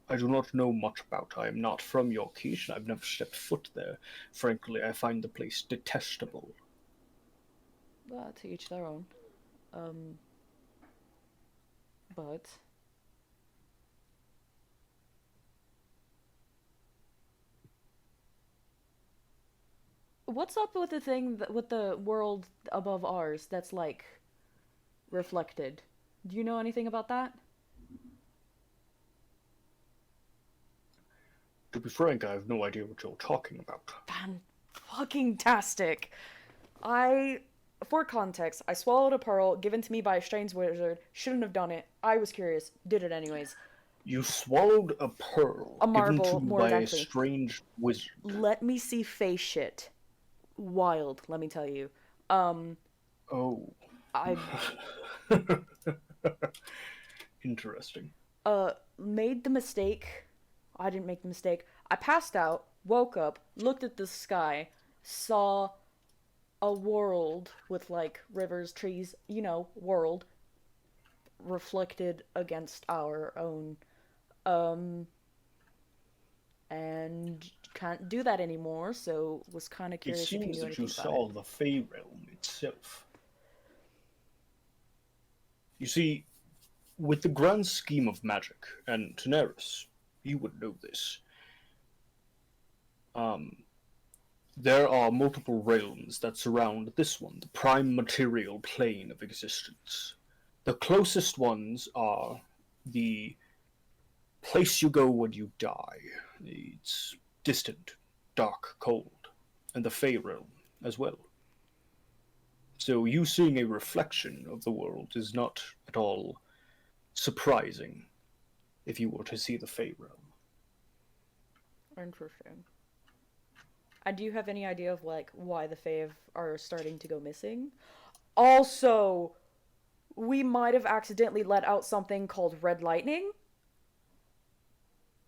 I do not know much about. I am not from Yarkesh, and I've never stepped foot there. Frankly, I find the place detestable. Well, to each their own. But what's up with the thing with the world above ours that's like reflected? Do you know anything about that? To be frank, I have no idea what you're talking about. Fan-fucking-tastic. For context, I swallowed a pearl given to me by a strange wizard. Shouldn't have done it. I was curious. Did it anyways. You swallowed a pearl A given marble, to you more by a exactly. strange wizard. Let me see face shit. Wild, let me tell you. Oh. I Interesting. made the mistake. I didn't make the mistake. I passed out, woke up, looked at the sky, saw a world with like rivers, trees, world reflected against our own. And can't do that anymore, so was kind of It curious if you seems knew that anything you about saw it. the Fey realm itself. You see, with the grand scheme of magic, and Daenerys, you would know this, there are multiple realms that surround this one, the prime material plane of existence. The closest ones are the place you go when you die. It's distant, dark, cold, and the Fey realm as well. So you seeing a reflection of the world is not at all surprising if you were to see the Fey realm. Interesting. And do you have any idea of like why the Fae are starting to go missing? Also, we might have accidentally let out something called red lightning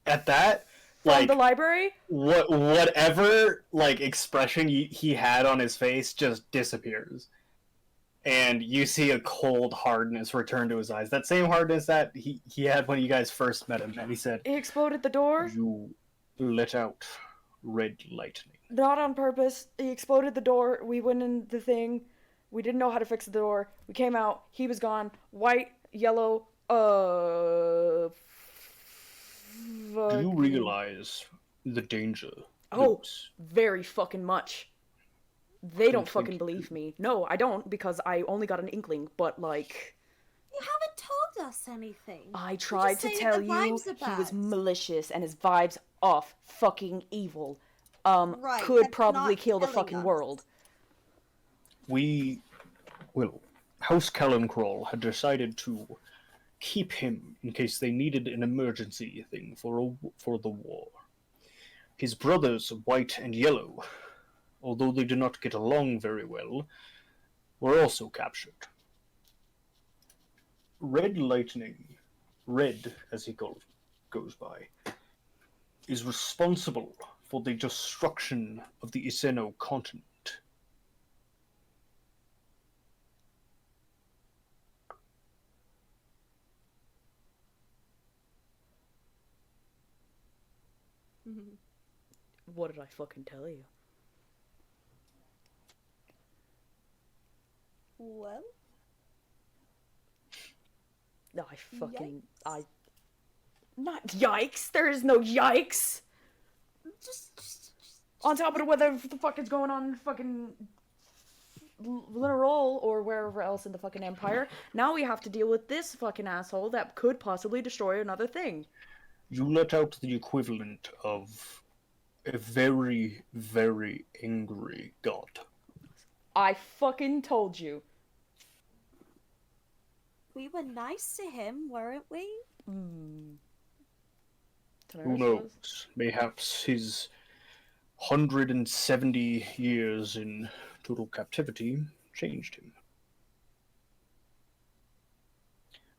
At that, from like, the library. whatever like expression he had on his face just disappears, and you see a cold hardness return to his eyes. That same hardness that he had when you guys first met him, and he said, He exploded the door. "You let out red lightning." Not on purpose. He exploded the door. We went in the thing. We didn't know how to fix the door. We came out. He was gone. White, yellow. Do you Fucking- realize the danger? Oh, Luke's? very fucking much. They don't think fucking you believe do. me. No, I don't, because I only got an inkling, but like, You haven't told us anything. I tried to saying tell the you vibes are he was bad. malicious and his vibes off. Fucking evil. Right, Could that's probably not kill the telling fucking us. world. House Kellencrawl had decided to keep him in case they needed an emergency thing for the war. His brothers, White and Yellow, although they did not get along very well, were also captured. Red Lightning, Red as he goes by, is responsible for the destruction of the Iseno continent. What did I fucking tell you? Well, No, Not yikes! There is no yikes! just On top of whether the fuck is going on in fucking Literal or wherever else in the fucking Empire, now we have to deal with this fucking asshole that could possibly destroy another thing. You let out the equivalent of a very, very angry god. I fucking told you. we were nice to him, weren't we? Who Daenerys knows? was? Mayhaps his 170 years in total captivity changed him.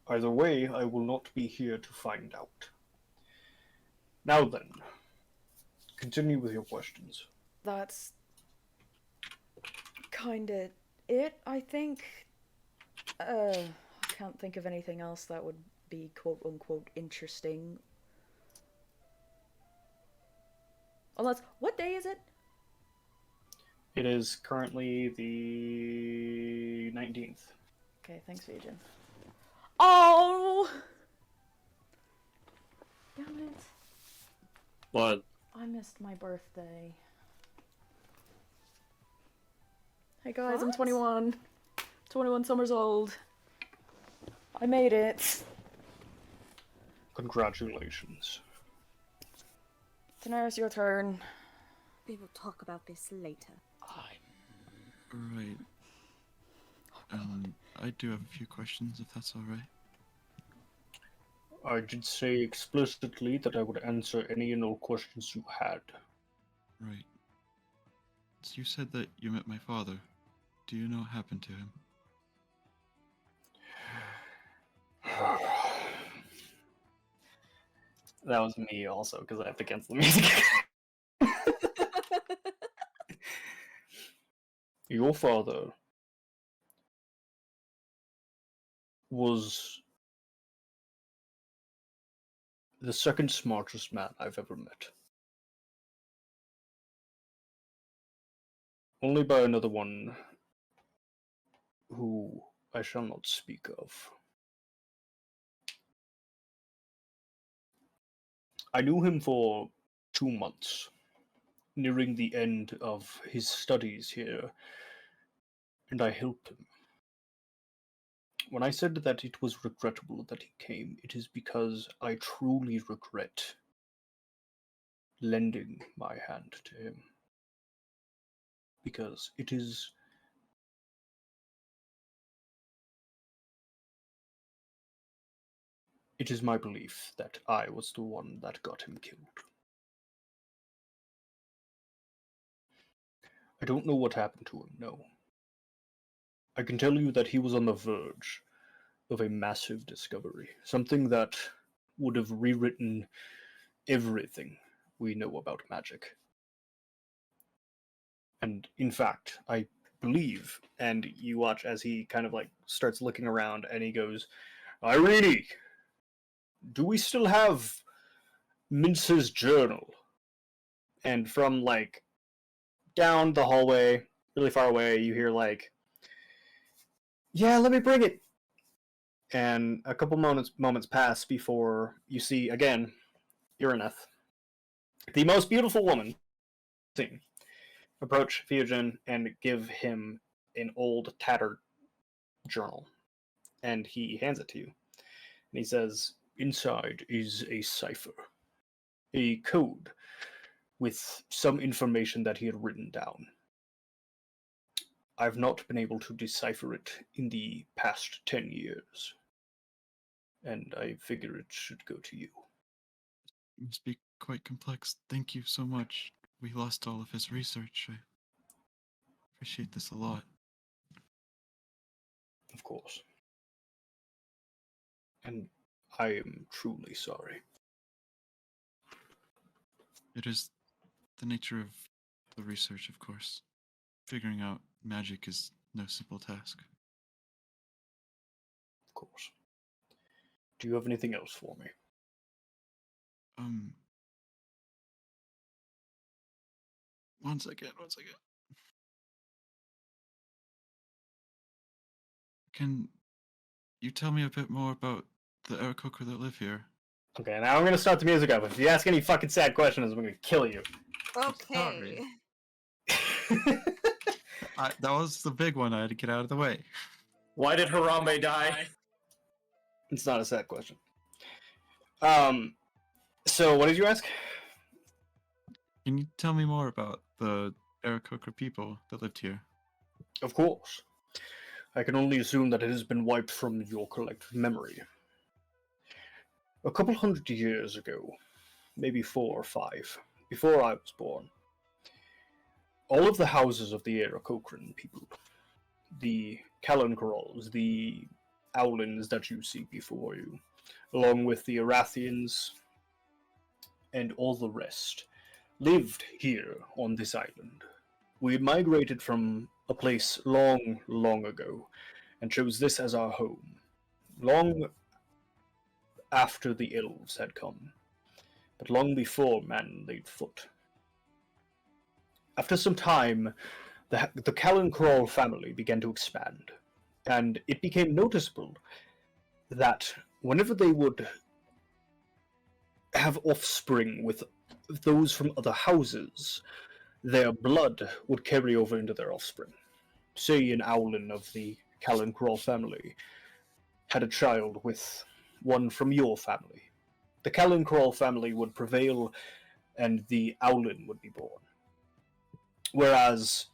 Either way, I will not be here to find out. Now then, continue with your questions. That's kinda it, I think. I can't think of anything else that would be quote unquote interesting. Unless, what day is it? It is currently the 19th. Okay, thanks, Vision. Oh! Damn it. What? I missed my birthday. Hey guys, I'm What? 21. 21 summers old. I made it. Congratulations. Daenerys, your turn. We will talk about this later. Right. I do have a few questions, if that's all right. I did say explicitly that I would answer any and all questions you had. Right. So you said that you met my father. Do you know what happened to him? That was me also, because I have to cancel the music. Your father was the second smartest man I've ever met. Only by another one who I shall not speak of. I knew him for 2 months, nearing the end of his studies here, and I helped him. When I said that it was regrettable that he came, it is because I truly regret lending my hand to him. Because it is my belief that I was the one that got him killed. I don't know what happened to him, no. I can tell you that he was on the verge of a massive discovery, something that would have rewritten everything we know about magic. And in fact, I believe, and you watch as he kind of like starts looking around and he goes, Irene, do we still have Mince's journal? And from like down the hallway, really far away, you hear like, yeah, let me bring it. And a couple moments pass before you see again Uraneth, the most beautiful woman seen, approach Theogen and give him an old tattered journal. And he hands it to you. And he says, inside is a cipher, a code with some information that he had written down. I've not been able to decipher it in the past 10 years. And I figure it should go to you. It must be quite complex. Thank you so much. We lost all of his research. I appreciate this a lot. Of course. And I am truly sorry. It is the nature of the research, of course. Figuring out magic is no simple task. Of course. Do you have anything else for me? One second. Can you tell me a bit more about the Aarakocra that live here? Okay, now I'm gonna start the music up. If you ask any fucking sad questions, I'm gonna kill you. Okay. That was the big one. I had to get out of the way. Why did Harambe die? It's not a sad question. So what did you ask? Can you tell me more about the Aarakocra people that lived here? Of course. I can only assume that it has been wiped from your collective memory. A couple hundred years ago, maybe 4 or 5, before I was born, all of the houses of the Aarakocran people, the Kalankarals, the Owlins that you see before you, along with the Arathians, and all the rest, lived here on this island. We had migrated from a place long, long ago, and chose this as our home, long after the elves had come, but long before man laid foot. After some time, the Callan family began to expand, and it became noticeable that whenever they would have offspring with those from other houses, their blood would carry over into their offspring. Say an Owlin of the Callan family had a child with one from your family. The Callan family would prevail, and the Owlin would be born. Whereas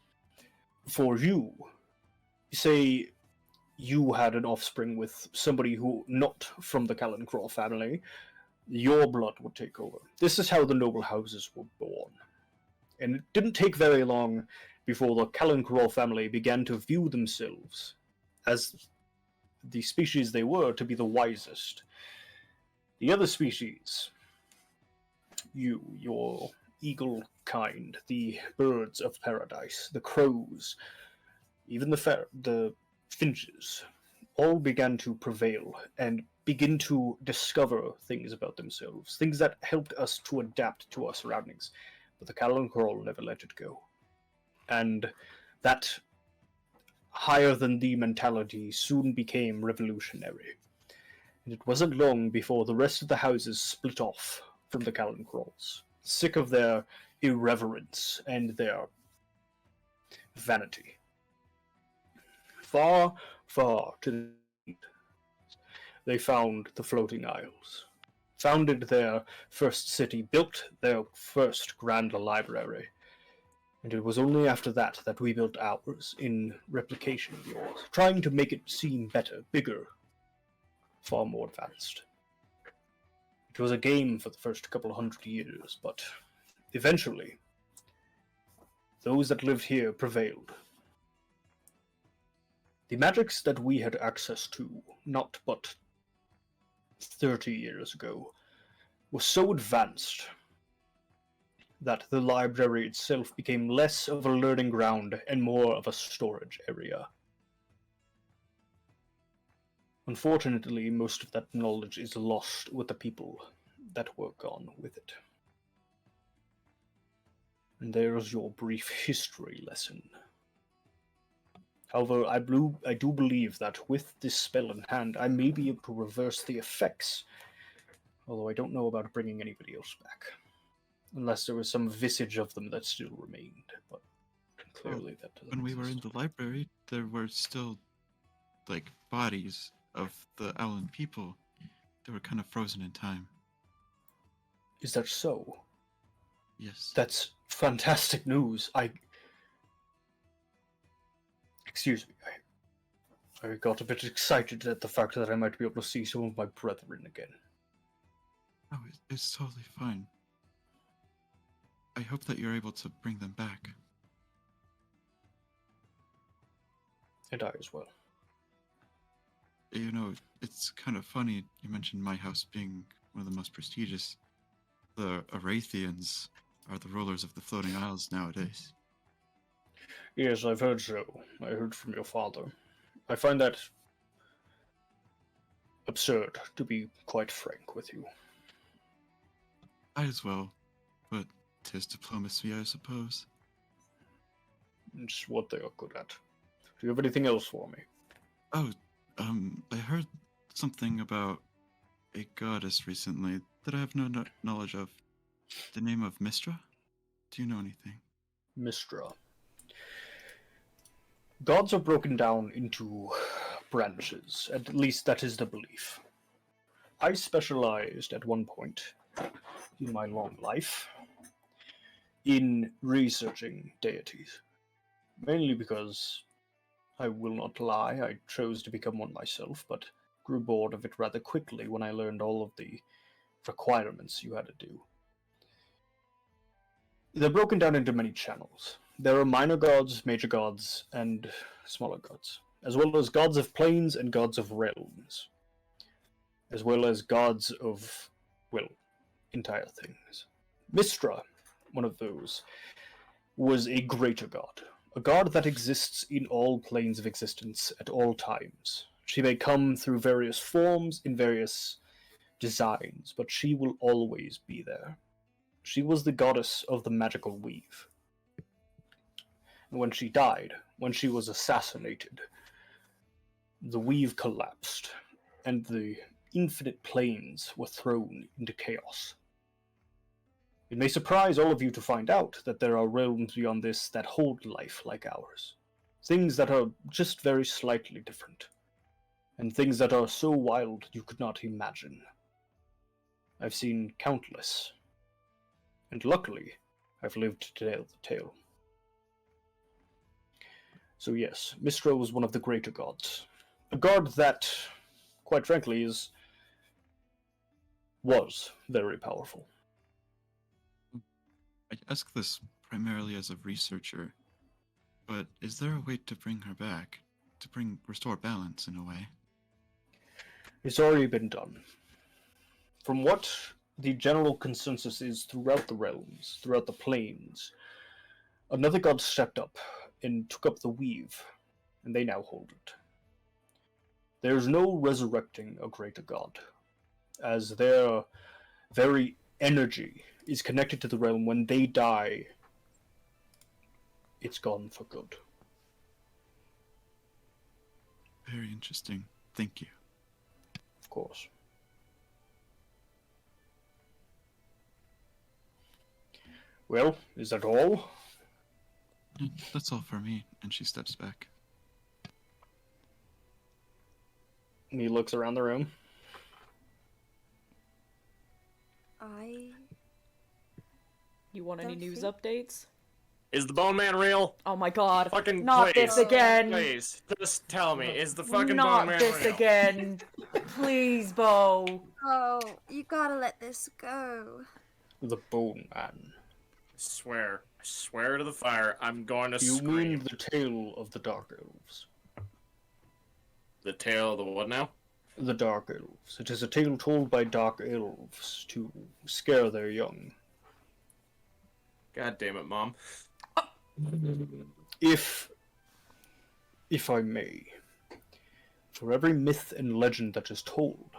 for you, say you had an offspring with somebody who not from the Callan family, your blood would take over. This is how the noble houses were born. And it didn't take very long before the Callan family began to view themselves as the species they were to be the wisest. The other species, your eagle kind, the birds of paradise, the crows, even the finches, all began to prevail and begin to discover things about themselves, things that helped us to adapt to our surroundings. But the Callan never let it go. And that higher than thee mentality soon became revolutionary. And it wasn't long before the rest of the houses split off from the Callan sick of their irreverence and their vanity. Far, far to the east, they found the Floating Isles, founded their first city, built their first grand library, and it was only after that that we built ours in replication of yours, trying to make it seem better, bigger, far more advanced. It was a game for the first couple of 100 years, but eventually, those that lived here prevailed. The magics that we had access to, not but 30 years ago, were so advanced that the library itself became less of a learning ground and more of a storage area. Unfortunately, most of that knowledge is lost with the people that work on with it. And there's your brief history lesson. However, I do believe that with this spell in hand, I may be able to reverse the effects, although I don't know about bringing anybody else back. Unless there was some visage of them that still remained, but clearly that doesn't When we were in exist. the library, there were still, like, bodies of the Owlin people. They were kind of frozen in time. Is that so? Yes. That's fantastic news. Excuse me, I got a bit excited at the fact that I might be able to see some of my brethren again. Oh, it's totally fine. I hope that you're able to bring them back. And I as well. You know, it's kind of funny you mentioned my house being one of the most prestigious. The Arathians are the rulers of the Floating Isles nowadays. Yes, I've heard so. I heard from your father. I find that absurd, to be quite frank with you. I as well, but 'tis diplomacy, I suppose. It's what they are good at. Do you have anything else for me? Oh, I heard something about a goddess recently that I have no knowledge of. The name of Mistra? Do you know anything? Mistra. Gods are broken down into branches, at least that is the belief. I specialized at one point in my long life in researching deities. Mainly because, I will not lie, I chose to become one myself, but grew bored of it rather quickly when I learned all of the requirements you had to do. They're broken down into many channels. There are minor gods, major gods, and smaller gods, as well as gods of planes and gods of realms, as well as gods of, well, entire things. Mistra, one of those, was a greater god, A god that exists in all planes of existence at all times. She may come through various forms, in various designs, but she will always be there. She was the goddess of the magical weave. And when she died, when she was assassinated, the weave collapsed, and the infinite planes were thrown into chaos. It may surprise all of you to find out that there are realms beyond this that hold life like ours. Things that are just very slightly different. And things that are so wild you could not imagine. I've seen countless. And luckily, I've lived to tell the tale. So yes, Mistro was one of the greater gods. A god that, quite frankly, was very powerful. I ask this primarily as a researcher, but is there a way to bring her back? To restore balance in a way? It's already been done. From what the general consensus is throughout the realms, throughout the planes, another god stepped up and took up the weave, and they now hold it. There's no resurrecting a greater god, as their very energy is connected to the realm. When they die, it's gone for good. Very interesting. Thank you. Of course. Well, is that all? That's all for me. And she steps back. And he looks around the room. You want any Don't news think- updates? Is the Bone Man real? Oh my god. Fucking Not please. this again. Please, just tell me, is the fucking Not Bone Man this real? again. Please, Bo. Oh, you gotta let this go. The Bone Man. I swear to the fire, I'm going to Do you scream. mean the tale of the Dark Elves? The tale of the what now? The Dark Elves. It is a tale told by Dark Elves to scare their young. God damn it, Mom. If I may, for every myth and legend that is told,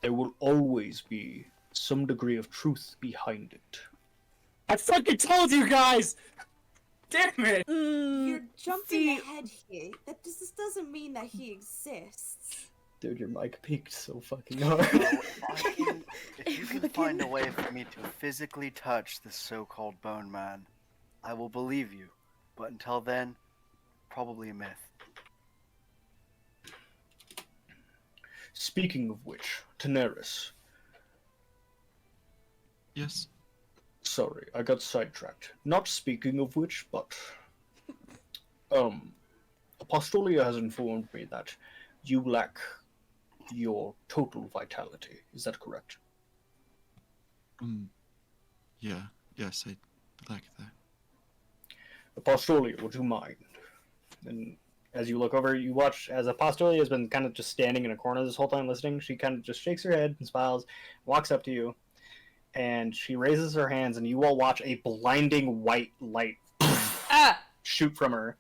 there will always be some degree of truth behind it. I fucking told you guys! Damn it! You're jumping see- ahead here. This doesn't mean that he exists. Dude, your mic peaked so fucking hard. If you can find a way for me to physically touch this so-called Bone Man, I will believe you. But until then, probably a myth. Speaking of which, Daenerys. Yes? Sorry, I got sidetracked. Not speaking of which, but Apostolia has informed me that you lack your total vitality. Is that correct? Yeah. Yes, I like that. Apostolia, would you mind? And as you look over, you watch as Apostolia has been kind of just standing in a corner this whole time listening. She kind of just shakes her head and smiles, walks up to you, and she raises her hands, and you all watch a blinding white light shoot from her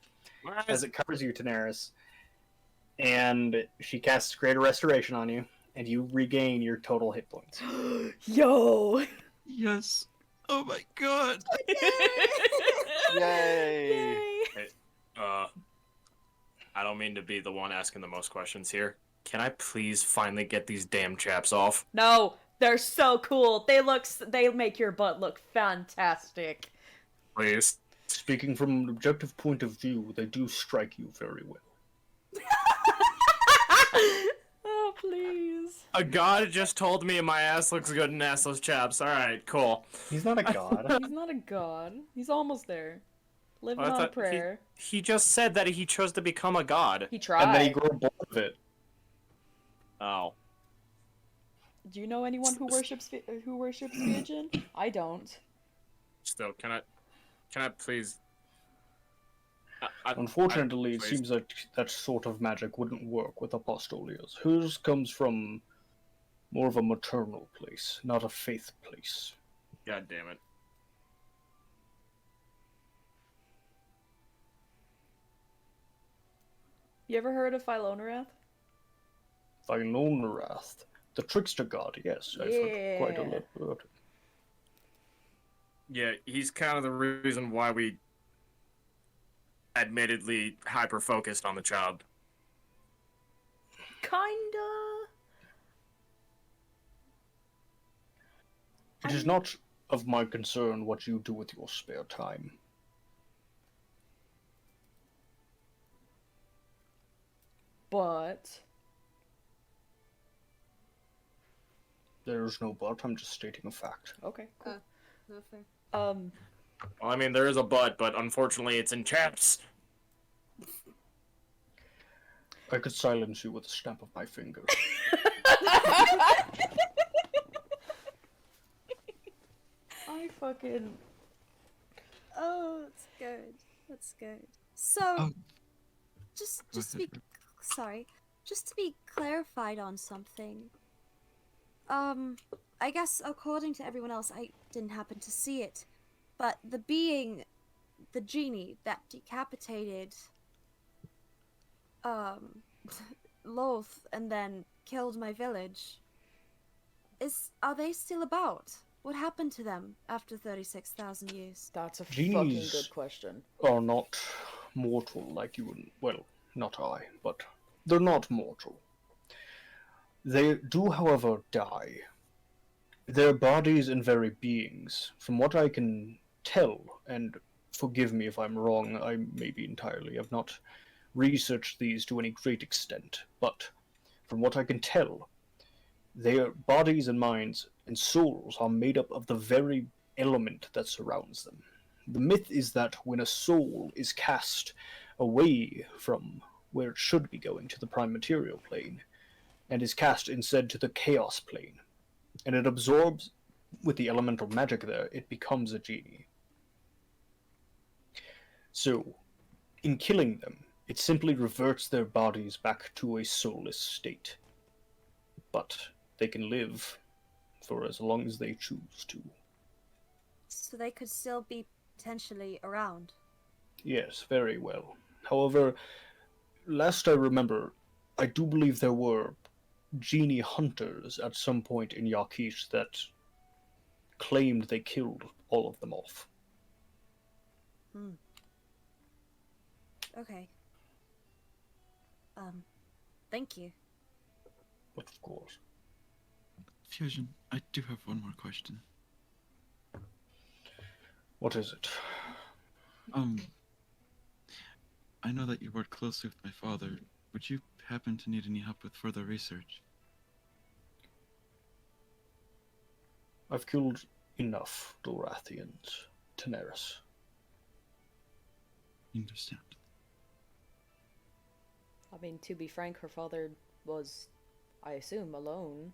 as it covers you, Daenerys. And she casts Greater Restoration on you, and you regain your total hit points. Yo. Yes! Oh my god! Yay! I don't mean to be the one asking the most questions here. Can I please finally get these damn chaps off? No, they're so cool. They make your butt look fantastic. Please. Speaking from an objective point of view, they do strike you very well. Oh, please. A god just told me my ass looks good in assless chaps. Alright, cool. He's not a god. He's not a god. He's almost there. Living I on a thought prayer. He just said that he chose to become a god. He tried. And then he grew bored of it. Oh. Do you know anyone who worships Vision? I don't. Still, can I please... Unfortunately, it please. seems like that sort of magic wouldn't work with Apostolias. Hers comes from more of a maternal place, not a faith place. God damn it. You ever heard of Philonarath? Philonarath, the trickster god. Yes, I've heard quite a Yeah. lot about it. Yeah, he's kind of the reason why we admittedly hyper-focused on the child. Kinda. It is not of my concern what you do with your spare time. But There's no but, I'm just stating a fact. okay, cool. No fair. Um, Well, I mean, there is a but unfortunately it's in chaps. I could silence you with a snap of my finger. I fucking. Oh, that's good. That's good. So, Oh, just go to be ahead. sorry, just to be clarified on something. I guess according to everyone else, I didn't happen to see it, but the being, the genie that decapitated, Loth and then killed my village. Are they still about? What happened to them after 36,000 years? That's a Genies. fucking good question. Are not mortal like you would. Well, not I, but they're not mortal. They do, however, die. Their bodies and very beings, from what I can tell, and forgive me if I'm wrong, I may be entirely, I've not researched these to any great extent, but from what I can tell, their bodies and minds and souls are made up of the very element that surrounds them. The myth is that when a soul is cast away from where it should be going to the prime material plane, and is cast instead to the chaos plane, and it absorbs with the elemental magic there, it becomes a genie. So, in killing them, it simply reverts their bodies back to a soulless state. But they can live for as long as they choose to. So they could still be potentially around. Yes, very well. However, last I remember, I do believe there were genie hunters at some point in Yakish that claimed they killed all of them off. Okay. Thank you. But of course. Fusion, I do have one more question. What is it? I know that you worked closely with my father. Would you happen to need any help with further research? I've killed enough Dorathians, Teneris. Understand. I mean, to be frank, her father was, I assume, alone.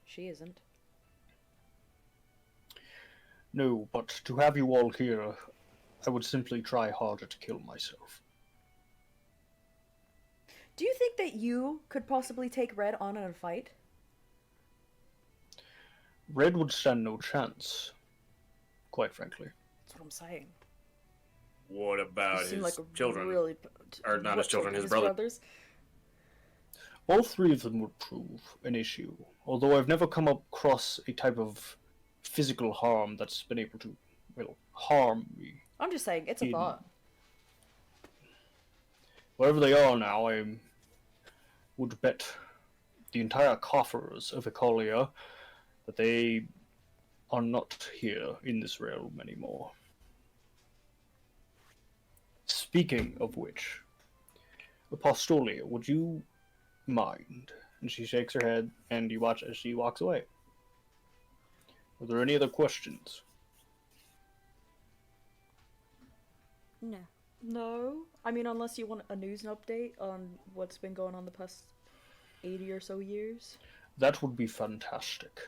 She isn't. No, but to have you all here, I would simply try harder to kill myself. Do you think that you could possibly take Red on in a fight? Red would stand no chance, quite frankly. That's what I'm saying. What about You seem his like a children? really... Or not What his children, his brothers? All three of them would prove an issue, although I've never come across a type of physical harm that's been able to, well, harm me. I'm just saying, it's a In- thought. Wherever they are now, I would bet the entire coffers of Ecolia that they are not here in this realm anymore. Speaking of which, Apostolia, would you mind? And she shakes her head, and you watch as she walks away. Are there any other questions? No. No. I mean, unless you want a news update on what's been going on the past 80 or so years. That would be fantastic.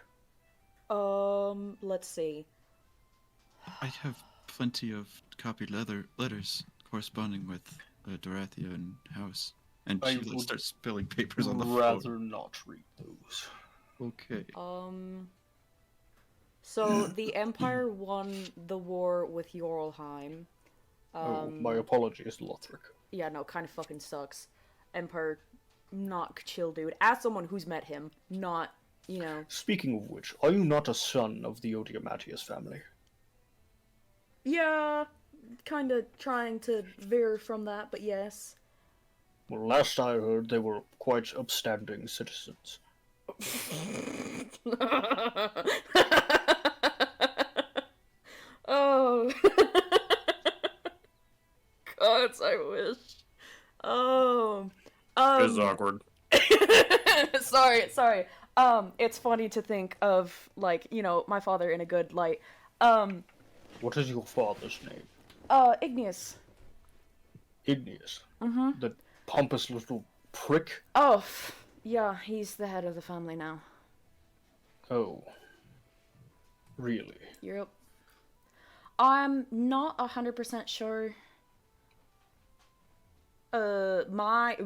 Let's see. I have plenty of copied letters corresponding with Dorathia and House. And I she would starts spilling papers on the floor. Rather not read those. Okay. So the Empire won the war with Jorlheim. Oh, my apologies, Lothric. Yeah, no, kind of fucking sucks. Emperor, not chill dude. As someone who's met him, not, you know. Speaking of which, are you not a son of the Odiamatius family? Yeah, kind of trying to veer from that, but yes. Well, last I heard, they were quite upstanding citizens. Oh. God, I wish. Oh. This is awkward. Sorry. It's funny to think of, like, you know, my father in a good light. What is your father's name? Igneous. Igneous. Mm-hmm. The pompous little prick? Oh, yeah, he's the head of the family now. Oh. Really? Yep. I'm not 100% sure. My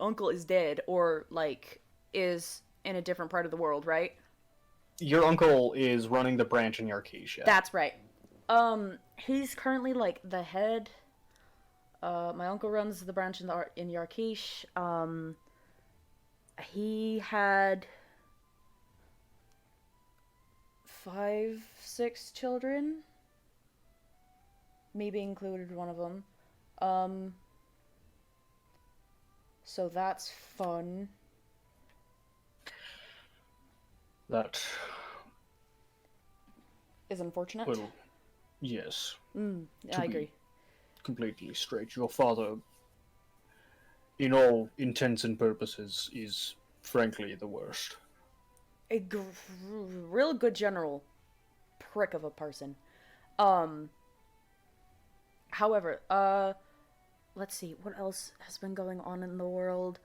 uncle is dead, or, like, is in a different part of the world, right? Your uncle is running the branch in Yarkesh, yeah. That's right. He's currently, like, the head. My uncle runs the branch in Yarkesh. He had 5, 6 children. Me being included one of them. So that's fun. That, Is unfortunate. well, yes. Yeah, I agree. Completely straight. Your father, in all intents and purposes, is frankly the worst. A real good general. Prick of a person. However, let's see, what else has been going on in the world?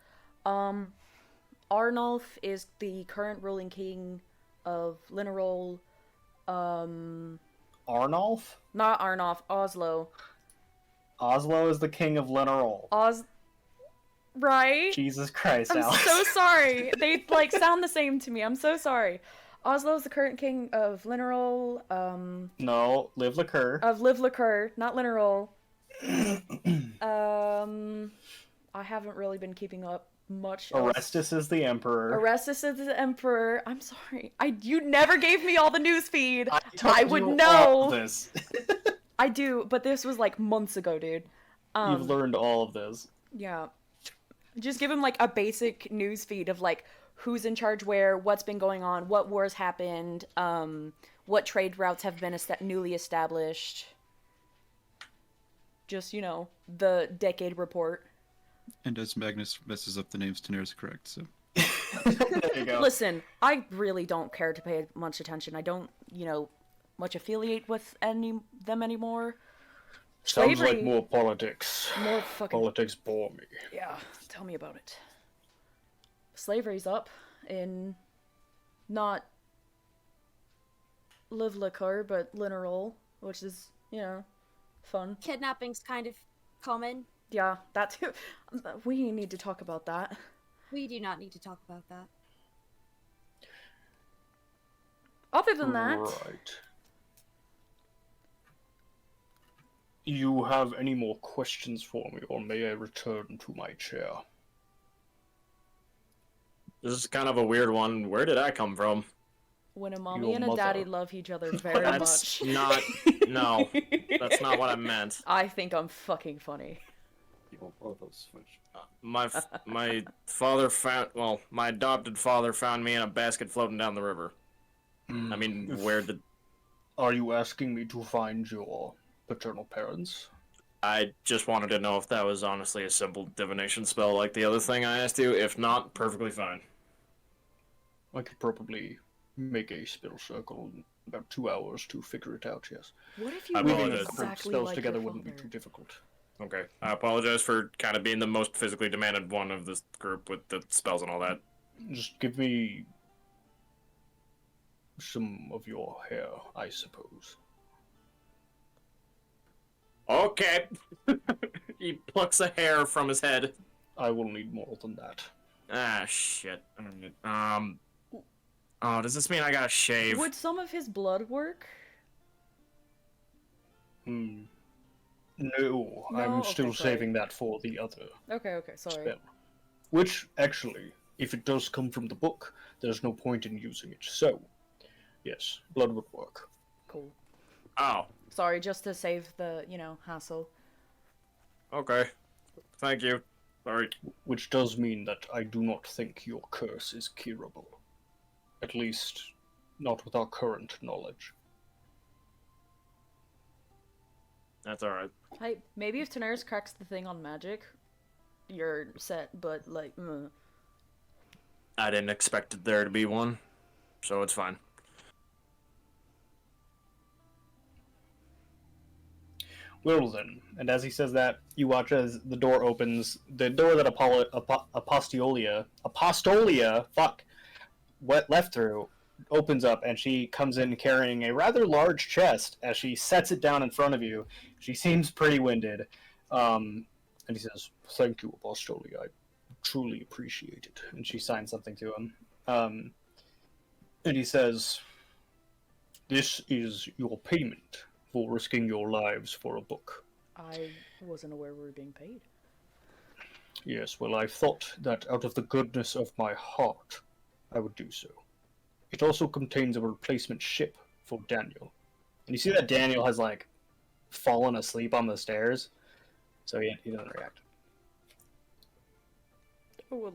Arnulf is the current ruling king of Linerol. Arnulf? Not Arnulf, Oslo. Oslo is the king of Linerol. Right? Jesus Christ, I'm Alex. so sorry. They, like, sound the same to me. I'm so sorry. Oslo is the current king of Linerol, No, Live Liqueur. of Live Liqueur, not Linerol. I haven't really been keeping up much else. Orestes is the emperor. Orestes is the emperor. I'm sorry. You never gave me all the news feed. told I would you know. all of this. I do, but this was like months ago, dude. You've learned all of this. Yeah. Just give him like a basic news feed of like who's in charge where, what's been going on, what wars happened, what trade routes have been newly established. Just, you know, the decade report. And as Magnus messes up the names, Daenerys correct, so. There you go. Listen, I really don't care to pay much attention. I don't, you know, much affiliate with them anymore. Sounds Slavery- like more politics. More fucking... Politics bore me. Yeah, tell me about it. Slavery's up in not Live Liqueur, but Linerol, which is, you know, fun. Kidnapping's kind of common. Yeah, that too. We need to talk about that. We do not need to talk about that. Other than that, Right. You have any more questions for me, or may I return to my chair? This is kind of a weird one. Where did I come from? when a mommy Your and a mother. daddy love each other very That's much. not. No, that's not what I meant. I think I'm fucking funny. My father found. Well, my adopted father found me in a basket floating down the river. I mean, where did Are you asking me to find your paternal parents? I just wanted to know if that was honestly a simple divination spell like the other thing I asked you. If not, perfectly fine. I could probably make a spell circle in about 2 hours to figure it out, yes. What if you I look Weaving apologize. a couple exactly spells like together your wouldn't be father? too difficult. Okay. I apologize for kind of being the most physically demanded one of this group with the spells and all that. Just give me some of your hair, I suppose. Okay. He plucks a hair from his head. I will need more than that. Ah, shit. Oh, does this mean I gotta shave? Would some of his blood work? No, No? I'm Okay, still sorry. saving that for the other Okay, sorry. spell. Which, actually, if it does come from the book, there's no point in using it. So, yes, blood would work. Cool. Oh, Sorry, just to save the, hassle. okay. Thank you. Sorry. Which does mean that I do not think your curse is curable. At least, not with our current knowledge. That's alright. Hey, maybe if Daenerys cracks the thing on magic, you're set, but, like, I didn't expect there to be one, so it's fine. Well then, and as he says that, you watch as the door opens. The door that Apostolia, left through, opens up, and she comes in carrying a rather large chest. As she sets it down in front of you, she seems pretty winded, and he says, "Thank you, Apostolia. I truly appreciate it." And she signs something to him, and he says, "This is your payment for risking your lives for a book." I wasn't aware we were being paid. Yes, well, I thought that out of the goodness of my heart, I would do so. It also contains a replacement ship for Daniel. And you see that Daniel has, like, fallen asleep on the stairs, so he doesn't react. We'll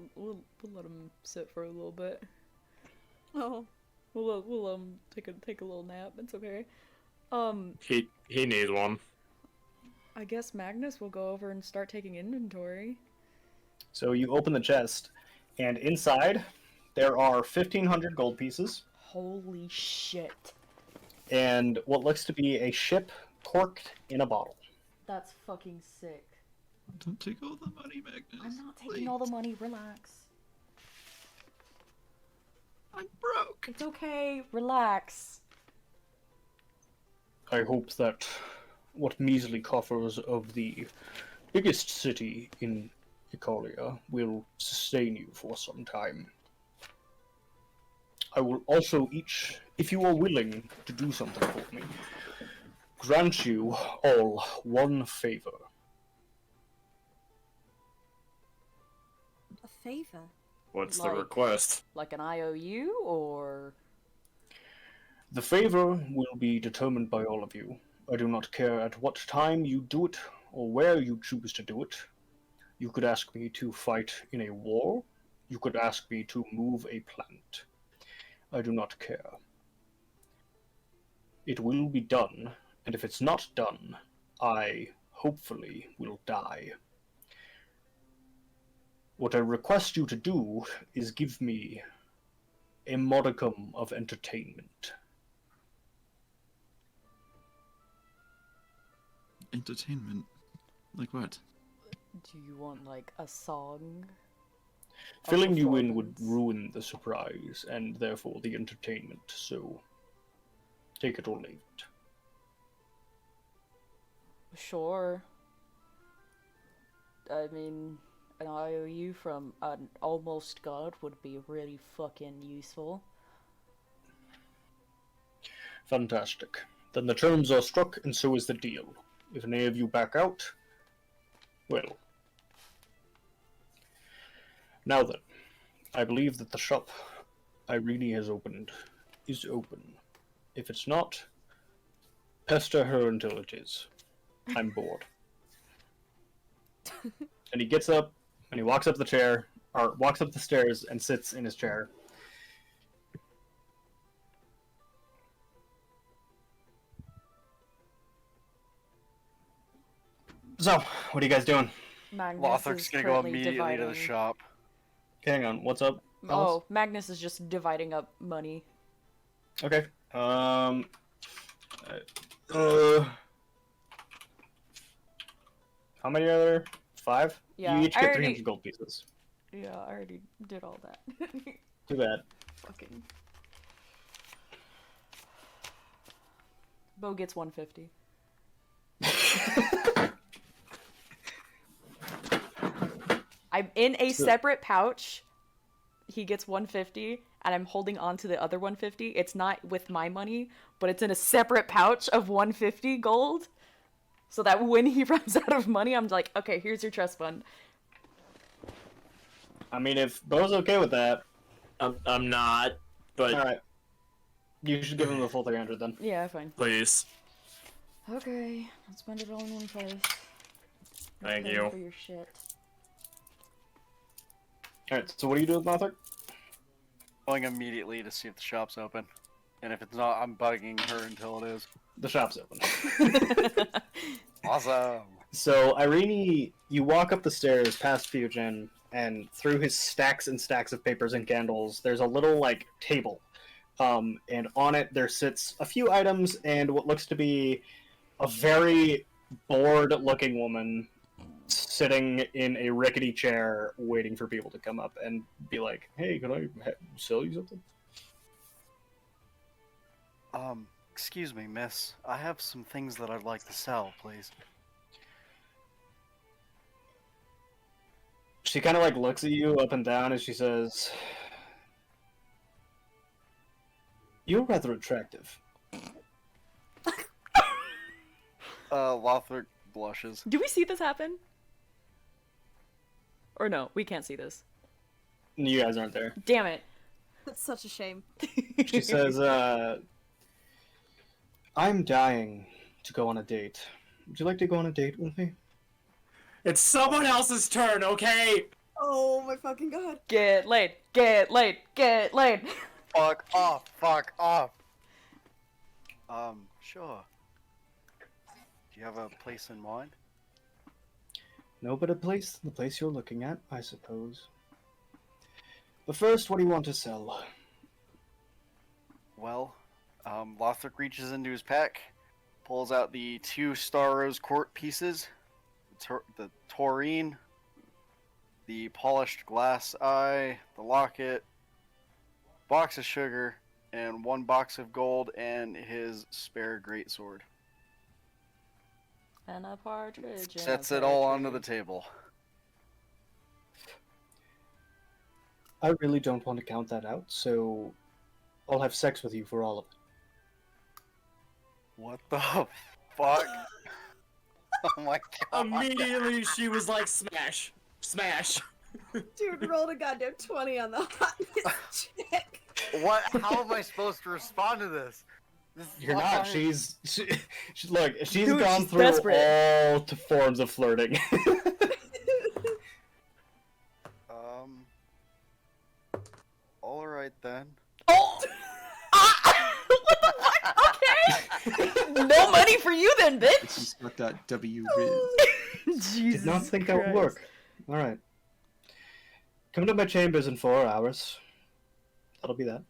let him sit for a little bit. Oh. We'll take a little nap. It's okay. He needs one. I guess Magnus will go over and start taking inventory. So you open the chest, and inside there are 1,500 gold pieces, Holy shit. and what looks to be a ship corked in a bottle. That's fucking sick. Don't take all the money, Magnus. I'm not taking all the money, relax. I'm broke. It's okay, relax. I hope that what measly coffers of the biggest city in Icaria will sustain you for some time. I will also each, if you are willing to do something for me, grant you all one favor. A favor? What's the Like- request? Like an IOU, or... The favor will be determined by all of you. I do not care at what time you do it or where you choose to do it. You could ask me to fight in a war. You could ask me to move a planet. I do not care. It will be done, and if it's not done, I, hopefully, will die. What I request you to do is give me a modicum of entertainment. Entertainment? Like what? Do you want, like, a song? A Filling you in would performance? ruin the surprise, and therefore the entertainment, so take it or leave it. Sure. I mean, an IOU from an almost god would be really fucking useful. Fantastic. Then the terms are struck, and so is the deal. If any of you back out, well. Now then, I believe that the shop Irene has opened is open. If it's not, pester her until it is. I'm bored. And he gets up, and he walks up the chair, or walks up the stairs and sits in his chair. So, what are you guys doing? Magnus Lothar's is gonna go currently immediately to the dividing... shop. Hang on, what's up? Alice? Oh, Magnus is just dividing up money. Okay. How many are there? 5? Yeah, You each I get already- 300 gold pieces. Yeah, I already did all that. Too bad. Fucking... Bo gets 150. I'm in a separate pouch. He gets 150, and I'm holding on to the other 150. It's not with my money, but it's in a separate pouch of 150 gold. So that when he runs out of money, I'm like, okay, here's your trust fund. I mean, if Bo's okay with that, I'm not, but alright. You should give him the full 300 then. Yeah, fine. please. Okay, let's spend it all in one place. Thank Pay you. for your shit. Alright, so what do you do with Mothra? Going immediately to see if the shop's open. And if it's not, I'm bugging her until it is. The shop's open. Awesome. So, Irene, you walk up the stairs past Fusion, and through his stacks and stacks of papers and candles, there's a little, like, table. And on it there sits a few items and what looks to be a very bored-looking woman sitting in a rickety chair waiting for people to come up and be like, hey, can I sell you something? Excuse me, miss. I have some things that I'd like to sell, please. She kind of like looks at you up and down as she says, you're rather attractive. Lothric blushes. Do we see this happen? Or no, we can't see this. You guys aren't there. Damn it. That's such a shame. She says, I'm dying to go on a date. Would you like to go on a date with me? It's someone else's turn, okay? Oh my fucking god. Get laid, get laid, get laid. Fuck off, fuck off. Sure. Do you have a place in mind? No, but the place you're looking at, I suppose. But first, what do you want to sell? Well, Lothric reaches into his pack, pulls out the 2 Star Rose Court pieces, the taurine, the polished glass eye, the locket, box of sugar, and 1 box of gold, and his spare greatsword. And a partridge. Sets it all onto the table. I really don't want to count that out, so I'll have sex with you for all of it. What the fuck? Oh my god. Immediately she was like, smash. Smash. Dude rolled a goddamn 20 on the hotness check. What? How am I supposed to respond to this? You're not. She's look. She's Dude, gone she's through desperate. all forms of flirting. All right then. Oh! What the fuck? Okay! No money for you then, bitch! She's got that W Riz. Jesus Did not think that would Christ. work. All right. Come to my chambers in 4 hours. That'll be that.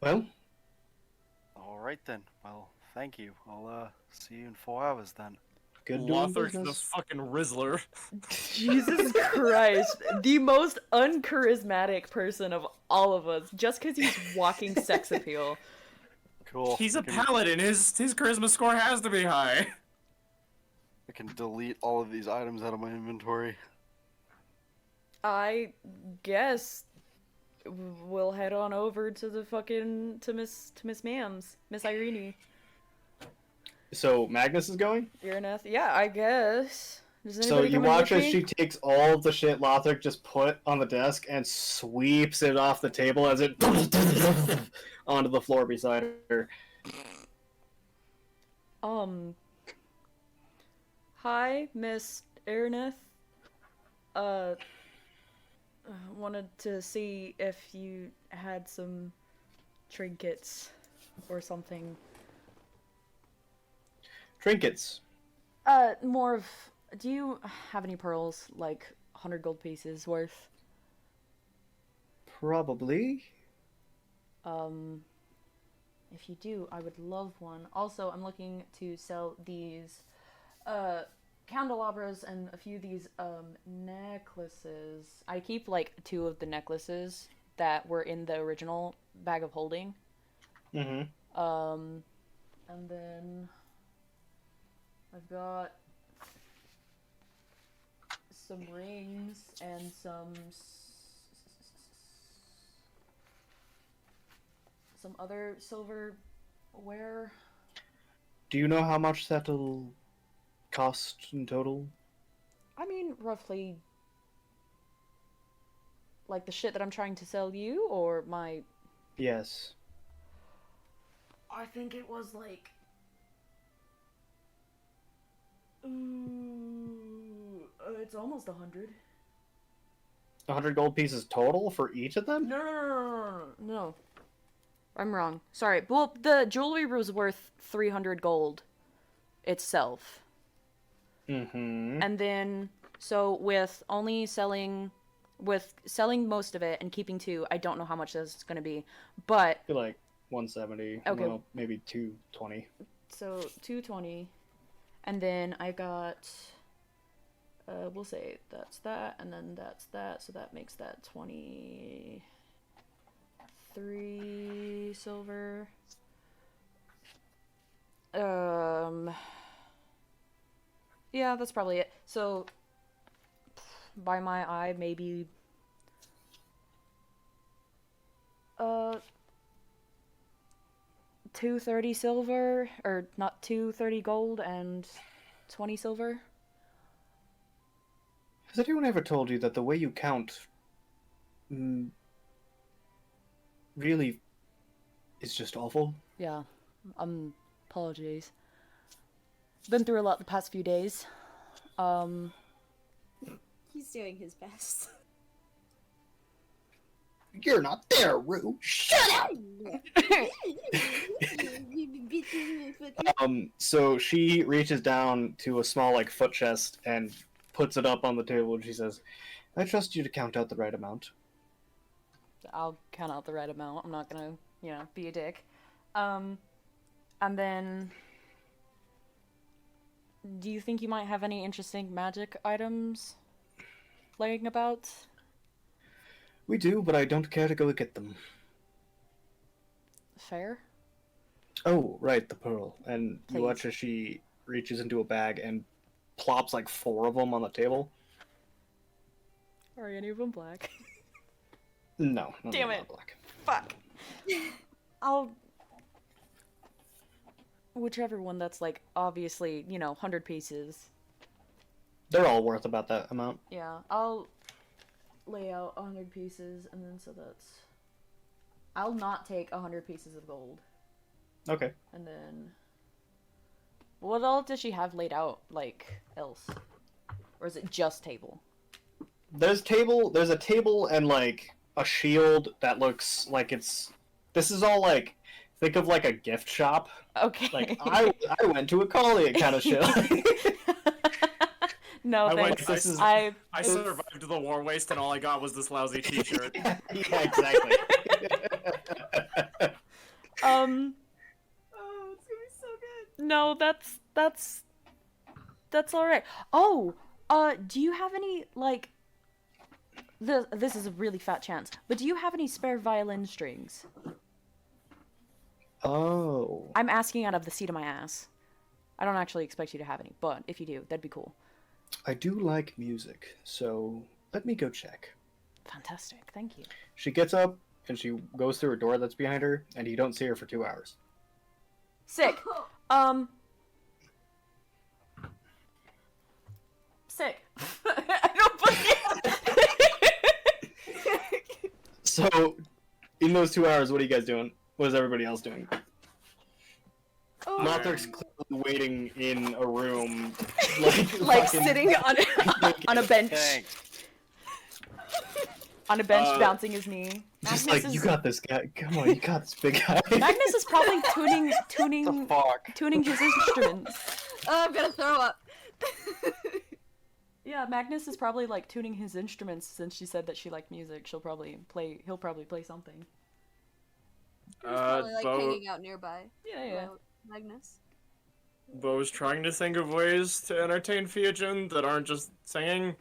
Well, All right then. Well, thank you. I'll see you in 4 hours then. good doing Lothric the business. fucking Rizzler. Jesus Christ. The most uncharismatic person of all of us, just because he's walking sex appeal. Cool. He's a I can- paladin. His charisma score has to be high. I can delete all of these items out of my inventory. I guess we'll head on over to the fucking to Miss Mams, Miss Irene. So Magnus is going. Ireneth. Yeah, I guess. Does So anybody you come in watch with as me? she takes all of the shit Lothric just put on the desk and sweeps it off the table as it onto the floor beside her. Hi, Miss Ireneth. Wanted to see if you had some trinkets or something. Trinkets. More of. Do you have any pearls, like 100 gold pieces worth? Probably. If you do, I would love one. Also, I'm looking to sell these, candelabras and a few of these, necklaces. I keep, like, 2 of the necklaces that were in the original bag of holding. Mm-hmm. And then I've got some rings and some other silverware. Do you know how much that'll cost in total? I mean, roughly. Like the shit that I'm trying to sell you, or my. Yes. I think it was like. It's almost 100. 100 gold pieces total for each of them? No. I'm wrong. Sorry. Well, the jewelry was worth 300 gold itself. Mm-hmm. And then, so with selling most of it and keeping 2, I don't know how much this is going to be. But, I feel like 170. Okay. Well, maybe 220. so 220. And then I got, we'll say that's that, and then that's that. So that makes that 23 silver. Yeah, that's probably it. So, by my eye, maybe, 230 silver, or not 230 gold and 20 silver. Has anyone ever told you that the way you count really is just awful? Yeah, apologies. Been through a lot the past few days. He's doing his best. You're not there, Rue. Shut up! So she reaches down to a small, like, foot chest and puts it up on the table, and she says, I trust you to count out the right amount. I'll count out the right amount. I'm not gonna, be a dick. And then, do you think you might have any interesting magic items laying about? We do, but I don't care to go get them. Fair. Oh, right, the pearl. And Please. you watch as she reaches into a bag and plops like 4 of them on the table. Are any of them black? No. Damn they're it. not black. Fuck. I'll... Whichever one that's, like, obviously, 100 pieces. They're all worth about that amount. Yeah, I'll lay out 100 pieces, and then so that's... I'll not take 100 pieces of gold. Okay. And then... What all does she have laid out, like, else? Or is it just table? There's a table and, like, a shield that looks like it's... This is all, like, think of, like, a gift shop. Okay. Like, I went to a collie kind of shit. No, thanks. This is... I survived the war waste and all I got was this lousy t-shirt. Yeah, exactly. Oh, it's gonna be so good. No, that's all right. Oh, do you have any, like, this is a really fat chance, but do you have any spare violin strings? Oh. I'm asking out of the seat of my ass. I don't actually expect you to have any, but if you do, that'd be cool. I do like music, so let me go check. Fantastic, thank you. She gets up and she goes through a door that's behind her, and you don't see her for 2 hours. Sick. Sick. I don't believe. So, in those 2 hours, what are you guys doing? What is everybody else doing? Malthor's clearly waiting in a room, Like sitting on on a bench. Thanks. On a bench, bouncing his knee. Just Magnus like, you got this guy. Come on, you got this big guy. Magnus is probably tuning The fuck? tuning his instruments. Oh, I'm gonna throw up. Yeah, Magnus is probably like tuning his instruments since she said that she liked music. He'll probably play something. He's probably like Bo, hanging out nearby. Yeah. Magnus. Bo's trying to think of ways to entertain Fiajin that aren't just singing.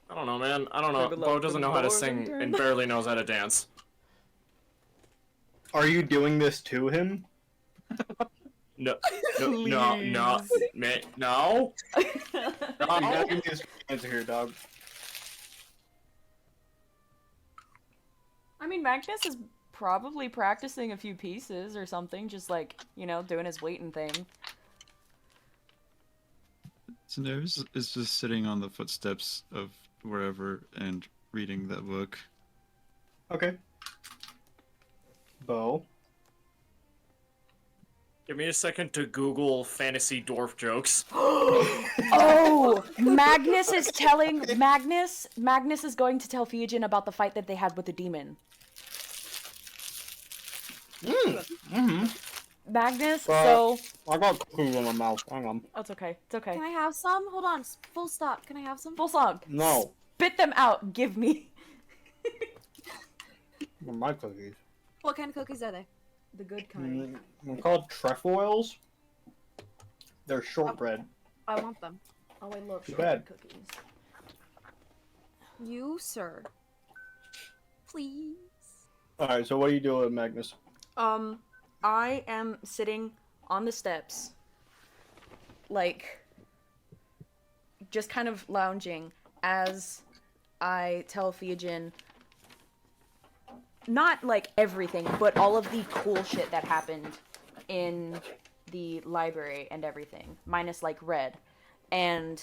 I don't know, man. I don't know. Maybe Bo like doesn't the know how to Bo's sing intern. and barely knows how to dance. Are you doing this to him? No, man, no. You gotta give me this answer here, dog. I mean, Magnus is probably practicing a few pieces or something, just like, doing his waiting thing. Daenerys is just sitting on the footsteps of wherever and reading that book. Okay. Bo. Give me a second to Google fantasy dwarf jokes. Oh, Magnus is telling Magnus is going to tell Fijian about the fight that they had with the demon. Magnus, so I got cookies in my mouth. Hang on. that's okay. It's okay. Can I have some? Hold on. Full stop. Can I have some? Full song. No. Spit them out. Give me My cookies. What kind of cookies are they? the good kind. They're called trefoils. They're shortbread. I want them. Oh, I love Too bad. cookies. You, sir. Please. Alright, so what are you doing, Magnus? I am sitting on the steps, like, just kind of lounging as I tell Fijian not like everything, but all of the cool shit that happened in the library and everything, minus like Red. And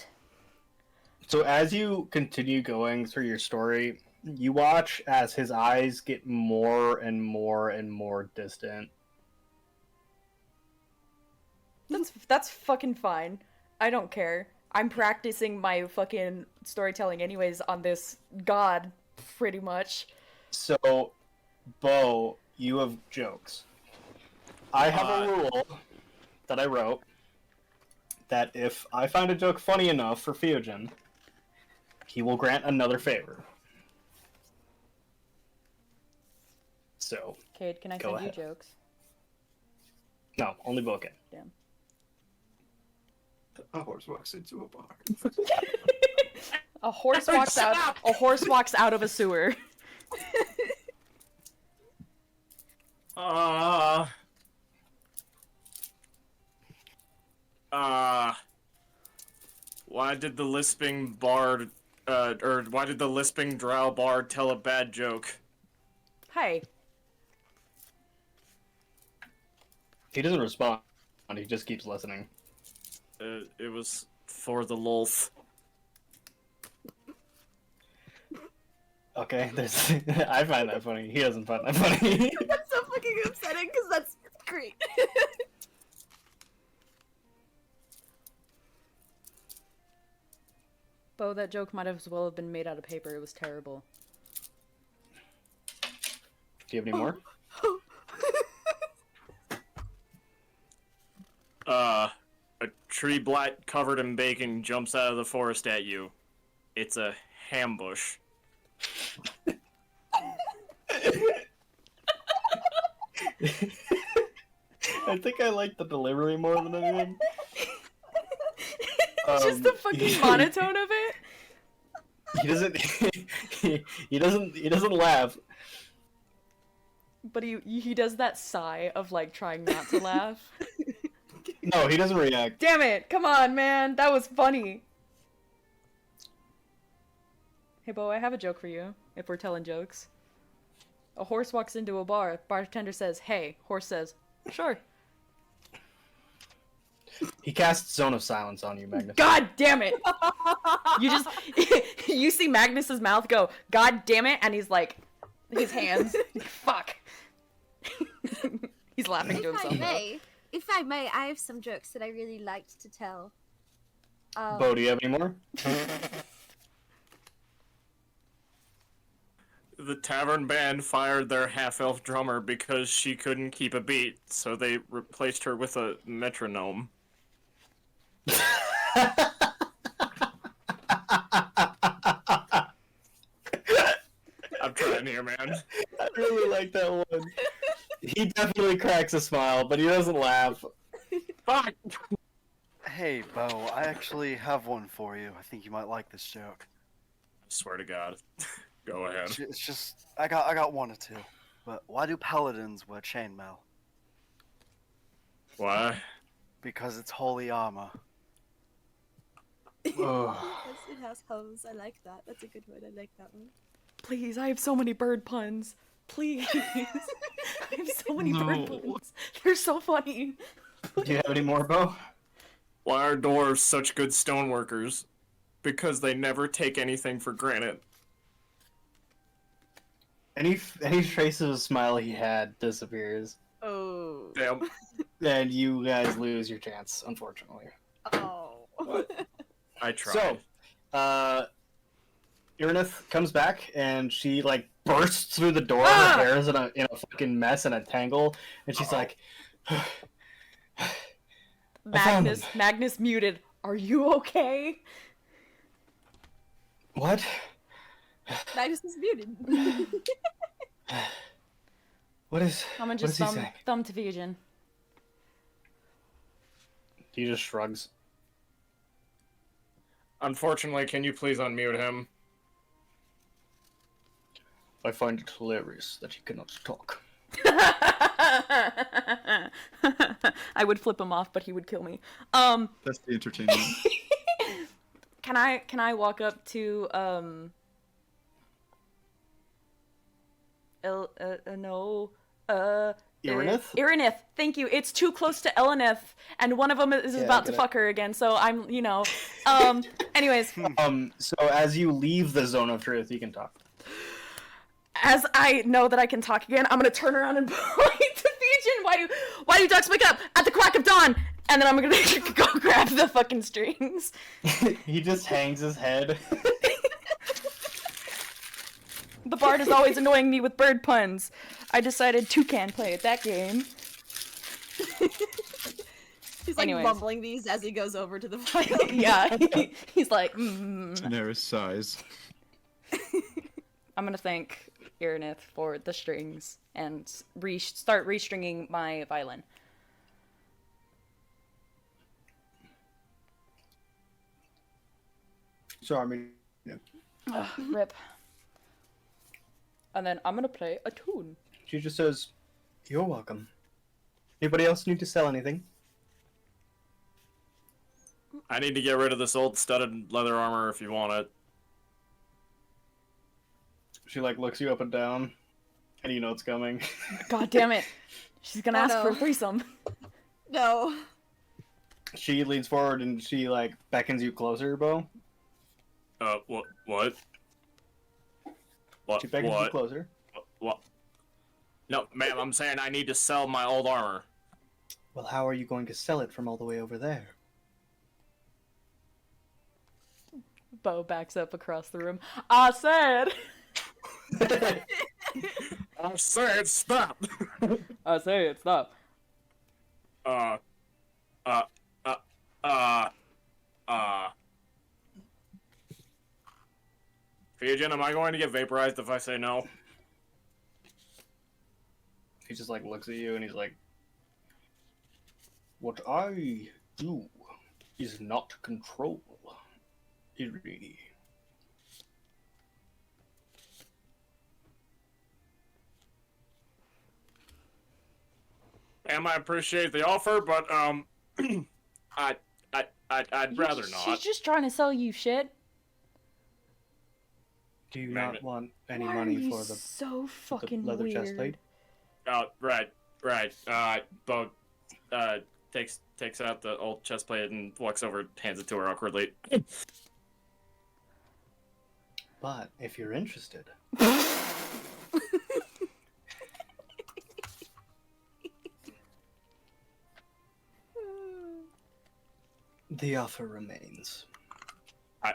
So as you continue going through your story, you watch as his eyes get more and more and more distant. that's fucking fine. I don't care. I'm practicing my fucking storytelling anyways on this god, pretty much. So, Bo, you have jokes. I have a rule that I wrote that if I find a joke funny enough for Theogen, he will grant another favor. So, Cade, can I Go send you ahead. jokes? no, only Bo can. Damn. A horse walks into a bar. A horse walks out. A horse walks out of a sewer. Why did the lisping bard, or why did the lisping drow bard tell a bad joke? Hey, He doesn't respond, he just keeps listening. It was for the lulth. Okay, there's. I find that funny. He doesn't find that funny. That's so fucking upsetting because that's great. Bo, that joke might as well have been made out of paper. It was terrible. Do you have any more? A tree blight covered in bacon jumps out of the forest at you. It's a hambush. I think I like the delivery more than anything. Just the fucking monotone of it. He doesn't. He doesn't laugh. But he does that sigh of like trying not to laugh. No, he doesn't react. Damn it! Come on, man. That was funny. Hey, Bo, I have a joke for you. If we're telling jokes. A horse walks into a bar. Bartender says, "Hey." Horse says, "Sure." He casts Zone of Silence on you, Magnus. God damn it! You just you see Magnus's mouth go, "God damn it," and he's like, his hands, fuck. He's laughing to himself. If I may, I have some jokes that I really liked to tell. Bo, do you have any more? The tavern band fired their half-elf drummer because she couldn't keep a beat, so they replaced her with a metronome. I'm trying here, man. I really like that one. He definitely cracks a smile, but he doesn't laugh. Fuck! Hey, Bo, I actually have one for you. I think you might like this joke. I swear to God. Go ahead. It's just I got one or two. But why do paladins wear chainmail? Why? Because it's holy armor. Oh. It has hose. I like that. That's a good one. I like that one. Please, I have so many bird puns. Please. I have so many bird No. puns. They're so funny. Do you have any more, Bo? Why are dwarves such good stoneworkers? Because they never take anything for granted. Any trace of a smile he had disappears, Oh. Damn. and you guys lose your chance, unfortunately. Oh. I tried. So, Irinith comes back, and she, like, bursts through the door. Ah! Her hair is in a fucking mess and a tangle, and she's like, found Magnus muted. Are you okay? what? Magnus is muted. What is... I'm gonna what just is he saying? thumb to Fusion. He just shrugs. Unfortunately, can you please unmute him? I find it hilarious that he cannot talk. I would flip him off, but he would kill me. That's the entertainment. Can I walk up to Irinith? Irinith, thank you. It's too close to Elenith, and one of them is Yeah, about I to get fuck her again. So I'm, anyways, So as you leave the zone of truth, you can talk. as I know that I can talk again, I'm gonna turn around and point to Fusion. Why do ducks wake up at the crack of dawn? And then I'm gonna go grab the fucking strings. He just hangs his head. The bard is always annoying me with bird puns. I decided Toucan play at that game. He's like Anyways. mumbling these as he goes over to the file. Yeah, he's like, Daenerys sighs. I'm gonna thank Irinith for the strings and start restringing my violin. So, I mean... Ugh, rip. And then I'm gonna play a tune. She just says, "You're welcome. Anybody else need to sell anything?" I need to get rid of this old studded leather armor if you want it. She, like, looks you up and down, and you know it's coming. God damn it. She's gonna Oh, ask for a no. threesome. No. She leans forward and she, like, beckons you closer, Bo. What? What? What? She beckons you What? closer. What? No, ma'am, I'm saying I need to sell my old armor. Well, how are you going to sell it from all the way over there? Bo backs up across the room. I said! I said stop! I say it, stop. Fusion, am I going to get vaporized if I say no? He just, like, looks at you and he's like, "What I do is not control Iri." And I appreciate the offer, but I'd rather She's not. just trying to sell you shit. Do you Magnet. not want any Why are money you for the so fucking leather weird? chest plate? Right. Bo, takes out the old chest plate and walks over, hands it to her awkwardly. But if you're interested, the offer remains.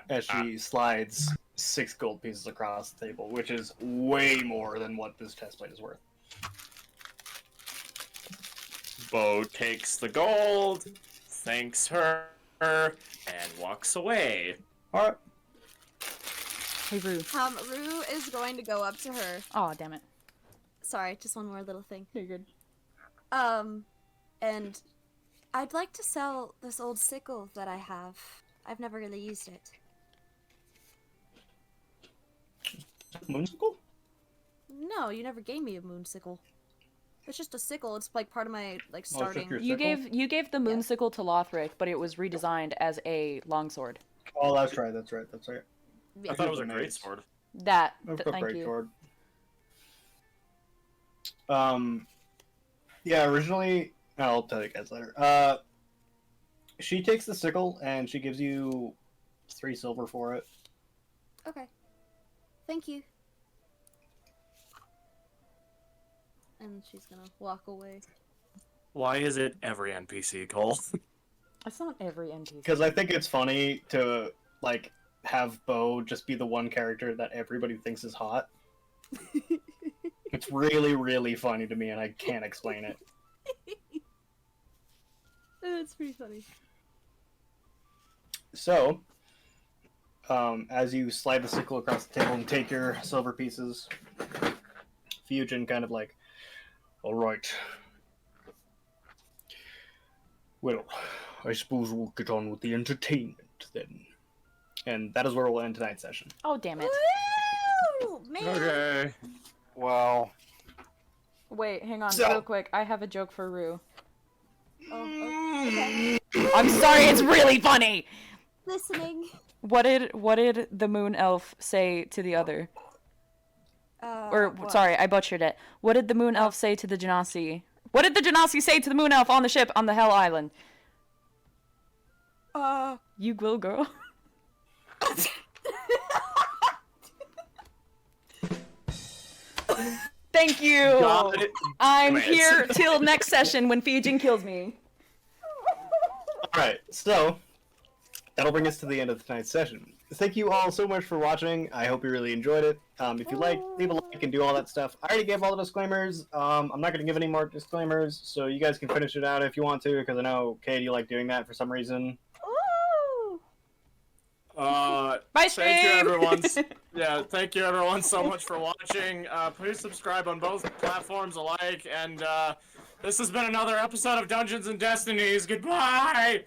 As she slides 6 gold pieces across the table, which is way more than what this chest plate is worth. Bo takes the gold, thanks her, and walks away. All right. Hey, Rue. Rue is going to go up to her. Aw, damn it. Sorry, just one more little thing. You're good. And I'd like to sell this old sickle that I have. I've never really used it. Moonsicle? No, you never gave me a moonsicle. It's just a sickle. It's like part of my like starting. your You sickle? gave the moonsicle to Lothric, but it was redesigned as a longsword. Oh, that's right. That's right. That's right. I thought it was a Nice. great sword. That. I've got Thank great you. sword. Yeah, originally, I'll tell you guys later. she takes the sickle and she gives you 3 silver for it. Okay. Thank you. And she's gonna walk away. Why is it every NPC, Cole? It's not every NPC. Because I think it's funny to, like, have Bo just be the one character that everybody thinks is hot. It's really, really funny to me, and I can't explain it. It's pretty funny. So, as you slide the sickle across the table and take your silver pieces, Fujin kind of like, all right. Well, I suppose we'll get on with the entertainment then. And that is where we'll end tonight's session. Oh, damn it. Woo! Man! Okay. Well, Wait, hang on, So- real quick. I have a joke for Rue. Oh, okay. I'm sorry, it's really funny! Listening. What did the moon elf say to the other? What? Sorry, I butchered it. What did the moon elf say to the Genasi? What did the Genasi say to the moon elf on the ship on the Hell Island? You will, girl. Thank you! Got it. I'm Damn it. here till next session when Fujin kills me. Alright, so that'll bring us to the end of tonight's session. Thank you all so much for watching. I hope you really enjoyed it. If you like, leave a like and do all that stuff. I already gave all the disclaimers. I'm not going to give any more disclaimers, so you guys can finish it out if you want to, because I know, Kate, you like doing that for some reason. Ooh! Bye, Thank you, stream! everyone. Yeah, thank you, everyone, so much for watching. Please subscribe on both platforms alike, and this has been another episode of Dungeons and Destinies. Goodbye!